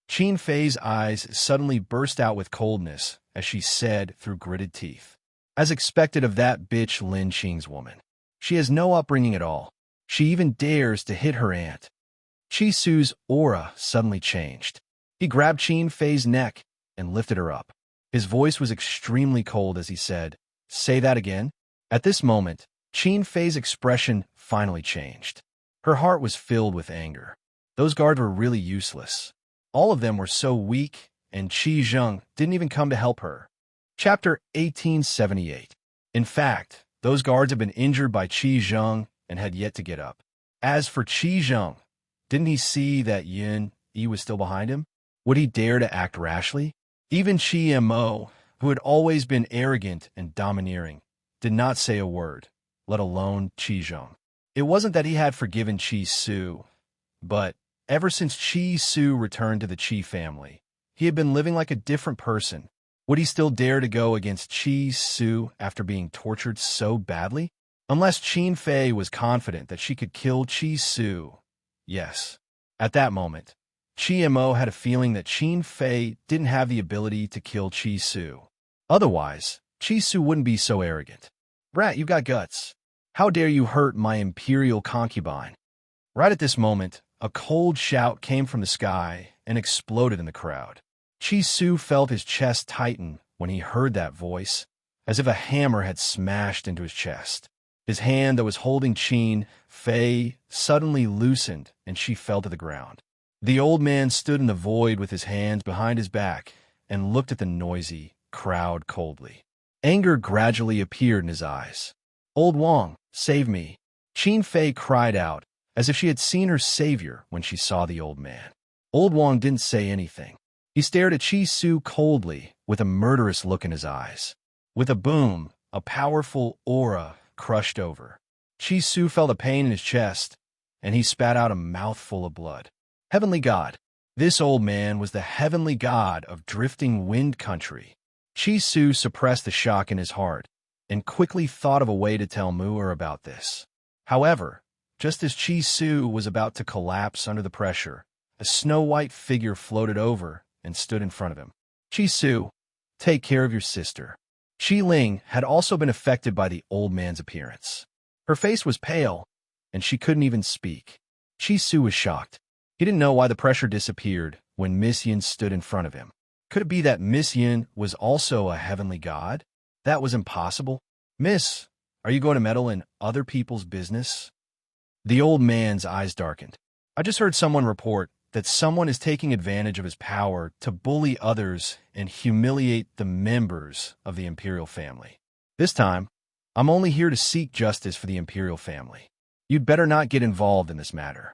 Qin Fei's eyes suddenly burst out with coldness as she said through gritted teeth. As expected of that bitch Lin Qing's woman. She has no upbringing at all. She even dares to hit her aunt. Qi Su's aura suddenly changed. He grabbed Qin Fei's neck and lifted her up. His voice was extremely cold as he said, "Say that again?" At this moment, Qin Fei's expression finally changed. Her heart was filled with anger. Those guards were really useless. All of them were so weak, and Qi Zheng didn't even come to help her. Chapter 1878. In fact, those guards had been injured by Qi Zheng and had yet to get up. As for Qi Zheng, didn't he see that Yin Yi was still behind him? Would he dare to act rashly? Even Qi Mo, who had always been arrogant and domineering, did not say a word, let alone Qi Zheng. It wasn't that he had forgiven Qi Su, but ever since Qi Su returned to the Qi family, he had been living like a different person. Would he still dare to go against Qi Su after being tortured so badly? Unless Qin Fei was confident that she could kill Qi Su. Yes. At that moment, Qi Mo had a feeling that Qin Fei didn't have the ability to kill Qi Su. Otherwise, Qi Su wouldn't be so arrogant. Brat, you got guts. How dare you hurt my imperial concubine? Right at this moment, a cold shout came from the sky and exploded in the crowd. Qi Su felt his chest tighten when he heard that voice, as if a hammer had smashed into his chest. His hand that was holding Qin Fei suddenly loosened and she fell to the ground. The old man stood in the void with his hands behind his back and looked at the noisy crowd coldly. Anger gradually appeared in his eyes. Old Wang, save me. Qin Fei cried out, as if she had seen her savior when she saw the old man. Old Wang didn't say anything. He stared at Qi Su coldly with a murderous look in his eyes. With a boom, a powerful aura crushed over. Qi Su felt a pain in his chest, and he spat out a mouthful of blood. Heavenly God. This old man was the heavenly god of drifting wind country. Qi Su suppressed the shock in his heart and quickly thought of a way to tell Mu'er about this. However, just as Qi Su was about to collapse under the pressure, a snow-white figure floated over and stood in front of him. Qi Su, take care of your sister. Qi Ling had also been affected by the old man's appearance. Her face was pale, and she couldn't even speak. Qi Su was shocked. He didn't know why the pressure disappeared when Miss Yin stood in front of him. Could it be that Miss Yin was also a heavenly god? That was impossible. Miss, are you going to meddle in other people's business? The old man's eyes darkened. I just heard someone report that someone is taking advantage of his power to bully others and humiliate the members of the imperial family. This time, I'm only here to seek justice for the imperial family. You'd better not get involved in this matter.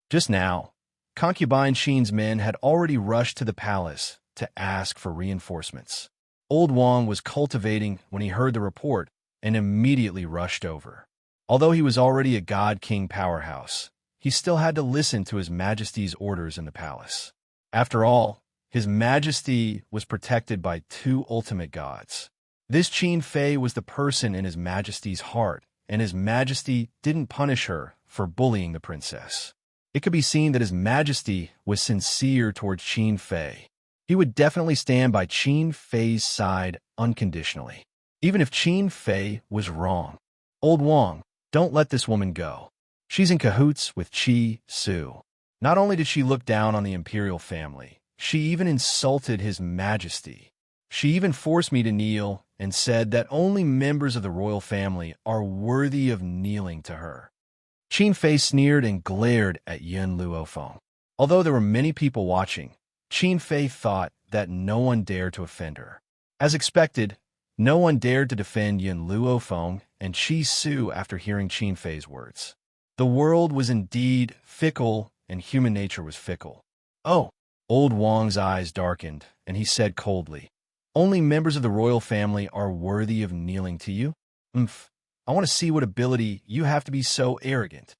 Just now, concubine Qin's men had already rushed to the palace to ask for reinforcements. Old Wang was cultivating when he heard the report and immediately rushed over. Although he was already a god-king powerhouse, he still had to listen to His Majesty's orders in the palace. After all, His Majesty was protected by two ultimate gods. This Qin Fei was the person in His Majesty's heart, and His Majesty didn't punish her for bullying the princess. It could be seen that His Majesty was sincere towards Qin Fei. He would definitely stand by Qin Fei's side unconditionally, even if Qin Fei was wrong. Old Wang, don't let this woman go. She's in cahoots with Qi Su. Not only did she look down on the imperial family, she even insulted His Majesty. She even forced me to kneel and said that only members of the royal family are worthy of kneeling to her. Qin Fei sneered and glared at Yun Luofeng. Although there were many people watching, Qin Fei thought that no one dared to offend her. As expected, no one dared to defend Yun Luofeng and Qi Su after hearing Qin Fei's words. The world was indeed fickle, and human nature was fickle. Oh, old Wang's eyes darkened, and he said coldly, "Only members of the royal family are worthy of kneeling to you? I want to see what ability you have to be so arrogant."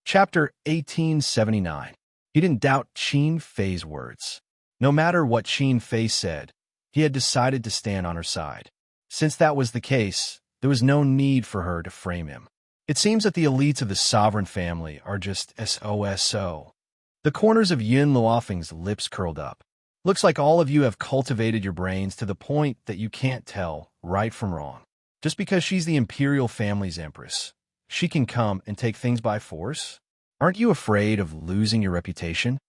Chapter 1879. He didn't doubt Qin Fei's words. No matter what Qin Fei said, he had decided to stand on her side. Since that was the case, there was no need for her to frame him. It seems that the elites of the sovereign family are just SOSO. The corners of Yun Luofeng's lips curled up. Looks like all of you have cultivated your brains to the point that you can't tell right from wrong. Just because she's the imperial family's empress, she can come and take things by force? Aren't you afraid of losing your reputation?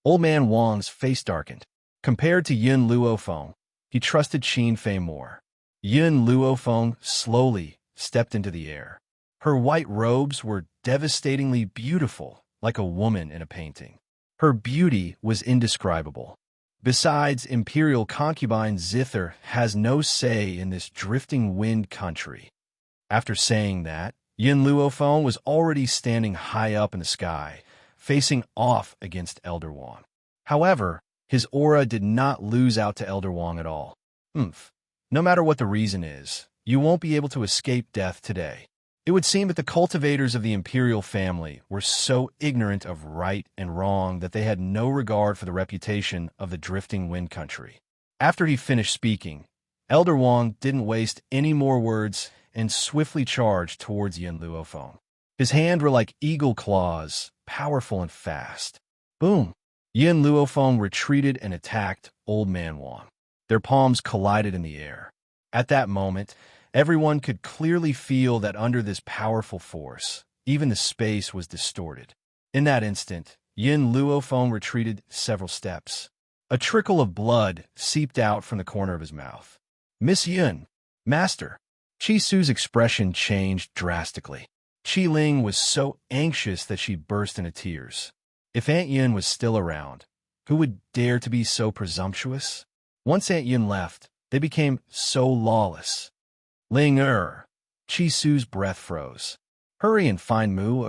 Old man Wang's face darkened. Compared to Yun Luofeng, he trusted Qin Fei more. Yun Luofeng slowly stepped into the air. Her white robes were devastatingly beautiful, like a woman in a painting. Her beauty was indescribable. Besides, imperial concubine Zither has no say in this drifting wind country. After saying that, Yun Luofeng was already standing high up in the sky, facing off against Elder Wang. However, his aura did not lose out to Elder Wang at all. No matter what the reason is, you won't be able to escape death today. It would seem that the cultivators of the imperial family were so ignorant of right and wrong that they had no regard for the reputation of the drifting wind country. After he finished speaking, Elder Wang didn't waste any more words and swiftly charged towards Yun Luofeng. His hands were like eagle claws, powerful and fast. Boom! Yun Luofeng retreated and attacked Old Man Wang. Their palms collided in the air. At that moment, everyone could clearly feel that under this powerful force, even the space was distorted. In that instant, Yun Luofeng retreated several steps. A trickle of blood seeped out from the corner of his mouth. "Miss Yun, Master." Qi Su's expression changed drastically. Qi Ling was so anxious that she burst into tears. If Aunt Yun was still around, who would dare to be so presumptuous? Once Aunt Yun left, they became so lawless. "Ling Qi Su's breath froze. "Hurry and find Mu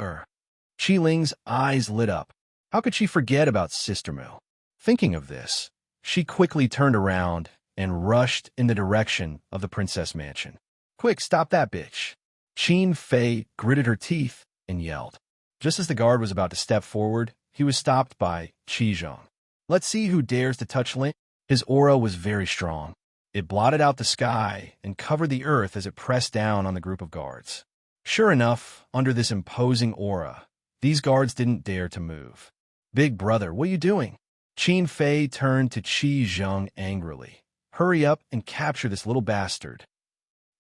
Qi Ling's eyes lit up. How could she forget about Sister Mu? Thinking of this, she quickly turned around and rushed in the direction of the princess mansion. "Quick, stop that bitch!" Qin Fei gritted her teeth and yelled. Just as the guard was about to step forward, he was stopped by Qi Zheng. "Let's see who dares to touch Ling." His aura was very strong. It blotted out the sky and covered the earth as it pressed down on the group of guards. Sure enough, under this imposing aura, these guards didn't dare to move. "Big brother, what are you doing?" Qin Fei turned to Qi Zheng angrily. "Hurry up and capture this little bastard."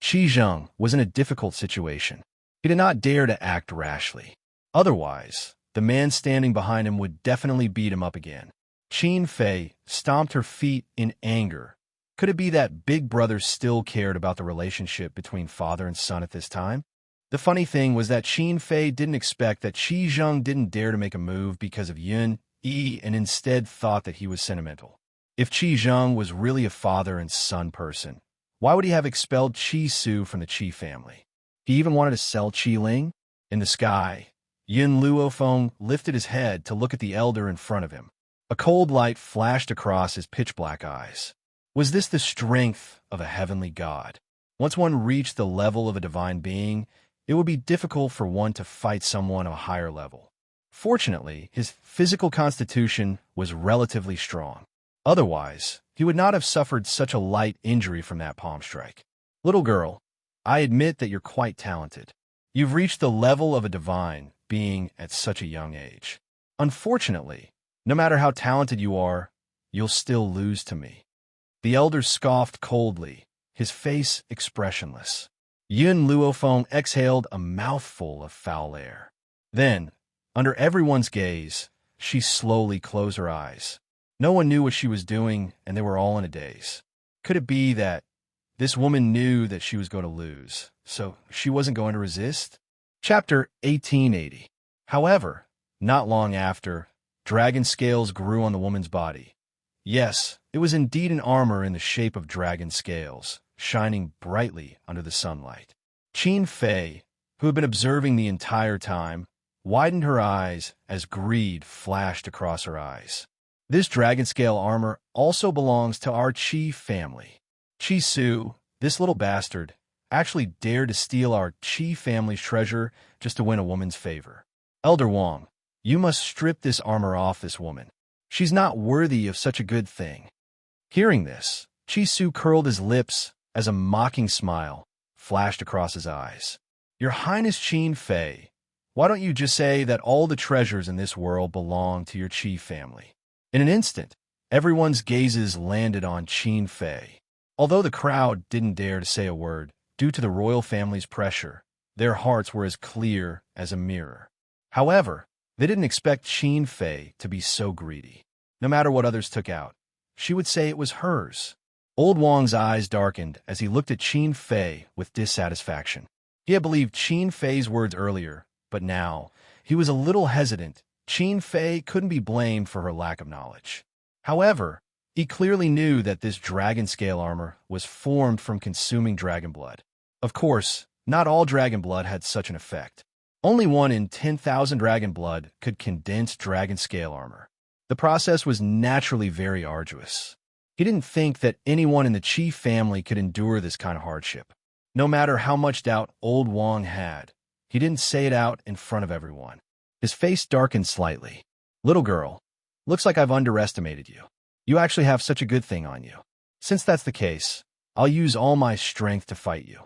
Qi Zheng was in a difficult situation. He did not dare to act rashly. Otherwise, the man standing behind him would definitely beat him up again. Qin Fei stomped her feet in anger. Could it be that Big Brother still cared about the relationship between father and son at this time? The funny thing was that Qin Fei didn't expect that Qi Zheng didn't dare to make a move because of Yun Yi and instead thought that he was sentimental. If Qi Zheng was really a father and son person, why would he have expelled Qi Su from the Qi family? He even wanted to sell Qi Ling? In the sky, Yun Luofeng lifted his head to look at the elder in front of him. A cold light flashed across his pitch-black eyes. Was this the strength of a heavenly god? Once one reached the level of a divine being, it would be difficult for one to fight someone of a higher level. Fortunately, his physical constitution was relatively strong. Otherwise, he would not have suffered such a light injury from that palm strike. "Little girl, I admit that you're quite talented. You've reached the level of a divine being at such a young age. Unfortunately, no matter how talented you are, you'll still lose to me." The elder scoffed coldly, his face expressionless. Yun Luofeng exhaled a mouthful of foul air. Then, under everyone's gaze, she slowly closed her eyes. No one knew what she was doing, and they were all in a daze. Could it be that this woman knew that she was going to lose, so she wasn't going to resist? Chapter 1880. However, not long after, dragon scales grew on the woman's body. Yes, it was indeed an armor in the shape of dragon scales, shining brightly under the sunlight. Qin Fei, who had been observing the entire time, widened her eyes as greed flashed across her eyes. This dragon scale armor also belongs to our Qi family. Qi Su, this little bastard, actually dared to steal our Qi family's treasure just to win a woman's favor. Elder Wang, you must strip this armor off this woman. She's not worthy of such a good thing. Hearing this, Qi Su curled his lips as a mocking smile flashed across his eyes. Your Highness Qin Fei, why don't you just say that all the treasures in this world belong to your Qi family? In an instant, everyone's gazes landed on Qin Fei. Although the crowd didn't dare to say a word due to the royal family's pressure, their hearts were as clear as a mirror. However, they didn't expect Qin Fei to be so greedy. No matter what others took out, she would say it was hers. Old Wang's eyes darkened as he looked at Qin Fei with dissatisfaction. He had believed Qin Fei's words earlier, but now he was a little hesitant. Qin Fei couldn't be blamed for her lack of knowledge. However, he clearly knew that this dragon scale armor was formed from consuming dragon blood. Of course, not all dragon blood had such an effect. Only 1 in 10,000 dragon blood could condense dragon scale armor. The process was naturally very arduous. He didn't think that anyone in the Qi family could endure this kind of hardship. No matter how much doubt Old Wang had, he didn't say it out in front of everyone. His face darkened slightly. Little girl, looks like I've underestimated you. You actually have such a good thing on you. Since that's the case, I'll use all my strength to fight you.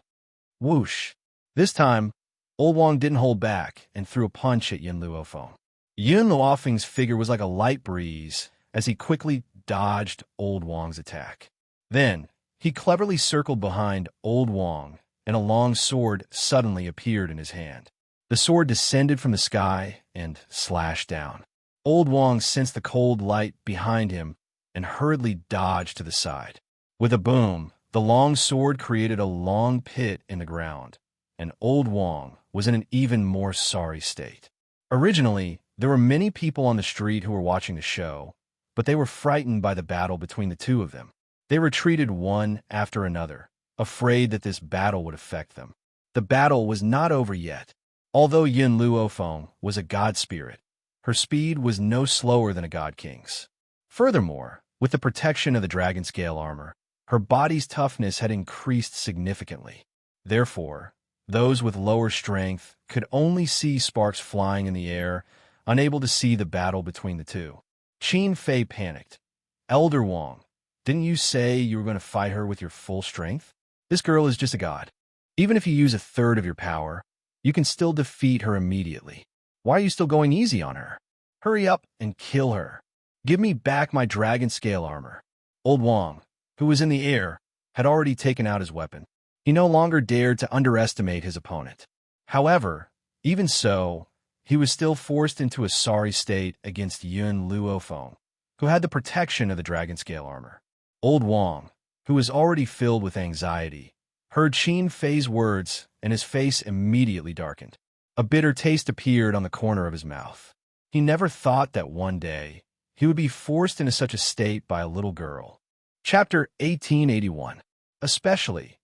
Whoosh. This time, Old Wang didn't hold back and threw a punch at Yun Luofeng. Yun Luofeng's figure was like a light breeze as he quickly dodged Old Wang's attack. Then, he cleverly circled behind Old Wang, and a long sword suddenly appeared in his hand. The sword descended from the sky and slashed down. Old Wang sensed the cold light behind him and hurriedly dodged to the side. With a boom, the long sword created a long pit in the ground, and Old Wang was in an even more sorry state. Originally, there were many people on the street who were watching the show, but they were frightened by the battle between the two of them. They retreated one after another, afraid that this battle would affect them. The battle was not over yet. Although Yun Luofeng was a god spirit, her speed was no slower than a god king's. Furthermore, with the protection of the dragon scale armor, her body's toughness had increased significantly. Therefore, those with lower strength could only see sparks flying in the air, unable to see the battle between the two. Qin Fei panicked. Elder Wang, didn't you say you were going to fight her with your full strength? This girl is just a god. Even if you use a third of your power, you can still defeat her immediately. Why are you still going easy on her? Hurry up and kill her. Give me back my dragon scale armor. Old Wang, who was in the air, had already taken out his weapon. He no longer dared to underestimate his opponent. However, even so, he was still forced into a sorry state against Yun Luofeng, who had the protection of the dragon scale armor. Old Wang, who was already filled with anxiety, heard Qin Fei's words, and his face immediately darkened. A bitter taste appeared on the corner of his mouth. He never thought that one day he would be forced into such a state by a little girl. Chapter 1881. Especially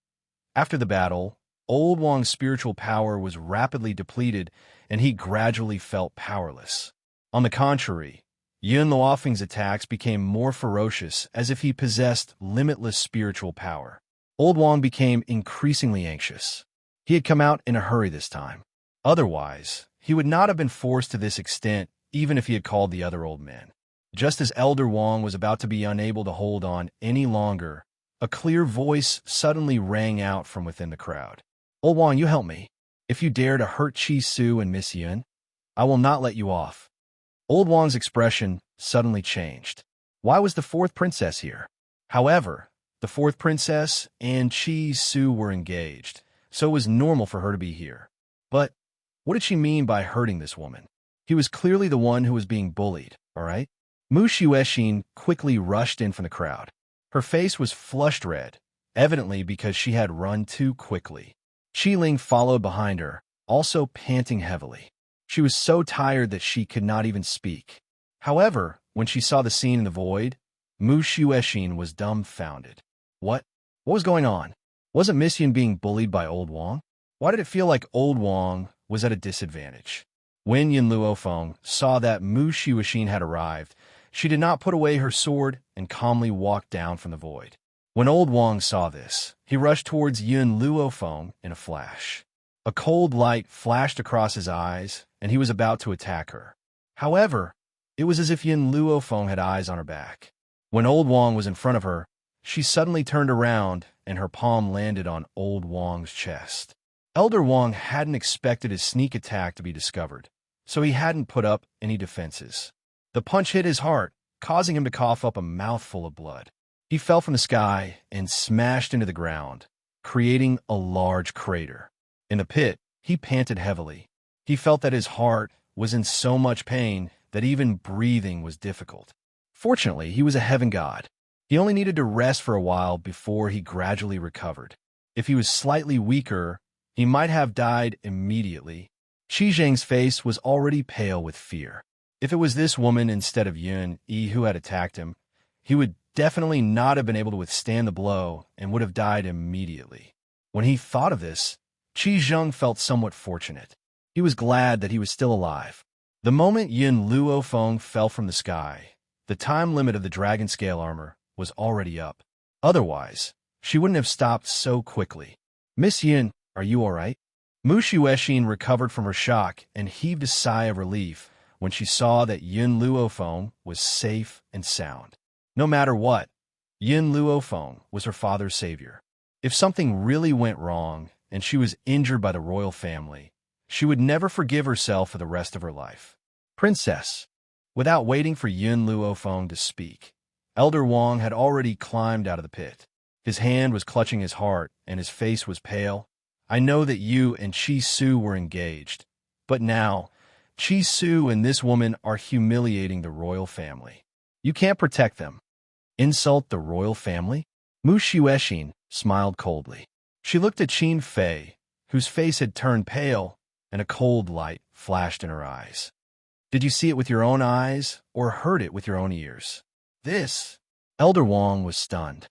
after the battle, Old Wang's spiritual power was rapidly depleted, and he gradually felt powerless. On the contrary, Yun Luofeng's attacks became more ferocious, as if he possessed limitless spiritual power. Old Wang became increasingly anxious. He had come out in a hurry this time. Otherwise, he would not have been forced to this extent even if he had called the other old men. Just as Elder Wang was about to be unable to hold on any longer, a clear voice suddenly rang out from within the crowd. Old Wang, you help me. If you dare to hurt Qi Su and Miss Yun, I will not let you off. Old Wang's expression suddenly changed. Why was the fourth princess here? However, the fourth princess and Qi Su were engaged, so it was normal for her to be here. But what did she mean by hurting this woman? He was clearly the one who was being bullied, all right? Mu Xuexin quickly rushed in from the crowd. Her face was flushed red, evidently because she had run too quickly. Qi Ling followed behind her, also panting heavily. She was so tired that she could not even speak. However, when she saw the scene in the void, Mu Xuexin was dumbfounded. What? What was going on? Wasn't Miss Yin being bullied by Old Wang? Why did it feel like Old Wang was at a disadvantage? When Yin Luofeng saw that Mu Xuexin had arrived, she did not put away her sword and calmly walked down from the void. When Old Wang saw this, he rushed towards Yin Luofeng in a flash. A cold light flashed across his eyes, and he was about to attack her. However, it was as if Yin Luofeng had eyes on her back. When Old Wang was in front of her, she suddenly turned around, and her palm landed on Old Wang's chest. Elder Wang hadn't expected his sneak attack to be discovered, so he hadn't put up any defenses. The punch hit his heart, causing him to cough up a mouthful of blood. He fell from the sky and smashed into the ground, creating a large crater. In the pit, he panted heavily. He felt that his heart was in so much pain that even breathing was difficult. Fortunately, he was a heaven god. He only needed to rest for a while before he gradually recovered. If he was slightly weaker, he might have died immediately. Qi Zheng's face was already pale with fear. If it was this woman instead of Yun Yi who had attacked him, he would definitely not have been able to withstand the blow and would have died immediately. When he thought of this, Qi Zheng felt somewhat fortunate. He was glad that he was still alive. The moment Yin Luofeng fell from the sky, the time limit of the dragon scale armor was already up. Otherwise, she wouldn't have stopped so quickly. Miss Yin, are you all right? Mu Xuexin recovered from her shock and heaved a sigh of relief when she saw that Yin Luofeng was safe and sound. No matter what, Yin Luofeng was her father's savior. If something really went wrong and she was injured by the royal family, she would never forgive herself for the rest of her life. Princess. Without waiting for Yin Luofeng to speak, Elder Wang had already climbed out of the pit. His hand was clutching his heart and his face was pale. I know that you and Qi Su were engaged, but now, Qi Su and this woman are humiliating the royal family. You can't protect them. Insult the royal family? Mu Xuexin smiled coldly. She looked at Qin Fei, whose face had turned pale, and a cold light flashed in her eyes. Did you see it with your own eyes, or heard it with your own ears? This. Elder Wang was stunned.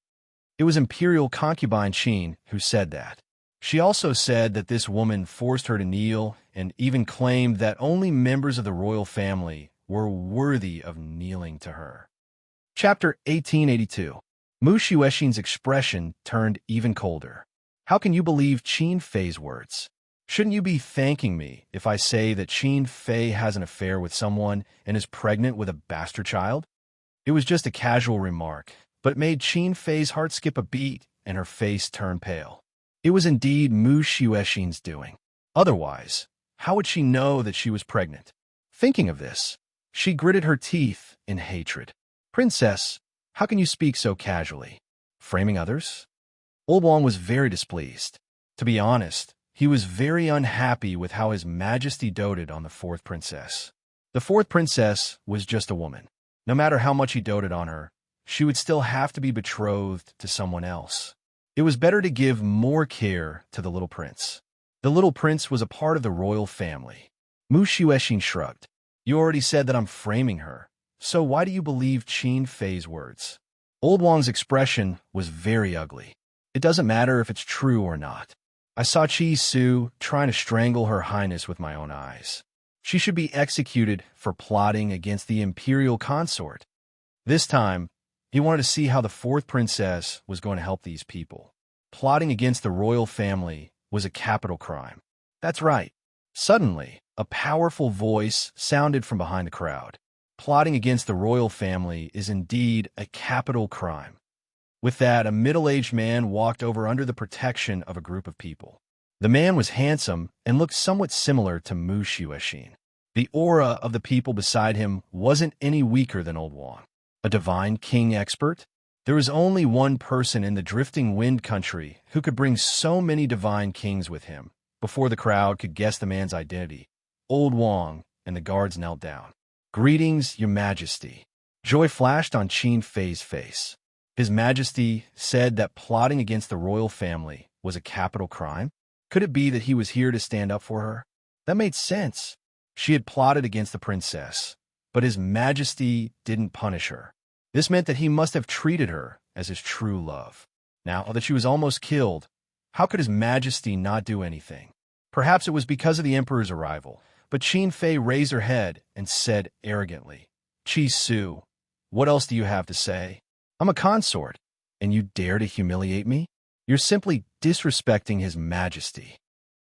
It was Imperial concubine Qin who said that. She also said that this woman forced her to kneel and even claimed that only members of the royal family were worthy of kneeling to her. Chapter 1882. Mu Xuexin's expression turned even colder. How can you believe Qin Fei's words? Shouldn't you be thanking me if I say that Qin Fei has an affair with someone and is pregnant with a bastard child? It was just a casual remark, but it made Qin Fei's heart skip a beat and her face turn pale. It was indeed Mu Xuexin's doing. Otherwise, how would she know that she was pregnant? Thinking of this, she gritted her teeth in hatred. Princess, how can you speak so casually? Framing others? Old Wang was very displeased. To be honest, he was very unhappy with how His Majesty doted on the fourth princess. The fourth princess was just a woman. No matter how much he doted on her, she would still have to be betrothed to someone else. It was better to give more care to the little prince. The little prince was a part of the royal family. Mu Xuexin shrugged. You already said that I'm framing her, so why do you believe Qin Fei's words? Old Wang's expression was very ugly. It doesn't matter if it's true or not. I saw Qi Su trying to strangle Her Highness with my own eyes. She should be executed for plotting against the imperial consort. This time, he wanted to see how the fourth princess was going to help these people. Plotting against the royal family was a capital crime. That's right. Suddenly, a powerful voice sounded from behind the crowd. Plotting against the royal family is indeed a capital crime. With that, a middle-aged man walked over under the protection of a group of people. The man was handsome and looked somewhat similar to Mu Xuexin. The aura of the people beside him wasn't any weaker than Old Wang. A divine king expert? There was only one person in the drifting wind country who could bring so many divine kings with him. Before the crowd could guess the man's identity, Old Wang and the guards knelt down. Greetings, Your Majesty. Joy flashed on Qin Fei's face. His Majesty said that plotting against the royal family was a capital crime? Could it be that he was here to stand up for her? That made sense. She had plotted against the princess, but His Majesty didn't punish her. This meant that he must have treated her as his true love. Now that she was almost killed, how could His Majesty not do anything? Perhaps it was because of the Emperor's arrival, but Qin Fei raised her head and said arrogantly, "Qi Su, what else do you have to say? I'm a consort, and you dare to humiliate me? You're simply disrespecting His Majesty."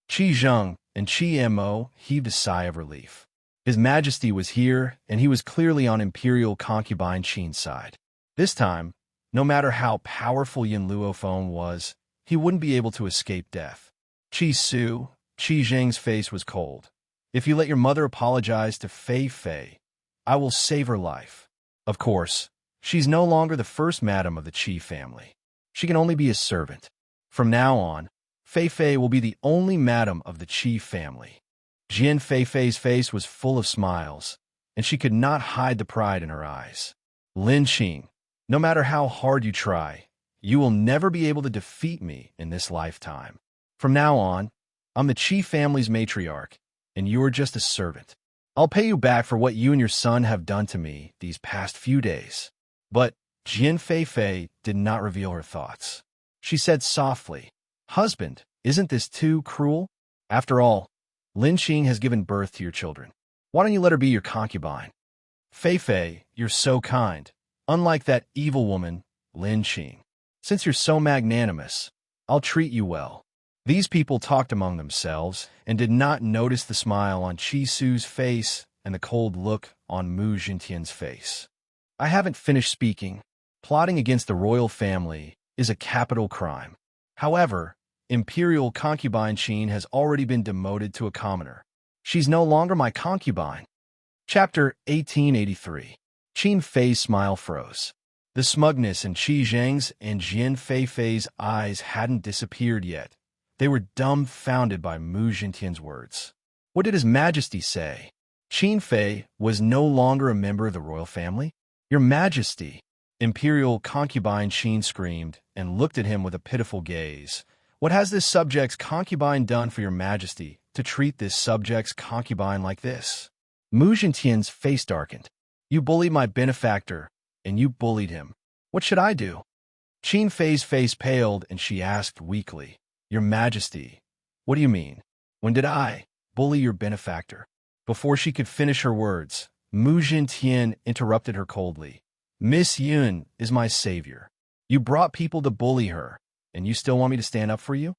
Qi Zheng and Qi Mo heaved a sigh of relief. His Majesty was here, and he was clearly on Imperial concubine Qin's side. This time, no matter how powerful Yin Luofen was, he wouldn't be able to escape death. Qi Su, Qi Zheng's face was cold. "If you let your mother apologize to Fei Fei, I will save her life. Of course, she's no longer the first madam of the Qi family. She can only be a servant. From now on, Fei Fei will be the only madam of the Qi family." Jian Fei Fei's face was full of smiles, and she could not hide the pride in her eyes. "Lin Qing, no matter how hard you try, you will never be able to defeat me in this lifetime. From now on, I'm the Qi family's matriarch, and you are just a servant. I'll pay you back for what you and your son have done to me these past few days." But Jian Fei Fei did not reveal her thoughts. She said softly, "Husband, isn't this too cruel? After all, Lin Qing has given birth to your children. Why don't you let her be your concubine? Fei Fei, you're so kind, unlike that evil woman, Lin Qing. Since you're so magnanimous, I'll treat you well." These people talked among themselves and did not notice the smile on Qi Su's face and the cold look on Mu Jintian's face. "I haven't finished speaking. Plotting against the royal family is a capital crime. However, Imperial concubine Qin has already been demoted to a commoner. She's no longer my concubine." Chapter 1883. Qin Fei's smile froze. The smugness in Qi Zheng's and Jian Fei Fei's eyes hadn't disappeared yet. They were dumbfounded by Mu Jintian's words. What did His Majesty say? Qin Fei was no longer a member of the royal family? "Your Majesty!" Imperial concubine Qin screamed and looked at him with a pitiful gaze. "What has this subject's concubine done for your Majesty to treat this subject's concubine like this?" Mu Jintian's face darkened. "You bullied my benefactor, and you bullied him. What should I do?" Qin Fei's face paled, and she asked weakly, "Your Majesty, what do you mean? When did I bully your benefactor?" Before she could finish her words, Mu Jintian interrupted her coldly. "Miss Yun is my savior. You brought people to bully her, and you still want me to stand up for you?"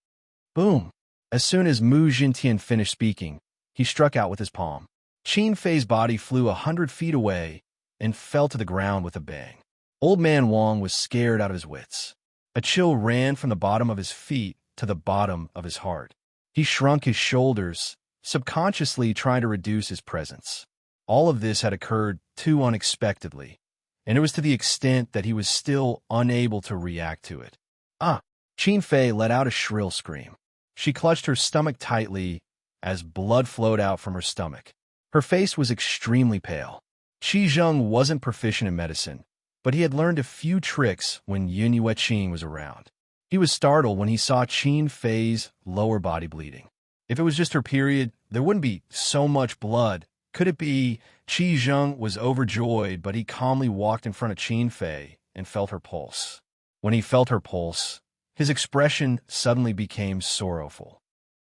Boom! As soon as Mu Jintian finished speaking, he struck out with his palm. Qin Fei's body flew 100 feet away and fell to the ground with a bang. Old Man Wang was scared out of his wits. A chill ran from the bottom of his feet to the bottom of his heart. He shrunk his shoulders, subconsciously trying to reduce his presence. All of this had occurred too unexpectedly, and it was to the extent that he was still unable to react to it. "Ah!" Qin Fei let out a shrill scream. She clutched her stomach tightly as blood flowed out from her stomach. Her face was extremely pale. Qi Zheng wasn't proficient in medicine, but he had learned a few tricks when Yun Yueqing was around. He was startled when he saw Qin Fei's lower body bleeding. If it was just her period, there wouldn't be so much blood. Could it be? Qi Zheng was overjoyed, but he calmly walked in front of Qin Fei and felt her pulse. When he felt her pulse, his expression suddenly became sorrowful.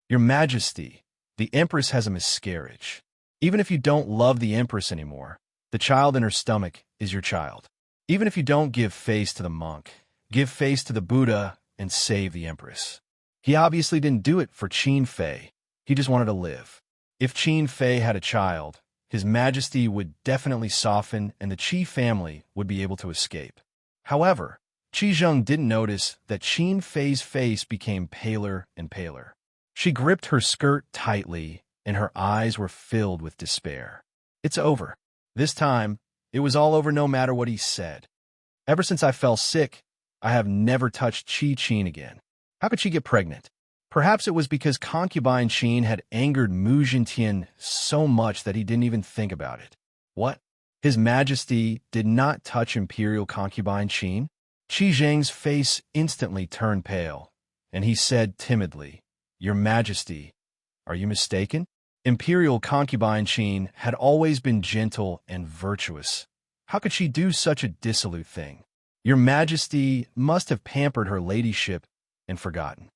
"Your Majesty, the Empress has a miscarriage. Even if you don't love the Empress anymore, the child in her stomach is your child. Even if you don't give face to the monk, give face to the Buddha and save the Empress." He obviously didn't do it for Qin Fei. He just wanted to live. If Qin Fei had a child, His Majesty would definitely soften and the Qi family would be able to escape. However, Qi Zheng didn't notice that Qin Fei's face became paler and paler. She gripped her skirt tightly, and her eyes were filled with despair. "It's over. This time, it was all over no matter what he said. Ever since I fell sick, I have never touched Qi Qin again. How could she get pregnant?" Perhaps it was because concubine Qin had angered Mu Jintian so much that he didn't even think about it. What? His Majesty did not touch Imperial concubine Qin? Qi Zheng's face instantly turned pale, and he said timidly, "Your Majesty, are you mistaken? Imperial concubine Qin had always been gentle and virtuous. How could she do such a dissolute thing? Your Majesty must have pampered her ladyship and forgotten.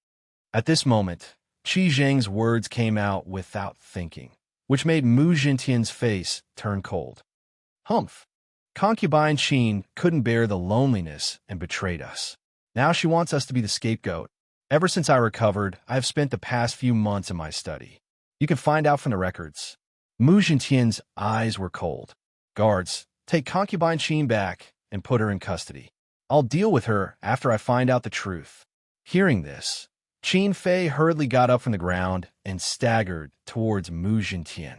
At this moment, Qi Zheng's words came out without thinking, which made Mu Jintian's face turn cold. Humph! Concubine Qin couldn't bear the loneliness and betrayed us. Now she wants us to be the scapegoat. Ever since I recovered, I have spent the past few months in my study. You can find out from the records. Mu Jintian's eyes were cold. Guards, take concubine Qin back and put her in custody. I'll deal with her after I find out the truth. Hearing this, Qin Fei hurriedly got up from the ground and staggered towards Mu Jintian.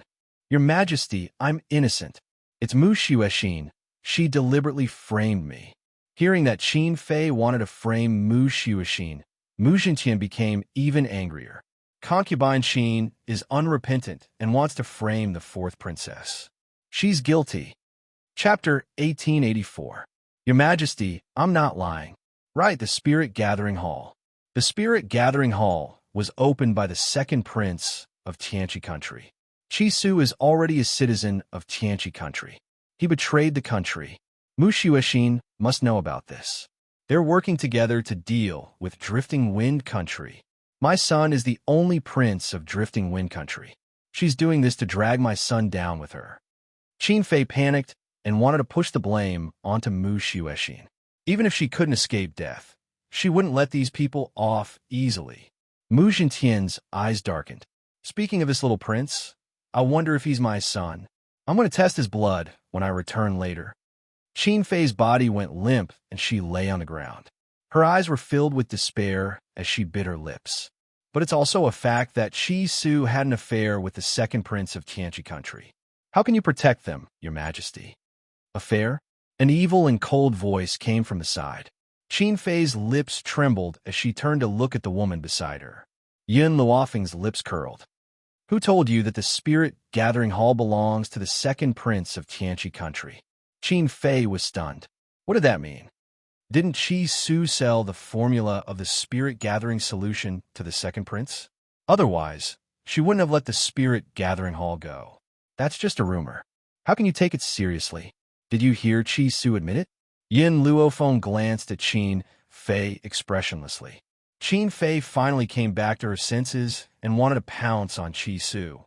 Your Majesty, I'm innocent. It's Mu Xuexin. She deliberately framed me. Hearing that Qin Fei wanted to frame Mu Xuexin, Mu Jintian became even angrier. Concubine Qin is unrepentant and wants to frame the fourth princess. She's guilty. Chapter 1884. Your Majesty, I'm not lying. Right, the Spirit Gathering Hall. The Spirit Gathering Hall was opened by the second prince of Xianxia country. Qi Su is already a citizen of Xianxia country. He betrayed the country. Mu Xuexin must know about this. They're working together to deal with Drifting Wind country. My son is the only prince of Drifting Wind country. She's doing this to drag my son down with her. Qin Fei panicked and wanted to push the blame onto Mu Xuexin. Even if she couldn't escape death, she wouldn't let these people off easily. Mu Jintian's eyes darkened. Speaking of this little prince, I wonder if he's my son. I'm going to test his blood when I return later. Qin Fei's body went limp and she lay on the ground. Her eyes were filled with despair as she bit her lips. But it's also a fact that Qi Su had an affair with the second prince of Xianxia country. How can you protect them, Your Majesty? Affair? An evil and cold voice came from the side. Qin Fei's lips trembled as she turned to look at the woman beside her. Yun Luofeng's lips curled. Who told you that the Spirit Gathering Hall belongs to the second prince of Xianxia country? Qin Fei was stunned. What did that mean? Didn't Qi Su sell the formula of the Spirit Gathering solution to the second prince? Otherwise, she wouldn't have let the Spirit Gathering Hall go. That's just a rumor. How can you take it seriously? Did you hear Qi Su admit it? Yin Luofeng glanced at Qin Fei expressionlessly. Qin Fei finally came back to her senses and wanted to pounce on Qi Su.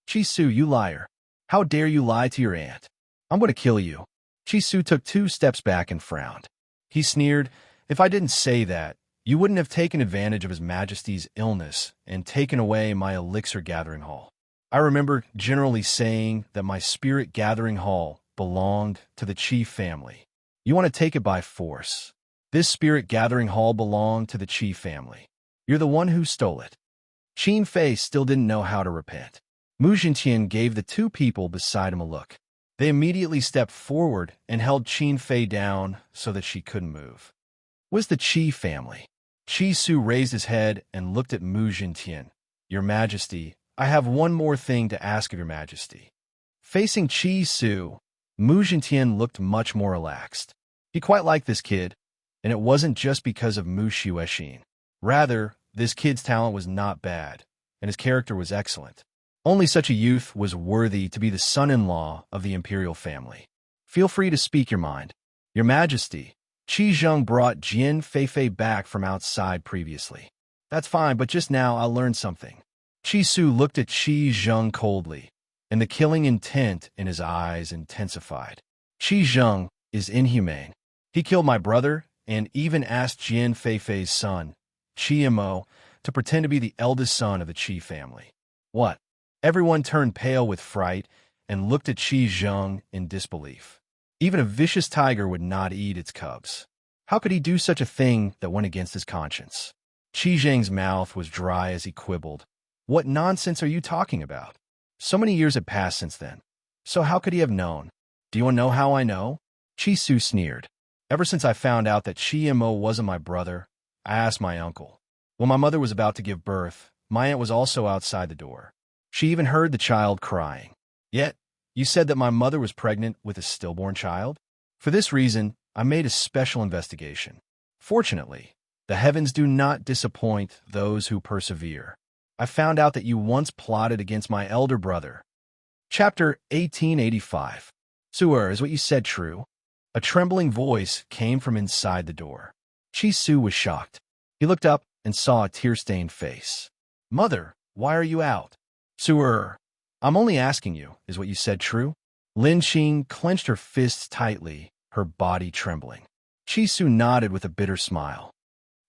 Qi Su, you liar. How dare you lie to your aunt? I'm going to kill you. Qi Su took 2 steps back and frowned. He sneered, if I didn't say that, you wouldn't have taken advantage of His Majesty's illness and taken away my elixir gathering hall. I remember generally saying that my spirit gathering hall belonged to the Qi family. You want to take it by force. This spirit gathering hall belonged to the Qi family. You're the one who stole it. Qin Fei still didn't know how to repent. Mu Jintian gave the 2 people beside him a look. They immediately stepped forward and held Qin Fei down so that she couldn't move. Was the Qi family? Qi Su raised his head and looked at Mu Jintian. Your Majesty, I have one more thing to ask of Your Majesty. Facing Qi Su, Mu Jintian looked much more relaxed. He quite liked this kid, and it wasn't just because of Mu Xuexin. Rather, this kid's talent was not bad, and his character was excellent. Only such a youth was worthy to be the son-in-law of the imperial family. Feel free to speak your mind. Your Majesty, Qi Zheng brought Jian Feifei back from outside previously. That's fine, but just now I learned something. Qi Su looked at Qi Zheng coldly, and the killing intent in his eyes intensified. Qi Zheng is inhumane. He killed my brother and even asked Jian Feifei's son, Qi Mo, to pretend to be the eldest son of the Qi family. What? Everyone turned pale with fright and looked at Qi Zheng in disbelief. Even a vicious tiger would not eat its cubs. How could he do such a thing that went against his conscience? Qi Zheng's mouth was dry as he quibbled. What nonsense are you talking about? So many years had passed since then. So how could he have known? Do you want to know how I know? Qi Su sneered. Ever since I found out that Qi Mo wasn't my brother, I asked my uncle. When my mother was about to give birth, my aunt was also outside the door. She even heard the child crying. Yet, you said that my mother was pregnant with a stillborn child? For this reason, I made a special investigation. Fortunately, the heavens do not disappoint those who persevere. I found out that you once plotted against my elder brother. Chapter 1885. Su'er, is what you said true? A trembling voice came from inside the door. Chi Su was shocked. He looked up and saw a tear-stained face. Mother, why are you out? Su'er, I'm only asking you, is what you said true? Lin Qing clenched her fists tightly, her body trembling. Chi Su nodded with a bitter smile.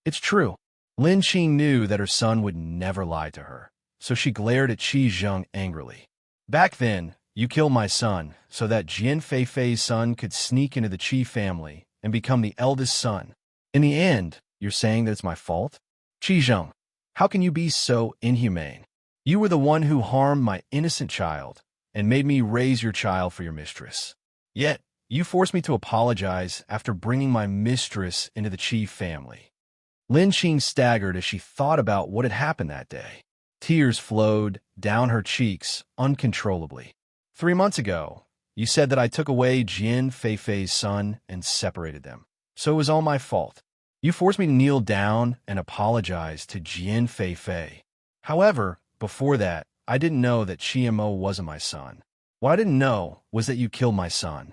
It's true. Lin Qing knew that her son would never lie to her, so she glared at Qi Zheng angrily. Back then, you killed my son so that Jian Feifei's son could sneak into the Qi family and become the eldest son. In the end, you're saying that it's my fault? Qi Zheng, how can you be so inhumane? You were the one who harmed my innocent child and made me raise your child for your mistress. Yet, you forced me to apologize after bringing my mistress into the Qi family. Lin Qing staggered as she thought about what had happened that day. Tears flowed down her cheeks uncontrollably. 3 months ago, you said that I took away Jian Feifei's son and separated them. So it was all my fault. You forced me to kneel down and apologize to Jian Feifei. However, before that, I didn't know that Qiamo wasn't my son. What I didn't know was that you killed my son.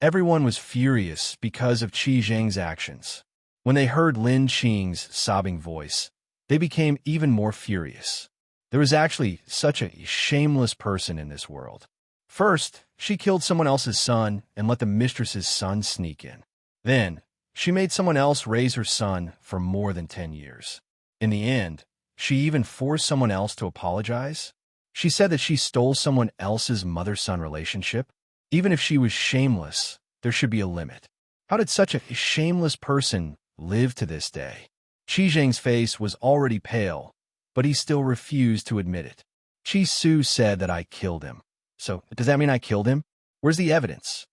Everyone was furious because of Qi Zheng's actions. When they heard Lin Qing's sobbing voice, they became even more furious. There was actually such a shameless person in this world. First, she killed someone else's son and let the mistress's son sneak in. Then, she made someone else raise her son for more than 10 years. In the end, she even forced someone else to apologize. She said that she stole someone else's mother-son relationship. Even if she was shameless, there should be a limit. How did such a shameless person live to this day? Qi Zheng's face was already pale, but he still refused to admit it. Chi Su said that I killed him. So, does that mean I killed him? Where's the evidence?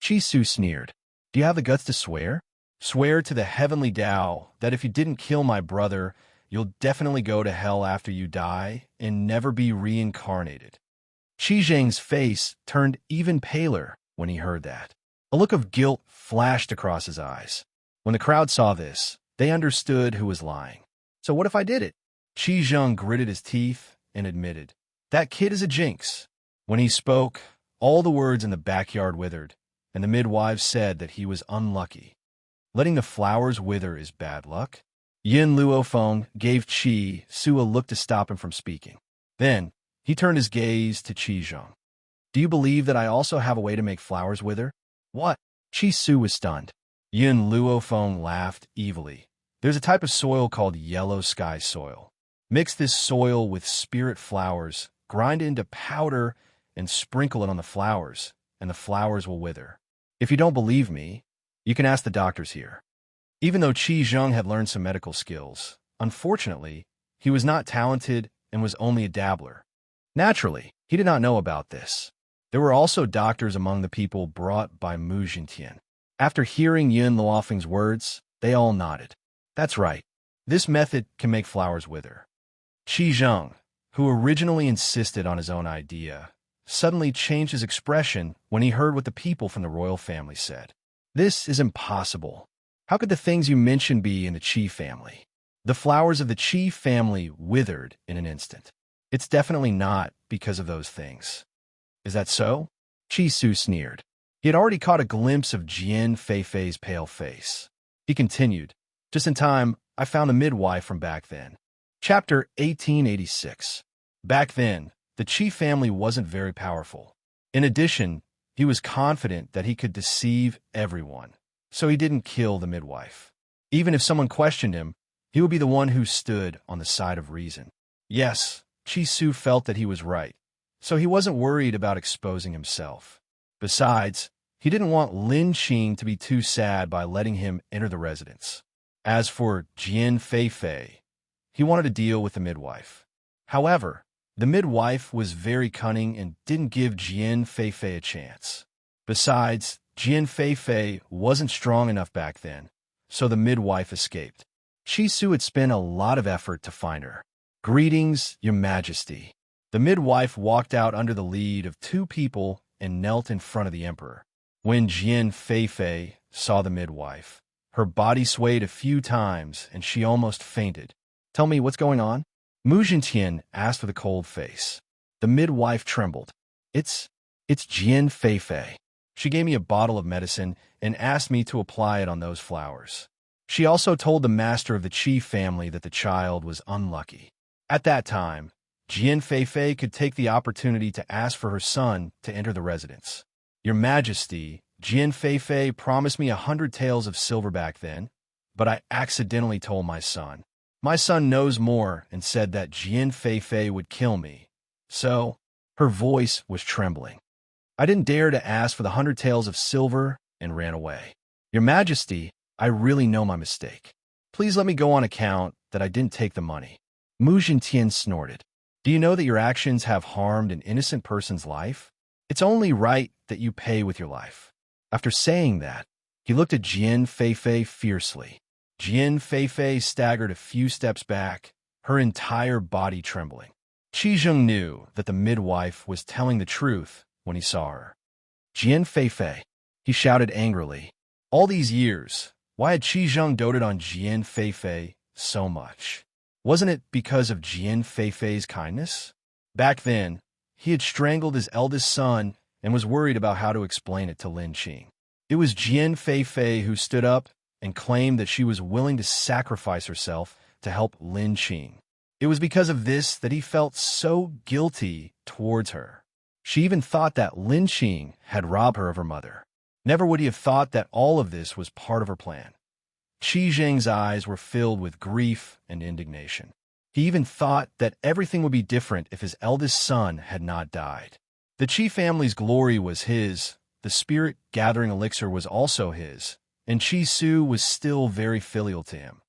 Chi Su sneered. Do you have the guts to swear? Swear to the heavenly Tao that if you didn't kill my brother, you'll definitely go to hell after you die and never be reincarnated. Qi Zheng's face turned even paler when he heard that. A look of guilt flashed across his eyes. When the crowd saw this, they understood who was lying. So what if I did it? Qi Zheng gritted his teeth and admitted, that kid is a jinx. When he spoke, all the words in the backyard withered, and the midwives said that he was unlucky. Letting the flowers wither is bad luck? Yin Luofeng gave Qi Su a look to stop him from speaking. Then, he turned his gaze to Qi Zheng. Do you believe that I also have a way to make flowers wither? What? Qi Su was stunned. Yin Luofeng laughed evilly. There's a type of soil called yellow sky soil. Mix this soil with spirit flowers, grind it into powder, and sprinkle it on the flowers, and the flowers will wither. If you don't believe me, you can ask the doctors here. Even though Qi Zheng had learned some medical skills, unfortunately, he was not talented and was only a dabbler. Naturally, he did not know about this. There were also doctors among the people brought by Mu Jintian. After hearing Yin Luofeng's words, they all nodded. That's right. This method can make flowers wither. Qi Zheng, who originally insisted on his own idea, suddenly changed his expression when he heard what the people from the royal family said. This is impossible. How could the things you mentioned be in the Qi family? The flowers of the Qi family withered in an instant. It's definitely not because of those things. Is that so? Qi Su sneered. He had already caught a glimpse of Jian Feifei's pale face. He continued, just in time, I found a midwife from back then. Chapter 1886. Back then, the Qi family wasn't very powerful. In addition, he was confident that he could deceive everyone, so he didn't kill the midwife. Even if someone questioned him, he would be the one who stood on the side of reason. Yes, Qi Su felt that he was right, so he wasn't worried about exposing himself. Besides, he didn't want Lin Qing to be too sad by letting him enter the residence. As for Jian Feifei, he wanted to deal with the midwife. However, the midwife was very cunning and didn't give Jian Feifei a chance. Besides, Jian Feifei wasn't strong enough back then, so the midwife escaped. Qi Su had spent a lot of effort to find her. Greetings, Your Majesty. The midwife walked out under the lead of 2 people and knelt in front of the emperor. When Jian Feifei saw the midwife, her body swayed a few times and she almost fainted. Tell me what's going on? Mu Jintian asked with a cold face. The midwife trembled. It's Jian Feifei. She gave me a bottle of medicine and asked me to apply it on those flowers. She also told the master of the Qi family that the child was unlucky. At that time, Jian Feifei could take the opportunity to ask for her son to enter the residence. Your Majesty, Jian Feifei promised me 100 taels of silver back then, but I accidentally told my son. My son knows more and said that Jian Feifei would kill me. So, her voice was trembling. I didn't dare to ask for the 100 taels of silver and ran away. Your Majesty, I really know my mistake. Please let me go on account that I didn't take the money. Mu Jintian snorted. Do you know that your actions have harmed an innocent person's life? It's only right that you pay with your life. After saying that, he looked at Jian Feifei fiercely. Jian Feifei staggered a few steps back, her entire body trembling. Qi Zheng knew that the midwife was telling the truth when he saw her. Jian Feifei, he shouted angrily. All these years, why had Qi Zheng doted on Jian Feifei so much? Wasn't it because of Jian Feifei's kindness? Back then, he had strangled his eldest son and was worried about how to explain it to Lin Qing. It was Jian Feifei who stood up and claimed that she was willing to sacrifice herself to help Lin Qing. It was because of this that he felt so guilty towards her. She even thought that Lin Qing had robbed her of her mother. Never would he have thought that all of this was part of her plan. Qi Zheng's eyes were filled with grief and indignation. He even thought that everything would be different if his eldest son had not died. The Qi family's glory was his, the spirit-gathering elixir was also his, and Qi Su was still very filial to him.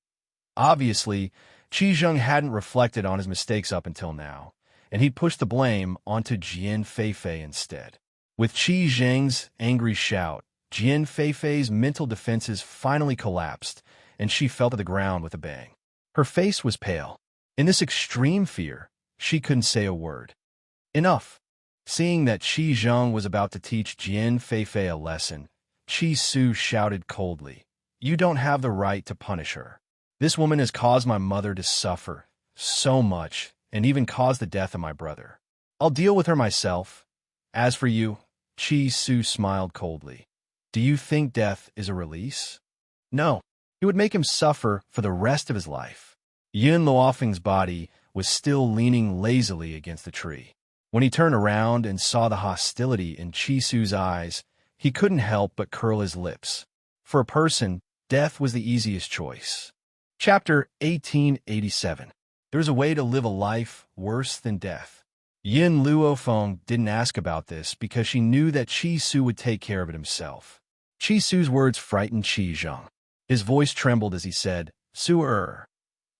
Obviously, Qi Zheng hadn't reflected on his mistakes up until now, and he pushed the blame onto Jian Feifei instead. With Qi Zheng's angry shout, Jian Feifei's mental defenses finally collapsed, and she fell to the ground with a bang. Her face was pale. In this extreme fear, she couldn't say a word. Enough. Seeing that Qi Zheng was about to teach Jian Feifei a lesson, Qi Su shouted coldly, "You don't have the right to punish her. This woman has caused my mother to suffer so much and even caused the death of my brother. I'll deal with her myself. As for you," Qi Su smiled coldly, "do you think death is a release? No, it would make him suffer for the rest of his life." Yun Luofeng's body was still leaning lazily against the tree. When he turned around and saw the hostility in Qi Su's eyes, he couldn't help but curl his lips. For a person, death was the easiest choice. Chapter 1887. There's a way to live a life worse than death. Yin Luofeng didn't ask about this because she knew that Qi Su would take care of it himself. Qi Su's words frightened Qi Zheng. His voice trembled as he said, "Su-er,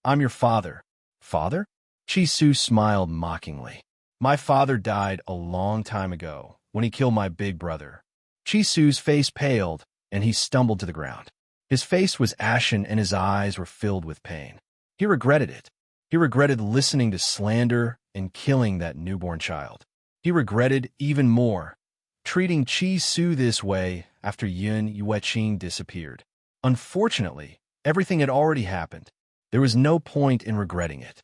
I'm your father." "Father?" Qi Su smiled mockingly. "My father died a long time ago when he killed my big brother." Qi Su's face paled, and he stumbled to the ground. His face was ashen and his eyes were filled with pain. He regretted it. He regretted listening to slander and killing that newborn child. He regretted even more treating Qi Su this way after Yun Yueqing disappeared. Unfortunately, everything had already happened. There was no point in regretting it.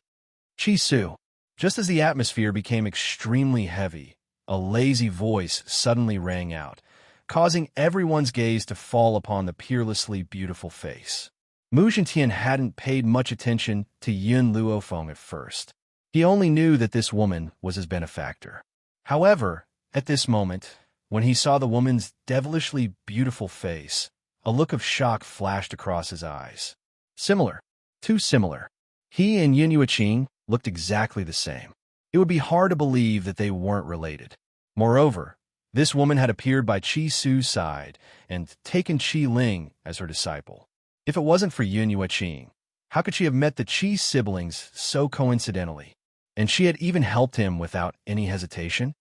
Qi Su. Just as the atmosphere became extremely heavy, a lazy voice suddenly rang out, causing everyone's gaze to fall upon the peerlessly beautiful face. Mu Jintian hadn't paid much attention to Yun Luofeng at first. He only knew that this woman was his benefactor. However, at this moment, when he saw the woman's devilishly beautiful face, a look of shock flashed across his eyes. Similar. Too similar. He and Yun Yueqing looked exactly the same. It would be hard to believe that they weren't related. Moreover, this woman had appeared by Qi Su's side and taken Qi Ling as her disciple. If it wasn't for Yun Yueqing, how could she have met the Qi siblings so coincidentally? And she had even helped him without any hesitation?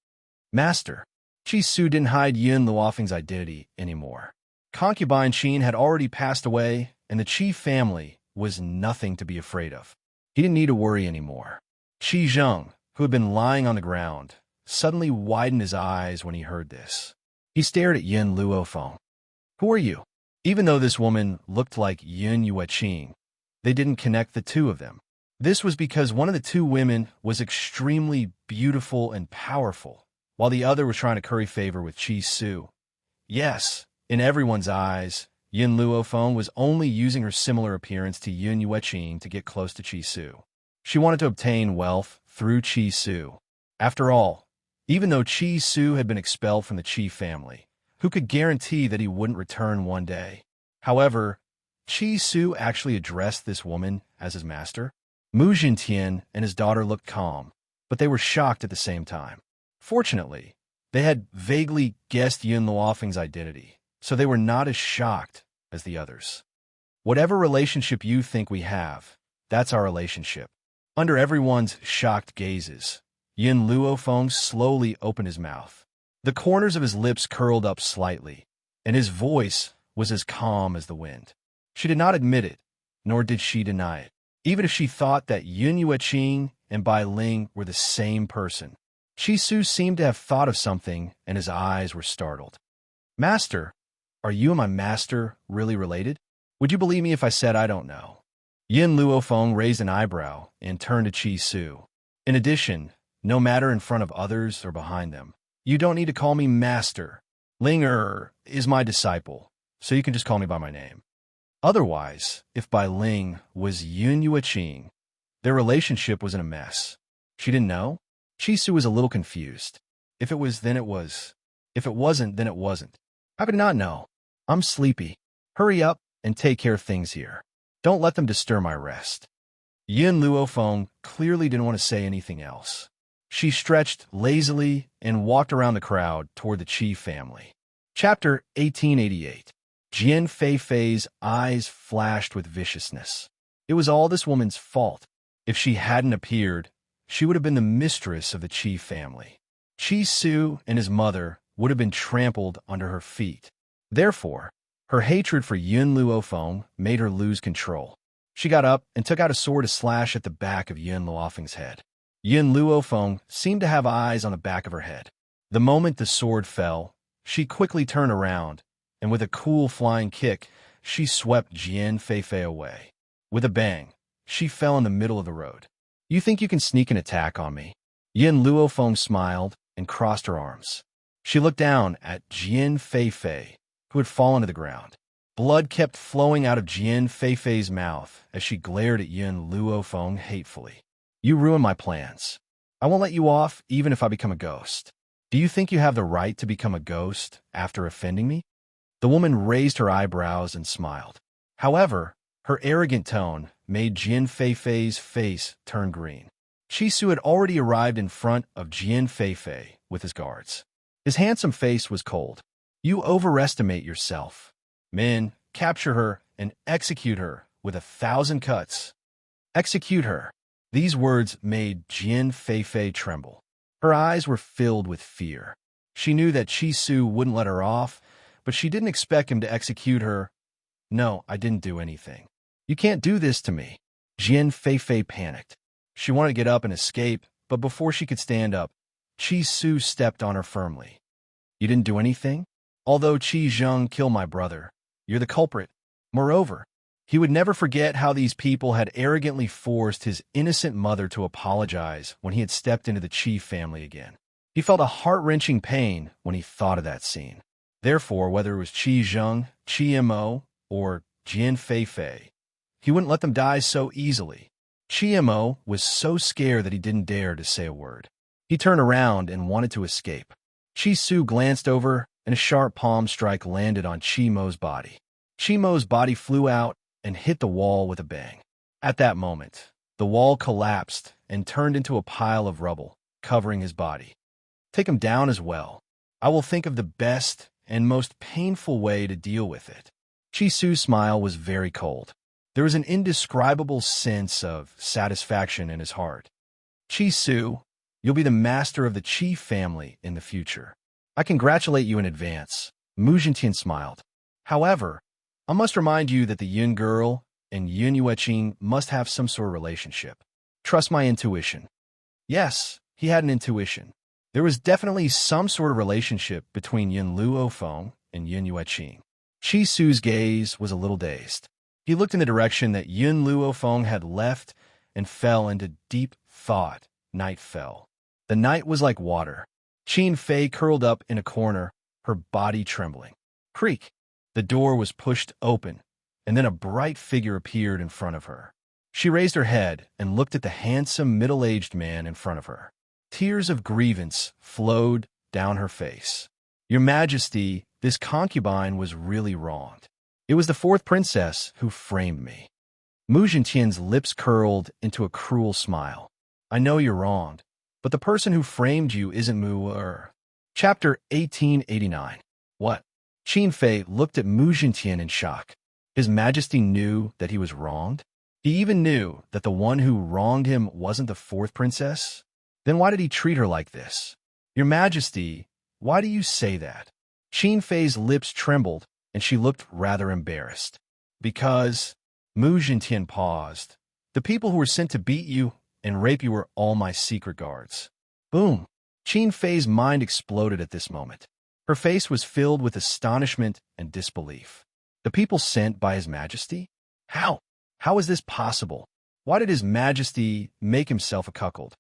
Master. Qi Su didn't hide Yun Luofeng's identity anymore. Concubine Qin had already passed away, and the Qi family was nothing to be afraid of. He didn't need to worry anymore. Qi Zheng, who had been lying on the ground, suddenly widened his eyes when he heard this. He stared at Yun Luofeng. "Who are you?" Even though this woman looked like Yun Yueqing, they didn't connect the two of them. This was because one of the two women was extremely beautiful and powerful, while the other was trying to curry favor with Qi Su. Yes, in everyone's eyes, Yin Luofeng was only using her similar appearance to Yun Yueqing to get close to Qi Su. She wanted to obtain wealth through Qi Su. After all, even though Qi Su had been expelled from the Qi family, who could guarantee that he wouldn't return one day? However, Qi Su actually addressed this woman as his master. Mu Jintian and his daughter looked calm, but they were shocked at the same time. Fortunately, they had vaguely guessed Yun Luofeng's identity, so they were not as shocked as the others. Whatever relationship you think we have, that's our relationship. Under everyone's shocked gazes, Yin Luofeng slowly opened his mouth. The corners of his lips curled up slightly, and his voice was as calm as the wind. She did not admit it, nor did she deny it. Even if she thought that Yun Yueqing and Bai Ling were the same person, Qi Su seemed to have thought of something, and his eyes were startled. Master, are you and my master really related? Would you believe me if I said I don't know? Yin Luofeng raised an eyebrow and turned to Qi Su. In addition, no matter in front of others or behind them, you don't need to call me master. Ling is my disciple, so you can just call me by my name. Otherwise, if Bai Ling was Yun Yueqing, their relationship was in a mess. She didn't know? Qi Su was a little confused. If it was, then it was. If it wasn't, then it wasn't. How could I not know? I'm sleepy. Hurry up and take care of things here. Don't let them disturb my rest. Yin Luofeng clearly didn't want to say anything else. She stretched lazily and walked around the crowd toward the Qi family. Chapter 1888. Jian Feifei's eyes flashed with viciousness. It was all this woman's fault. If she hadn't appeared, she would have been the mistress of the Qi family. Qi Su and his mother would have been trampled under her feet. Therefore, her hatred for Yun Luofeng made her lose control. She got up and took out a sword to slash at the back of Yun Luofeng's head. Yun Luofeng seemed to have eyes on the back of her head. The moment the sword fell, she quickly turned around, and with a cool flying kick, she swept Jian Feifei away. With a bang, she fell in the middle of the road. You think you can sneak an attack on me? Yin Luofeng smiled and crossed her arms. She looked down at Jian Feifei, who had fallen to the ground. Blood kept flowing out of Jian Feifei's mouth as she glared at Yin Luofeng hatefully. You ruined my plans. I won't let you off even if I become a ghost. Do you think you have the right to become a ghost after offending me? The woman raised her eyebrows and smiled. However, her arrogant tone made Jian Feifei's face turn green. Qi Su had already arrived in front of Jian Feifei with his guards. His handsome face was cold. You overestimate yourself. Men, capture her and execute her with 1,000 cuts. Execute her. These words made Jian Feifei tremble. Her eyes were filled with fear. She knew that Qi Su wouldn't let her off, but she didn't expect him to execute her. No, I didn't do anything. You can't do this to me. Jian Feifei panicked. She wanted to get up and escape, but before she could stand up, Qi Su stepped on her firmly. You didn't do anything? Although Qi Zheng killed my brother, you're the culprit. Moreover, he would never forget how these people had arrogantly forced his innocent mother to apologize when he had stepped into the Qi family again. He felt a heart-wrenching pain when he thought of that scene. Therefore, whether it was Qi Zheng, Qi Mo, or Jian Feifei, he wouldn't let them die so easily. Qi Mo was so scared that he didn't dare to say a word. He turned around and wanted to escape. Qi Su glanced over, and a sharp palm strike landed on Qi Mo's body. Qi Mo's body flew out and hit the wall with a bang. At that moment, the wall collapsed and turned into a pile of rubble, covering his body. Take him down as well. I will think of the best and most painful way to deal with it. Qi Su's smile was very cold. There was an indescribable sense of satisfaction in his heart. Qi Su, you'll be the master of the Qi family in the future. I congratulate you in advance. Mu Jintian smiled. However, I must remind you that the Yun girl and Yun Yueqing must have some sort of relationship. Trust my intuition. Yes, he had an intuition. There was definitely some sort of relationship between Yun Luofeng and Yun Yueqing. Qi Su's gaze was a little dazed. He looked in the direction that Yun Luofeng had left and fell into deep thought. Night fell. The night was like water. Qin Fei curled up in a corner, her body trembling. Creak! The door was pushed open, and then a bright figure appeared in front of her. She raised her head and looked at the handsome, middle-aged man in front of her. Tears of grievance flowed down her face. Your Majesty, this concubine was really wronged. It was the fourth princess who framed me. Mu Zhenqian's lips curled into a cruel smile. I know you're wronged, but the person who framed you isn't Mu Er. Chapter 1889. What? Qin Fei looked at Mu Zhenqian in shock. His Majesty knew that he was wronged? He even knew that the one who wronged him wasn't the fourth princess? Then why did he treat her like this? Your Majesty, why do you say that? Qin Fei's lips trembled, and she looked rather embarrassed. Because... Mu Zhenqian paused. The people who were sent to beat you and rape you were all my secret guards. Boom! Qin Fei's mind exploded at this moment. Her face was filled with astonishment and disbelief. The people sent by His Majesty? How? How is this possible? Why did His Majesty make himself a cuckold?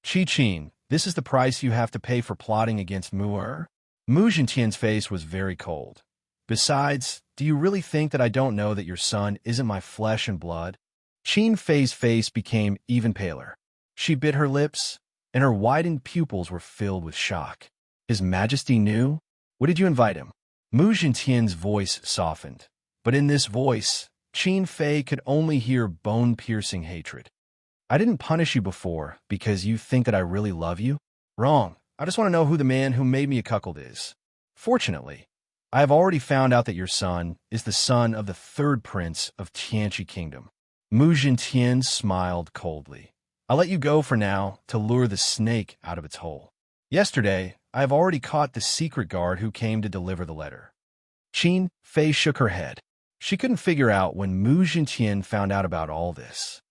Qin, this is the price you have to pay for plotting against Mu Er? Mu Zhenqian's face was very cold. Besides, do you really think that I don't know that your son isn't my flesh and blood? Qin Fei's face became even paler. She bit her lips, and her widened pupils were filled with shock. His Majesty knew? What did you invite him? Mu Zhenqian's voice softened, but in this voice, Qin Fei could only hear bone-piercing hatred. I didn't punish you before because you think that I really love you? Wrong. I just want to know who the man who made me a cuckold is. Fortunately, I have already found out that your son is the son of the third prince of Xianxia Kingdom. Mu Zhenqian smiled coldly. I'll let you go for now to lure the snake out of its hole. Yesterday, I have already caught the secret guard who came to deliver the letter. Qin Fei shook her head. She couldn't figure out when Mu Zhenqian found out about all this.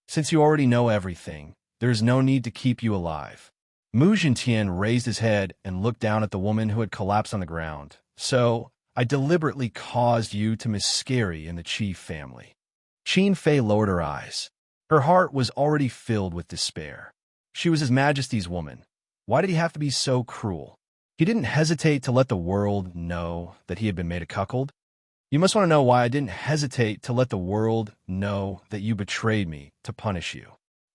Since you already know everything, there is no need to keep you alive. Mu Zhenqian raised his head and looked down at the woman who had collapsed on the ground. So, I deliberately caused you to miscarry in the chief family. Qin Fei lowered her eyes. Her heart was already filled with despair. She was His Majesty's woman. Why did he have to be so cruel? He didn't hesitate to let the world know that he had been made a cuckold. You must want to know why I didn't hesitate to let the world know that you betrayed me to punish you.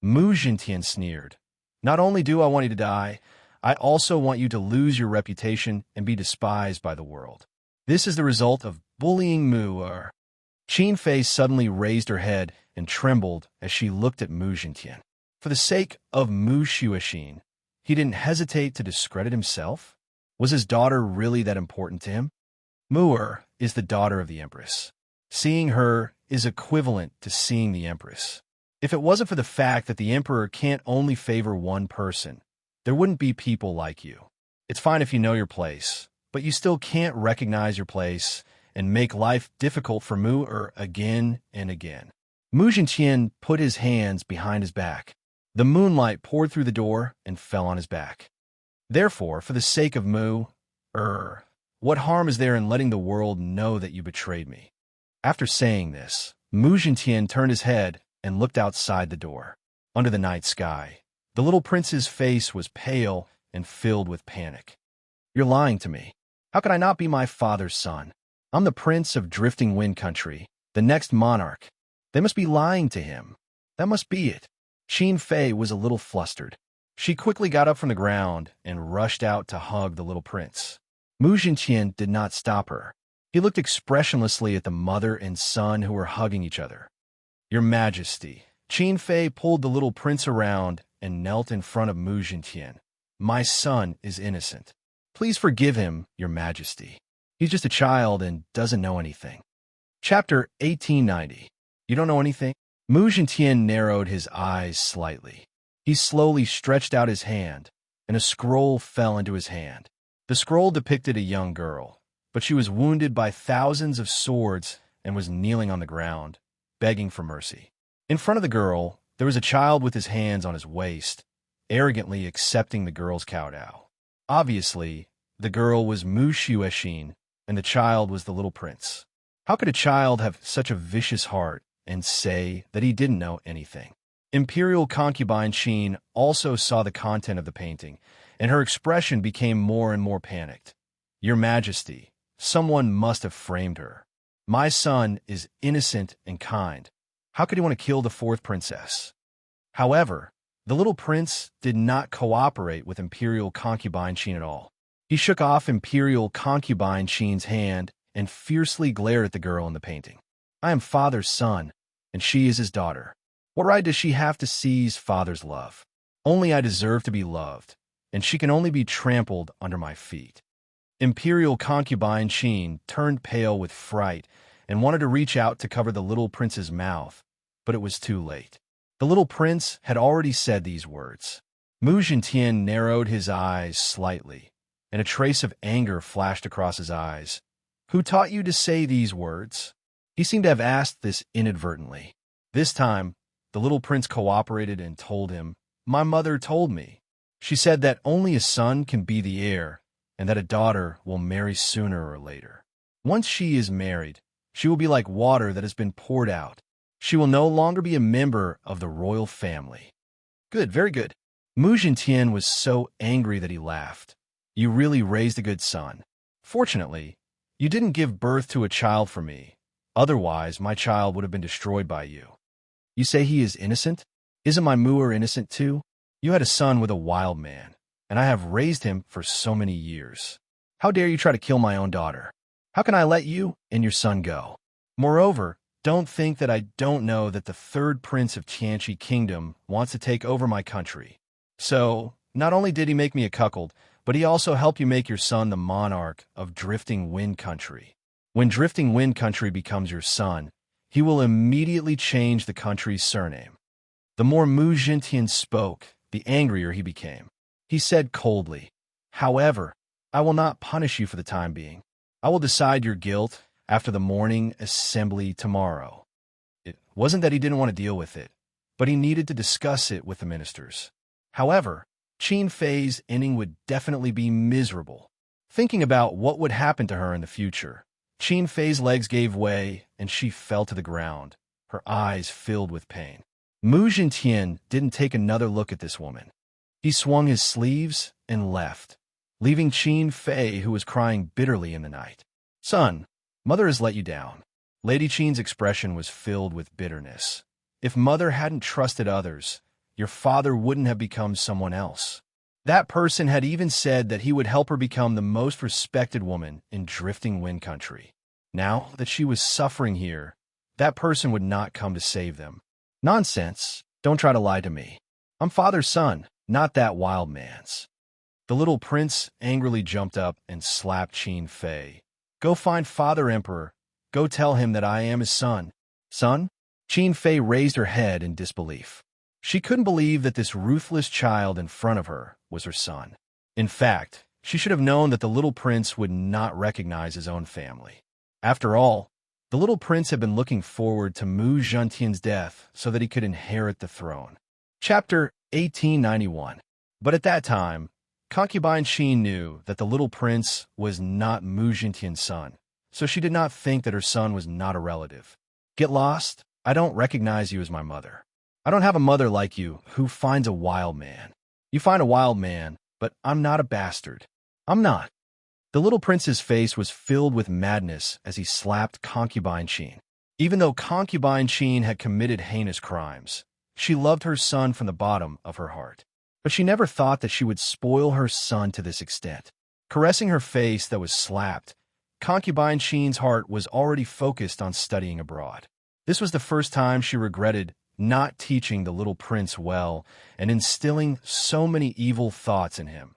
Mu Zhenqian sneered. Not only do I want you to die, I also want you to lose your reputation and be despised by the world. This is the result of bullying Mu Er. Qin Fei suddenly raised her head and trembled as she looked at Mu Zhenqian. For the sake of Mu Xuexin, he didn't hesitate to discredit himself? Was his daughter really that important to him? Mu Er is the daughter of the Empress. Seeing her is equivalent to seeing the Empress. If it wasn't for the fact that the Emperor can't only favor one person, there wouldn't be people like you. It's fine if you know your place, but you still can't recognize your place and make life difficult for Mu Er again and again. Mu Zhenqian put his hands behind his back. The moonlight poured through the door and fell on his back. Therefore, for the sake of Mu Er, what harm is there in letting the world know that you betrayed me? After saying this, Mu Zhenqian turned his head and looked outside the door. Under the night sky, the little prince's face was pale and filled with panic. You're lying to me. How could I not be my father's son? I'm the prince of Drifting Wind Country, the next monarch. They must be lying to him. That must be it. Qin Fei was a little flustered. She quickly got up from the ground and rushed out to hug the little prince. Mu Zhenqian did not stop her. He looked expressionlessly at the mother and son who were hugging each other. Your Majesty. Qin Fei pulled the little prince around and knelt in front of Mu Zhenqian. My son is innocent. Please forgive him, Your Majesty. He's just a child and doesn't know anything. Chapter 1890. You don't know anything? Mu Zhenqian narrowed his eyes slightly. He slowly stretched out his hand, and a scroll fell into his hand. The scroll depicted a young girl, but she was wounded by thousands of swords and was kneeling on the ground, begging for mercy. In front of the girl, there was a child with his hands on his waist, arrogantly accepting the girl's kowtow. Obviously, the girl was Mu Xuexin, and the child was the little prince. How could a child have such a vicious heart and say that he didn't know anything? Imperial concubine Qin also saw the content of the painting, and her expression became more and more panicked. Your Majesty, someone must have framed her. My son is innocent and kind. How could he want to kill the fourth princess? However, the little prince did not cooperate with Imperial concubine Qin at all. He shook off Imperial concubine Qin's hand and fiercely glared at the girl in the painting. I am father's son, and she is his daughter. What right does she have to seize father's love? Only I deserve to be loved, and she can only be trampled under my feet. Imperial concubine Qin turned pale with fright and wanted to reach out to cover the little prince's mouth, but it was too late. The little prince had already said these words. Mu Zhentian narrowed his eyes slightly, and a trace of anger flashed across his eyes. Who taught you to say these words? He seemed to have asked this inadvertently. This time, the little prince cooperated and told him, My mother told me. She said that only a son can be the heir, and that a daughter will marry sooner or later. Once she is married, she will be like water that has been poured out. She will no longer be a member of the royal family. Good, very good. Mu Zhentian was so angry that he laughed. You really raised a good son. Fortunately, you didn't give birth to a child for me. Otherwise, my child would have been destroyed by you. You say he is innocent? Isn't my Mu'er innocent too? You had a son with a wild man, and I have raised him for so many years. How dare you try to kill my own daughter? How can I let you and your son go? Moreover, don't think that I don't know that the third prince of Xianxia kingdom wants to take over my country. So, not only did he make me a cuckold, but he also helped you make your son the monarch of Drifting Wind Country. When Drifting Wind Country becomes your son, he will immediately change the country's surname. The more Mu Zhentian spoke, the angrier he became. He said coldly, However, I will not punish you for the time being. I will decide your guilt after the morning assembly tomorrow. It wasn't that he didn't want to deal with it, but he needed to discuss it with the ministers. However, Qin Fei's ending would definitely be miserable. Thinking about what would happen to her in the future, Qin Fei's legs gave way and she fell to the ground, her eyes filled with pain. Mu Zhentian didn't take another look at this woman. He swung his sleeves and left, leaving Qin Fei, who was crying bitterly in the night. Son, mother has let you down. Lady Qin's expression was filled with bitterness. If mother hadn't trusted others, your father wouldn't have become someone else. That person had even said that he would help her become the most respected woman in Drifting Wind Country. Now that she was suffering here, that person would not come to save them. Nonsense. Don't try to lie to me. I'm father's son, not that wild man's. The little prince angrily jumped up and slapped Qin Fei. Go find Father Emperor. Go tell him that I am his son. Son? Qin Fei raised her head in disbelief. She couldn't believe that this ruthless child in front of her was her son. In fact, she should have known that the little prince would not recognize his own family. After all, the little prince had been looking forward to Mu Zhentian's death so that he could inherit the throne. Chapter 1891. But at that time, concubine Qin knew that the little prince was not Mu Zhentian's son, so she did not think that her son was not a relative. Get lost? I don't recognize you as my mother. I don't have a mother like you who finds a wild man. You find a wild man, but I'm not a bastard. I'm not. The little prince's face was filled with madness as he slapped concubine Qin. Even though concubine Qin had committed heinous crimes, she loved her son from the bottom of her heart. But she never thought that she would spoil her son to this extent. Caressing her face that was slapped, concubine Qin's heart was already focused on studying abroad. This was the first time she regretted not teaching the little prince well and instilling so many evil thoughts in him.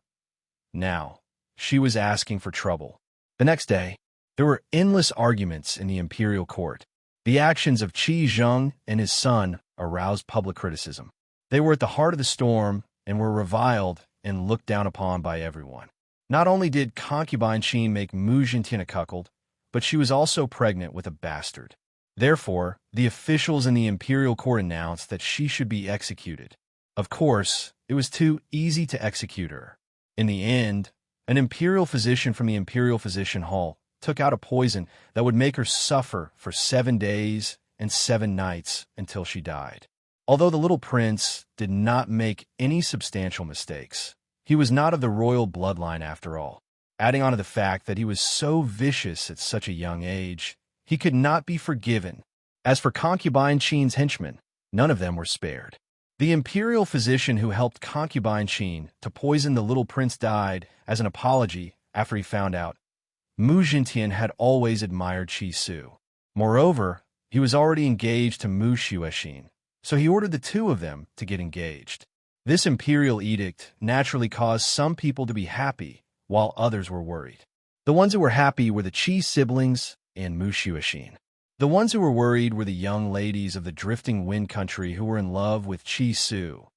Now, she was asking for trouble. The next day, there were endless arguments in the imperial court. The actions of Qi Zheng and his son aroused public criticism. They were at the heart of the storm and were reviled and looked down upon by everyone. Not only did concubine Qin make Mu Zhentian a cuckold, but she was also pregnant with a bastard. Therefore, the officials in the imperial court announced that she should be executed. Of course, it was too easy to execute her. In the end, an imperial physician from the imperial physician hall took out a poison that would make her suffer for 7 days and 7 nights until she died. Although the little prince did not make any substantial mistakes, he was not of the royal bloodline after all. Adding on to the fact that he was so vicious at such a young age, he could not be forgiven. As for concubine Qin's henchmen, none of them were spared. The imperial physician who helped concubine Qin to poison the little prince died as an apology after he found out. Mu Jintian had always admired Qi Su. Moreover, he was already engaged to Mu Xuexin, so he ordered the two of them to get engaged. This imperial edict naturally caused some people to be happy, while others were worried. The ones who were happy were the Qi siblings and Mu Xuexin. The ones who were worried were the young ladies of the drifting wind country who were in love with Qi Su.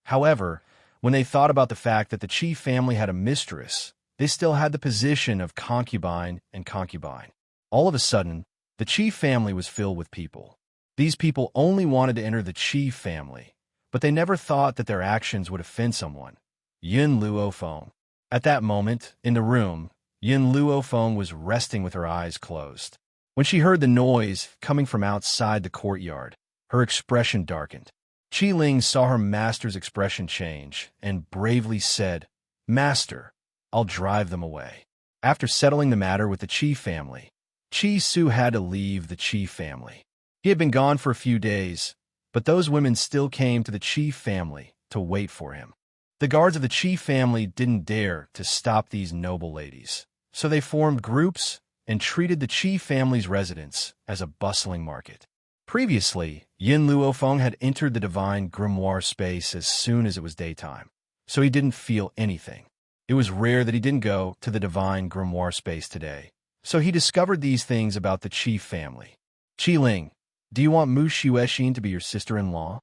However, when they thought about the fact that the Qi family had a mistress, they still had the position of concubine and concubine. All of a sudden, the Qi family was filled with people. These people only wanted to enter the Qi family, but they never thought that their actions would offend someone. Yin Luofeng. At that moment, in the room, Yin Luofeng was resting with her eyes closed. When she heard the noise coming from outside the courtyard, her expression darkened. Qi Ling saw her master's expression change and bravely said, "Master, I'll drive them away." After settling the matter with the Qi family, Qi Su had to leave the Qi family. He had been gone for a few days, but those women still came to the Qi family to wait for him. The guards of the Qi family didn't dare to stop these noble ladies, so they formed groups and treated the Qi family's residence as a bustling market. Previously, Yin Luofeng had entered the divine grimoire space as soon as it was daytime, so he didn't feel anything. It was rare that he didn't go to the divine grimoire space today, so he discovered these things about the Qi family. "Qi Ling, do you want Mu Xuexin to be your sister-in-law?"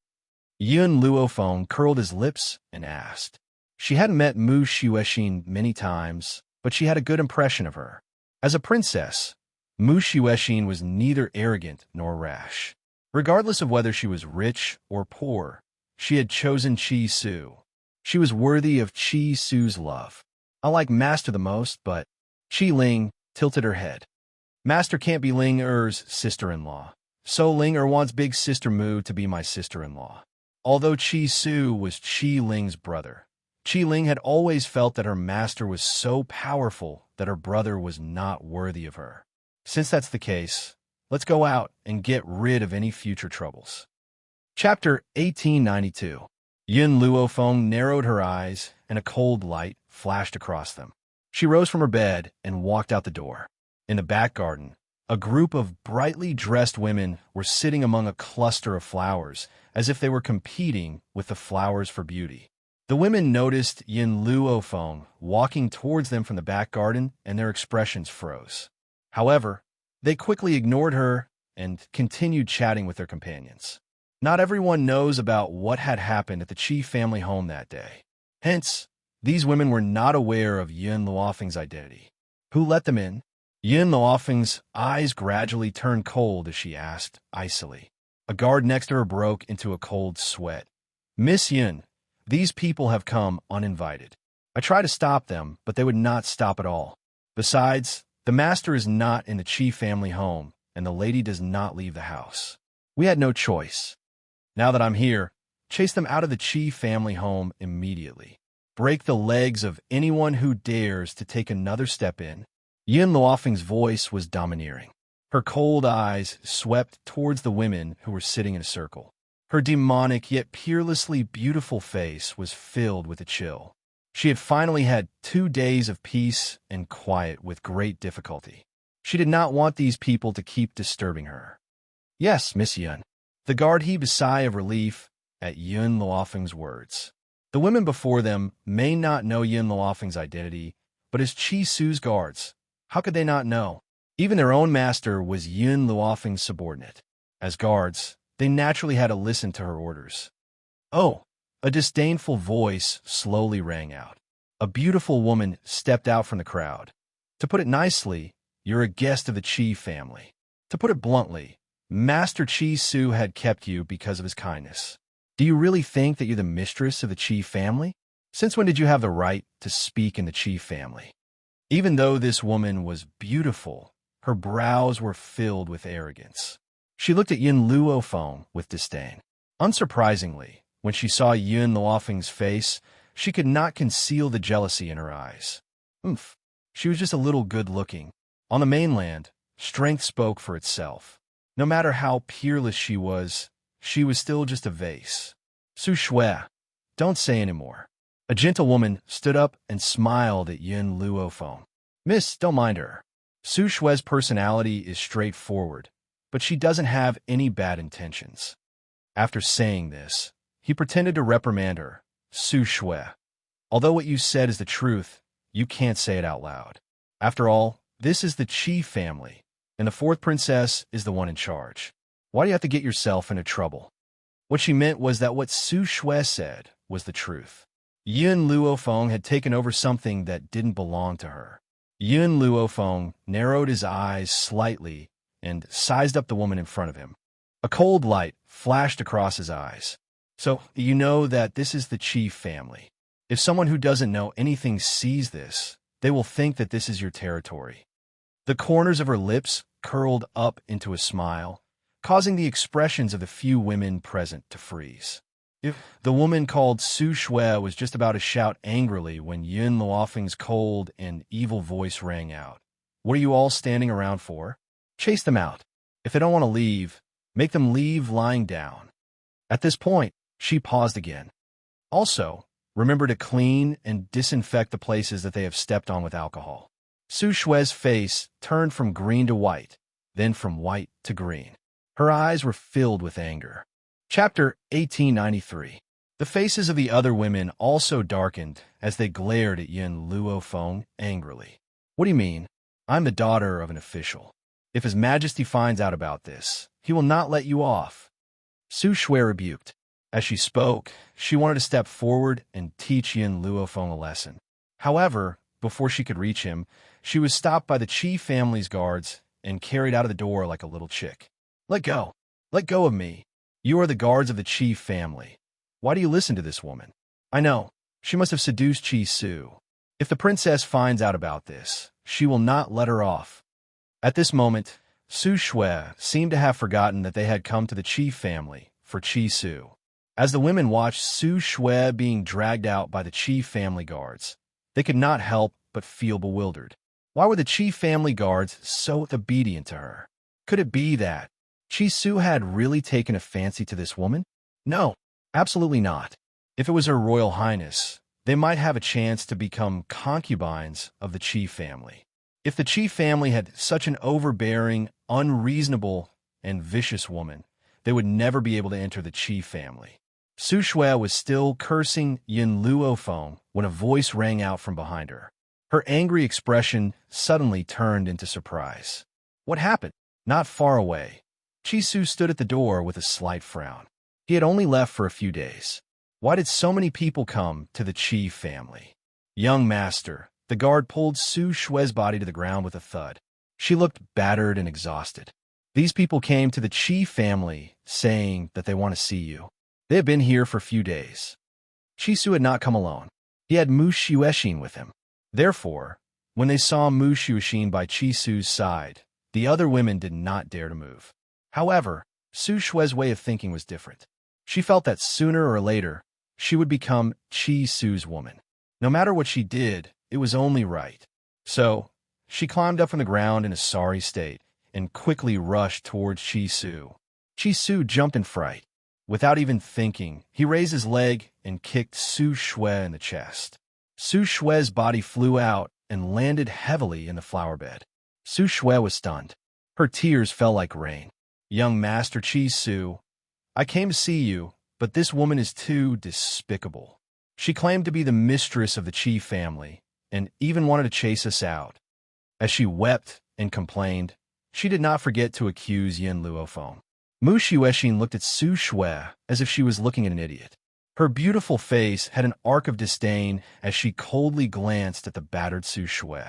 Yin Luofeng curled his lips and asked. She hadn't met Mu Xuexin many times, but she had a good impression of her. As a princess, Mu Xuexin was neither arrogant nor rash. Regardless of whether she was rich or poor, she had chosen Qi Su. She was worthy of Qi Su's love. "I like Master the most, but..." Qi Ling tilted her head. "Master can't be Ling Er's sister-in-law, so Ling Er wants big sister Mu to be my sister-in-law." Although Qi Su was Qi Ling's brother, Qi Ling had always felt that her master was so powerful that her brother was not worthy of her. Since that's the case, let's go out and get rid of any future troubles. Chapter 1892. Yin Luofeng narrowed her eyes, and a cold light flashed across them. She rose from her bed and walked out the door. In the back garden, a group of brightly dressed women were sitting among a cluster of flowers, as if they were competing with the flowers for beauty. The women noticed Yin Luofeng walking towards them from the back garden, and their expressions froze. However, they quickly ignored her and continued chatting with their companions. Not everyone knows about what had happened at the Qi family home that day. Hence, these women were not aware of Yin Luofeng's identity. Who let them in? Yin Luofeng's eyes gradually turned cold as she asked, icily. A guard next to her broke into a cold sweat. "Miss Yin, these people have come uninvited. I tried to stop them, but they would not stop at all. Besides, the master is not in the Qi family home, and the lady does not leave the house. We had no choice. Now that I'm here, chase them out of the Qi family home immediately. Break the legs of anyone who dares to take another step in." Yin Luofeng's voice was domineering. Her cold eyes swept towards the women who were sitting in a circle. Her demonic yet peerlessly beautiful face was filled with a chill. She had finally had 2 days of peace and quiet with great difficulty. She did not want these people to keep disturbing her. "Yes, Miss Yin." The guard heaved a sigh of relief at Yin Luofeng's words. The women before them may not know Yin Luofeng's identity, but as Qi Su's guards, how could they not know? Even their own master was Yin Luofeng's subordinate. As guards, they naturally had to listen to her orders. "Oh!" A disdainful voice slowly rang out. A beautiful woman stepped out from the crowd. "To put it nicely, you're a guest of the Qi family. To put it bluntly, Master Qi Su had kept you because of his kindness. Do you really think that you're the mistress of the Qi family? Since when did you have the right to speak in the Qi family?" Even though this woman was beautiful, her brows were filled with arrogance. She looked at Yin Luofeng with disdain. Unsurprisingly, when she saw Yun Luofeng's face, she could not conceal the jealousy in her eyes. Oomph. She was just a little good-looking. On the mainland, strength spoke for itself. No matter how peerless she was still just a vase. Su Shui, don't say any more. A gentlewoman stood up and smiled at Yun Luofeng. Miss, don't mind her. Su Shui's personality is straightforward, but she doesn't have any bad intentions. After saying this, he pretended to reprimand her. Su Shui, although what you said is the truth, you can't say it out loud. After all, this is the Qi family, and the fourth princess is the one in charge. Why do you have to get yourself into trouble? What she meant was that what Su Shui said was the truth. Yun Luofeng had taken over something that didn't belong to her. Yun Luofeng narrowed his eyes slightly and sized up the woman in front of him. A cold light flashed across his eyes. So, you know that this is the Qi family. If someone who doesn't know anything sees this, they will think that this is your territory. The corners of her lips curled up into a smile, causing the expressions of the few women present to freeze. The woman called Su Shui was just about to shout angrily when Yun Luofeng's cold and evil voice rang out. What are you all standing around for? Chase them out. If they don't want to leave, make them leave lying down. At this point, she paused again. Also, remember to clean and disinfect the places that they have stepped on with alcohol. Su Shui's face turned from green to white, then from white to green. Her eyes were filled with anger. Chapter 1893. The faces of the other women also darkened as they glared at Yun Luofeng angrily. What do you mean? I'm the daughter of an official. If His Majesty finds out about this, he will not let you off. Su Shui rebuked. As she spoke, she wanted to step forward and teach Yun Luofeng a lesson. However, before she could reach him, she was stopped by the Qi family's guards and carried out of the door like a little chick. Let go. Let go of me. You are the guards of the Qi family. Why do you listen to this woman? I know. She must have seduced Qi Su. If the princess finds out about this, she will not let her off. At this moment, Su Shui seemed to have forgotten that they had come to the Qi family for Qi Su. As the women watched Su Shui being dragged out by the Qi family guards, they could not help but feel bewildered. Why were the Qi family guards so obedient to her? Could it be that Qi Su had really taken a fancy to this woman? No, absolutely not. If it was Her Royal Highness, they might have a chance to become concubines of the Qi family. If the Qi family had such an overbearing, unreasonable, and vicious woman, they would never be able to enter the Qi family. Su Shui was still cursing Yun Luofeng when a voice rang out from behind her. Her angry expression suddenly turned into surprise. What happened? Not far away, Qi Su stood at the door with a slight frown. He had only left for a few days. Why did so many people come to the Qi family? Young master, the guard pulled Su Shui's body to the ground with a thud. She looked battered and exhausted. These people came to the Qi family saying that they want to see you. They have been here for a few days. Qi Su had not come alone. He had Mu Xuexin with him. Therefore, when they saw Mu Xuexin by Qi Su's side, the other women did not dare to move. However, Su Shui's way of thinking was different. She felt that sooner or later, she would become Qi Su's woman. No matter what she did, it was only right. So, she climbed up from the ground in a sorry state and quickly rushed towards Qi Su. Qi Su jumped in fright. Without even thinking, he raised his leg and kicked Su Shui in the chest. Su Shui's body flew out and landed heavily in the flower bed. Su Shui was stunned. Her tears fell like rain. Young Master Qi Su, I came to see you, but this woman is too despicable. She claimed to be the mistress of the Qi family, and even wanted to chase us out. As she wept and complained, she did not forget to accuse Yun Luofeng. Mu Xuexin looked at Su Shui as if she was looking at an idiot. Her beautiful face had an arc of disdain as she coldly glanced at the battered Su Shui.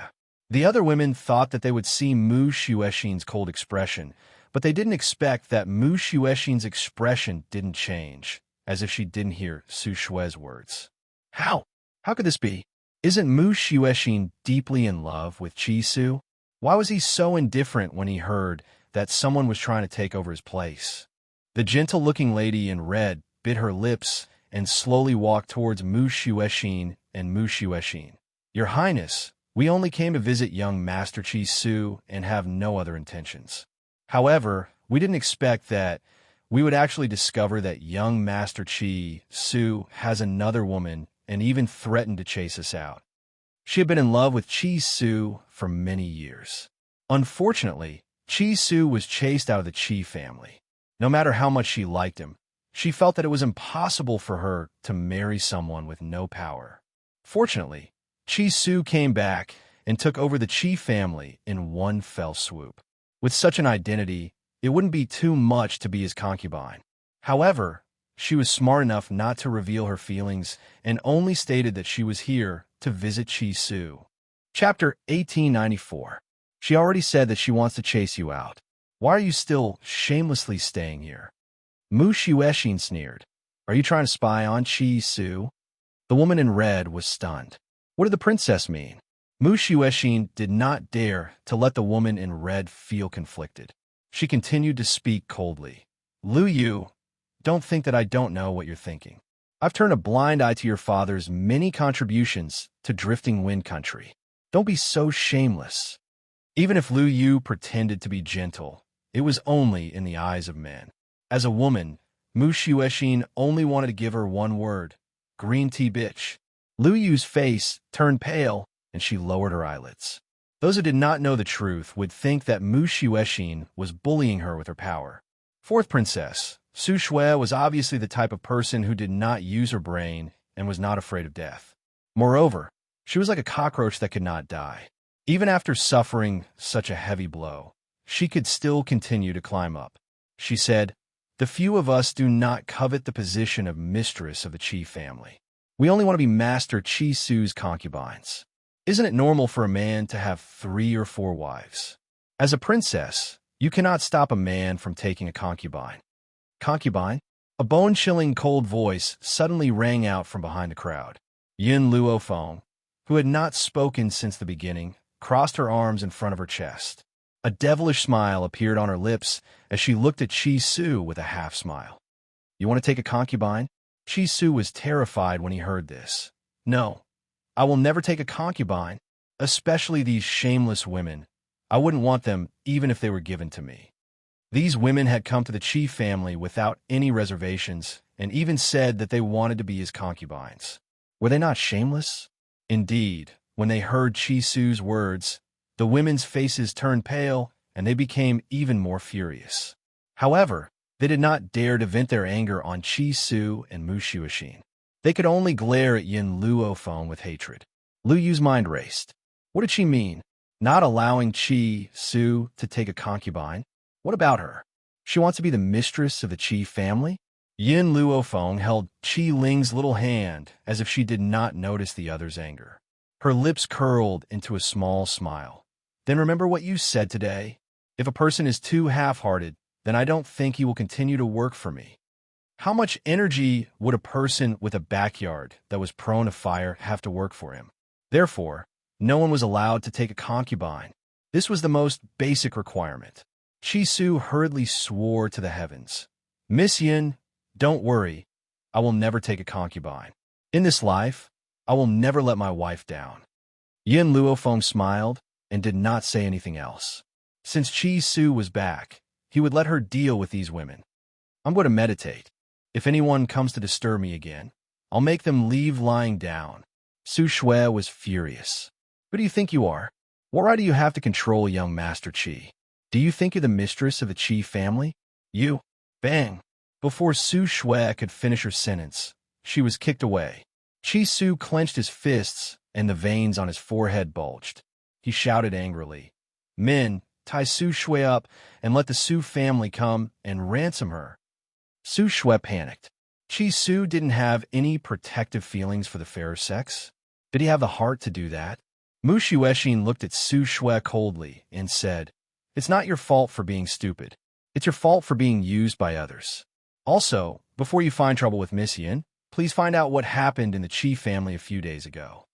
The other women thought that they would see Mu Xuexin's cold expression, but they didn't expect that Mu Xuexin's expression didn't change, as if she didn't hear Su Shui's words. How? How could this be? Isn't Mu Xuexin deeply in love with Qi Su? Why was he so indifferent when he heard that someone was trying to take over his place? The gentle-looking lady in red bit her lips and slowly walked towards Mu Xuexin and Mu Xuexin. Your Highness, we only came to visit young Master Qi Su and have no other intentions. However, we didn't expect that we would actually discover that young Master Qi Su has another woman and even threatened to chase us out. She had been in love with Qi Su for many years. Unfortunately, Qi Su was chased out of the Qi family. No matter how much she liked him, she felt that it was impossible for her to marry someone with no power. Fortunately, Qi Su came back and took over the Qi family in one fell swoop. With such an identity, it wouldn't be too much to be his concubine. However, she was smart enough not to reveal her feelings and only stated that she was here to visit Qi Su. Chapter 1894. She already said that she wants to chase you out. Why are you still shamelessly staying here? Mu Xuexin sneered. Are you trying to spy on Qi Su? The woman in red was stunned. What did the princess mean? Mu Xuexin did not dare to let the woman in red feel conflicted. She continued to speak coldly. Lu Yu, don't think that I don't know what you're thinking. I've turned a blind eye to your father's many contributions to Drifting Wind Country. Don't be so shameless. Even if Lu Yu pretended to be gentle, it was only in the eyes of men. As a woman, Mu Xuexin only wanted to give her one word, green tea bitch. Lu Yu's face turned pale, and she lowered her eyelids. Those who did not know the truth would think that Mu Xuexin was bullying her with her power. Fourth princess, Su Shui was obviously the type of person who did not use her brain and was not afraid of death. Moreover, she was like a cockroach that could not die. Even after suffering such a heavy blow, she could still continue to climb up. She said, the few of us do not covet the position of mistress of the Qi family. We only want to be Master Qi Su's concubines. Isn't it normal for a man to have 3 or 4 wives? As a princess, you cannot stop a man from taking a concubine. Concubine? A bone-chilling cold voice suddenly rang out from behind the crowd. Yin Luofeng, who had not spoken since the beginning, crossed her arms in front of her chest. A devilish smile appeared on her lips as she looked at Qi Su with a half-smile. You want to take a concubine? Qi Su was terrified when he heard this. No, I will never take a concubine, especially these shameless women. I wouldn't want them even if they were given to me. These women had come to the Qi family without any reservations and even said that they wanted to be his concubines. Were they not shameless? Indeed, when they heard Qi Su's words, the women's faces turned pale and they became even more furious. However, they did not dare to vent their anger on Qi Su and Mu Xuexin. They could only glare at Yin Luofeng with hatred. Lu Yu's mind raced. What did she mean? Not allowing Qi Su to take a concubine? What about her? She wants to be the mistress of the Qi family? Yin Luofeng held Qi Ling's little hand as if she did not notice the other's anger. Her lips curled into a small smile. Then remember what you said today. If a person is too half-hearted, then I don't think he will continue to work for me. How much energy would a person with a backyard that was prone to fire have to work for him? Therefore, no one was allowed to take a concubine. This was the most basic requirement. Qi Su hurriedly swore to the heavens. Miss Yin, don't worry. I will never take a concubine. In this life, I will never let my wife down. Yin Luofeng smiled and did not say anything else. Since Qi Su was back, he would let her deal with these women. I'm going to meditate. If anyone comes to disturb me again, I'll make them leave lying down. Su Shui was furious. Who do you think you are? What right do you have to control young Master Qi? Do you think you're the mistress of the Qi family? You. Bang. Before Su Shui could finish her sentence, she was kicked away. Qi Su clenched his fists and the veins on his forehead bulged. He shouted angrily, Men, tie Su Shui up and let the Su family come and ransom her. Su Shui panicked. Qi Su didn't have any protective feelings for the fairer sex. Did he have the heart to do that? Mu Xuexin looked at Su Shui coldly and said, It's not your fault for being stupid. It's your fault for being used by others. Also, before you find trouble with Miss Yin, please find out what happened in the Qi family a few days ago.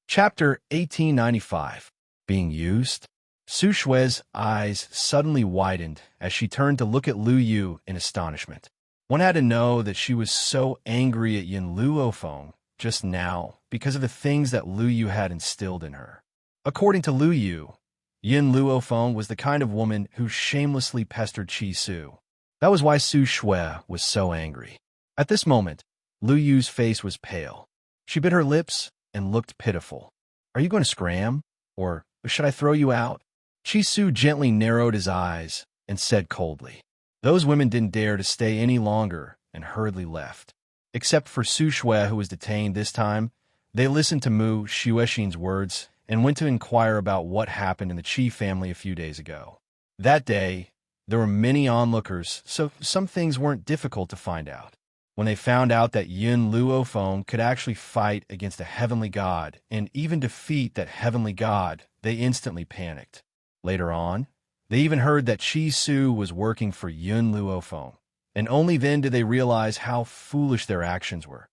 Chapter 1895. Being used? Su Shue's eyes suddenly widened as she turned to look at Lu Yu in astonishment. One had to know that she was so angry at Yin Luofeng just now because of the things that Lu Yu had instilled in her. According to Lu Yu, Yin Luofeng was the kind of woman who shamelessly pestered Qi Su. That was why Su Shui was so angry. At this moment, Lu Yu's face was pale. She bit her lips and looked pitiful. "Are you going to scram? Or should I throw you out?" Qi Su gently narrowed his eyes and said coldly. Those women didn't dare to stay any longer and hurriedly left. Except for Su Shui, who was detained this time, they listened to Mu Xuexin's words and went to inquire about what happened in the Qi family a few days ago. That day, there were many onlookers, so some things weren't difficult to find out. When they found out that Yin Luofeng could actually fight against a heavenly god and even defeat that heavenly god, they instantly panicked. Later on, they even heard that Qi Su was working for Yin Luofeng, and only then did they realize how foolish their actions were.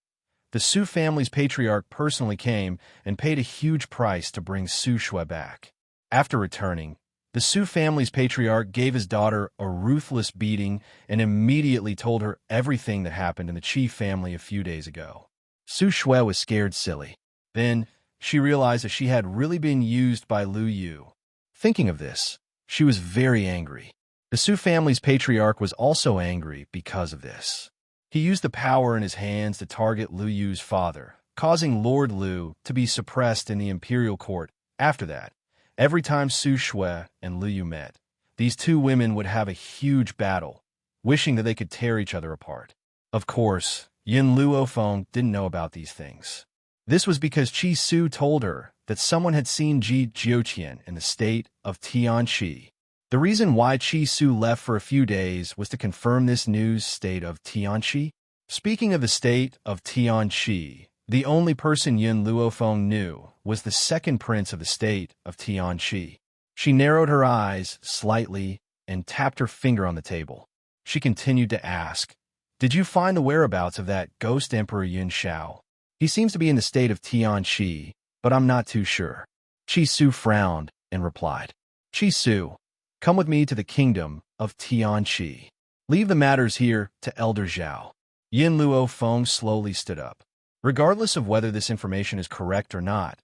The Su family's patriarch personally came and paid a huge price to bring Su Shui back. After returning, the Su family's patriarch gave his daughter a ruthless beating and immediately told her everything that happened in the Qi family a few days ago. Su Shui was scared silly. Then, she realized that she had really been used by Lu Yu. Thinking of this, she was very angry. The Su family's patriarch was also angry because of this. He used the power in his hands to target Lu Yu's father, causing Lord Lu to be suppressed in the imperial court. After that, every time Su Shui and Lu Yu met, these two women would have a huge battle, wishing that they could tear each other apart. Of course, Yin Luofeng didn't know about these things. This was because Qi Su told her that someone had seen Ji Jiuqian in the state of Tianqi. The reason why Qi Su left for a few days was to confirm this news state of Tianqi. Speaking of the state of Tianqi, the only person Yin Luofeng knew was the second prince of the state of Tianqi. She narrowed her eyes slightly and tapped her finger on the table. She continued to ask, "Did you find the whereabouts of that ghost emperor Yin Shao? He seems to be in the state of Tianqi, but I'm not too sure." Qi Su frowned and replied, "Qi Su, come with me to the kingdom of Tianqi. Leave the matters here to Elder Zhao." Yin Luofeng slowly stood up. "Regardless of whether this information is correct or not,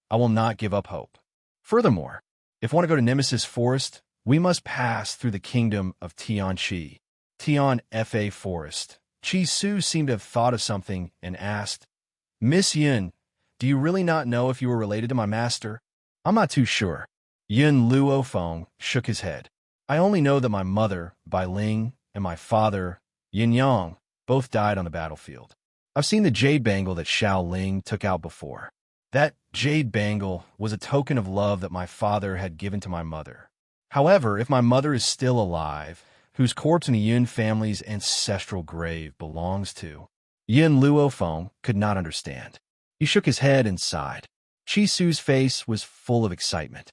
I will not give up hope. Furthermore, if I want to go to Nemesis Forest, we must pass through the kingdom of Tianqi. Tian Fa Forest." Qi Su seemed to have thought of something and asked, "Miss Yin, do you really not know if you were related to my master?" "I'm not too sure." Yin Luofeng shook his head. "I only know that my mother, Bai Ling, and my father, Yin Yang, both died on the battlefield. I've seen the jade bangle that Xiao Ling took out before. That jade bangle was a token of love that my father had given to my mother. However, if my mother is still alive, whose corpse in the Yin family's ancestral grave belongs to?" Yin Luofeng could not understand. He shook his head and sighed. Qi Su's face was full of excitement.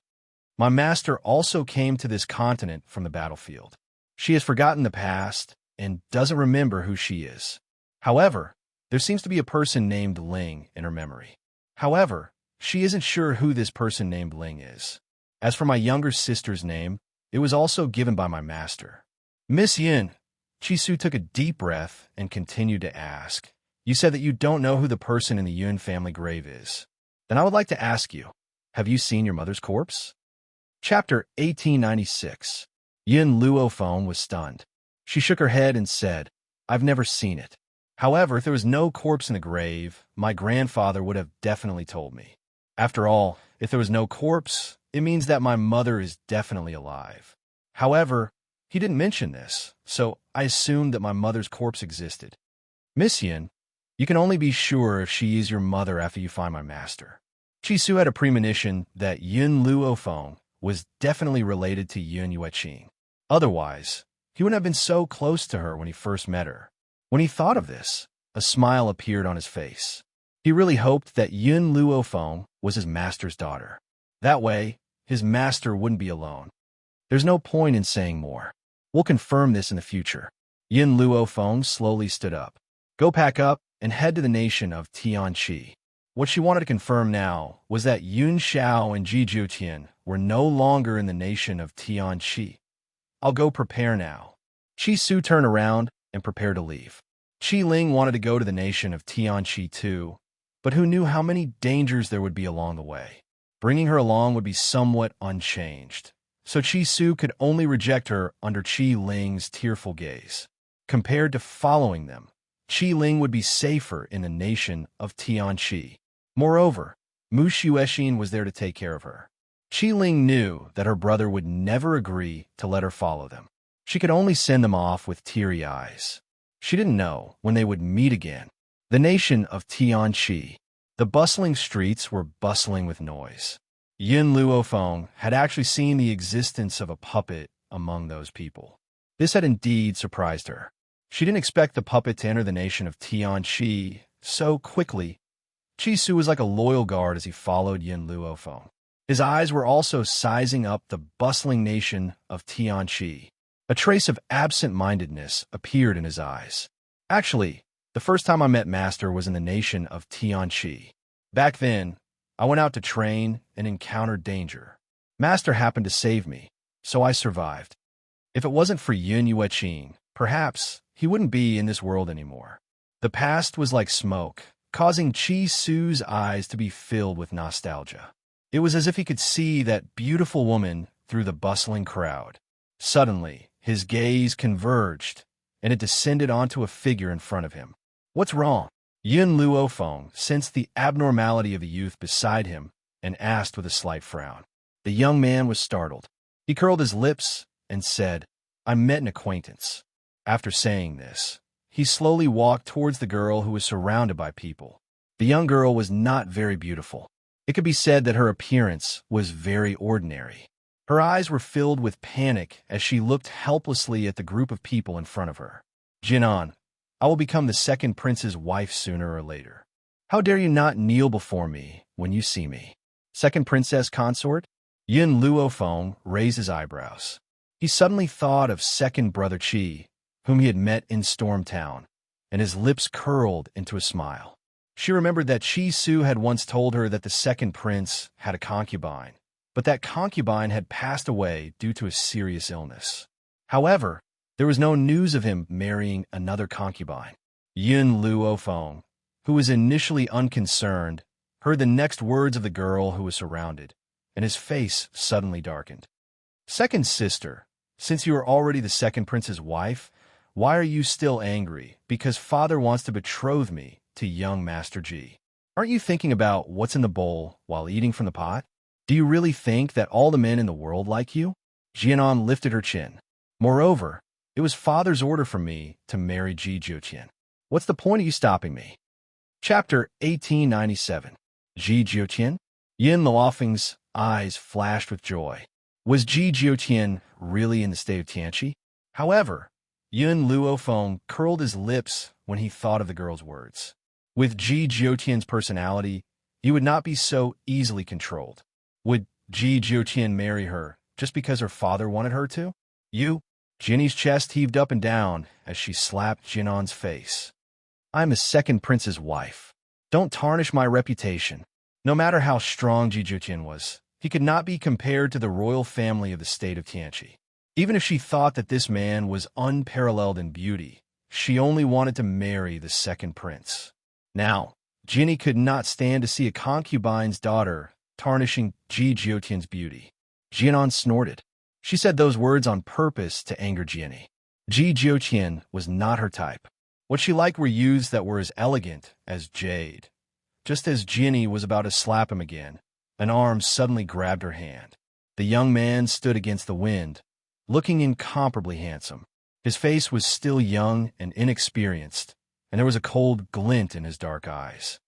"My master also came to this continent from the battlefield. She has forgotten the past and doesn't remember who she is. However, there seems to be a person named Ling in her memory. However, she isn't sure who this person named Ling is. As for my younger sister's name, it was also given by my master." "Miss Yin," Qi Su took a deep breath and continued to ask, "You said that you don't know who the person in the Yun family grave is. Then I would like to ask you, have you seen your mother's corpse?" Chapter 1896. Yin Luofeng was stunned. She shook her head and said, "I've never seen it. However, if there was no corpse in the grave, my grandfather would have definitely told me. After all, if there was no corpse, it means that my mother is definitely alive. However, he didn't mention this, so I assumed that my mother's corpse existed. Miss Yin, you can only be sure if she is your mother after you find my master." Qi Su had a premonition that Yin Luofeng was definitely related to Yun Yueqing. Otherwise, he wouldn't have been so close to her when he first met her. When he thought of this, a smile appeared on his face. He really hoped that Yin Luofeng was his master's daughter. That way, his master wouldn't be alone. There's no point in saying more. We'll confirm this in the future. Yin Luofeng slowly stood up. "Go pack up and head to the nation of Tianqi. What she wanted to confirm now was that Yun Xiao and Ji Jiutian were no longer in the nation of Tianqi. I'll go prepare now. Qi Su turned around and prepared to leave. Qi Ling wanted to go to the nation of Tianqi too, but who knew how many dangers there would be along the way. Bringing her along would be somewhat unchanged, so Qi Su could only reject her under Qi Ling's tearful gaze. Compared to following them, Qi Ling would be safer in the nation of Tianqi. Moreover, Mu Xuexin was there to take care of her. Qi Ling knew that her brother would never agree to let her follow them. She could only send them off with teary eyes. She didn't know when they would meet again. The nation of Tianqi. The bustling streets were bustling with noise. Yin Luofeng had actually seen the existence of a puppet among those people. This had indeed surprised her. She didn't expect the puppet to enter the nation of Tianqi so quickly. Qi Su was like a loyal guard as he followed Yin Luofeng. His eyes were also sizing up the bustling nation of Tianqi. A trace of absent-mindedness appeared in his eyes. Actually, the first time I met Master was in the nation of Tianqi. Back then, I went out to train and encountered danger. Master happened to save me, so I survived. If it wasn't for Yun Yueqing, perhaps he wouldn't be in this world anymore. The past was like smoke, causing Qi Su's eyes to be filled with nostalgia. It was as if he could see that beautiful woman through the bustling crowd. Suddenly, his gaze converged, and it descended onto a figure in front of him. What's wrong? Yin Luofeng sensed the abnormality of the youth beside him and asked with a slight frown. The young man was startled. He curled his lips and said, I met an acquaintance. After saying this, he slowly walked towards the girl who was surrounded by people. The young girl was not very beautiful. It could be said that her appearance was very ordinary. Her eyes were filled with panic as she looked helplessly at the group of people in front of her. Jinan, I will become the second prince's wife sooner or later. How dare you not kneel before me when you see me? Second princess consort? Yin Luofeng raised his eyebrows. He suddenly thought of second brother Qi, whom he had met in Storm Town, and his lips curled into a smile. She remembered that Qi Su had once told her that the second prince had a concubine, but that concubine had passed away due to a serious illness. However, there was no news of him marrying another concubine. Yin Luofeng, who was initially unconcerned, heard the next words of the girl who was surrounded, and his face suddenly darkened. Second sister, since you are already the second prince's wife, why are you still angry? Because father wants to betroth me to young Master Ji. Aren't you thinking about what's in the bowl while eating from the pot? Do you really think that all the men in the world like you? Jianan lifted her chin. Moreover, it was father's order for me to marry Ji Jiutian. What's the point of you stopping me? Chapter 1897. Ji Jiutian? Yin Luofeng's eyes flashed with joy. Was Ji Jiutian really in the state of Tianqi? However, Yin Luofeng curled his lips when he thought of the girl's words. With Ji Jiutian's personality, he would not be so easily controlled. Would Ji Jiutian marry her just because her father wanted her to? You? Jinny's chest heaved up and down as she slapped Jinan's face. I'm the second prince's wife. Don't tarnish my reputation. No matter how strong Ji Jiutian was, he could not be compared to the royal family of the state of Tianqi. Even if she thought that this man was unparalleled in beauty, she only wanted to marry the second prince. Now, Jinny could not stand to see a concubine's daughter tarnishing Ji Jiutian's beauty. Jianan snorted. She said those words on purpose to anger Jinny. Ji Jiutian was not her type. What she liked were youths that were as elegant as jade. Just as Jinny was about to slap him again, an arm suddenly grabbed her hand. The young man stood against the wind, looking incomparably handsome. His face was still young and inexperienced, and there was a cold glint in his dark eyes.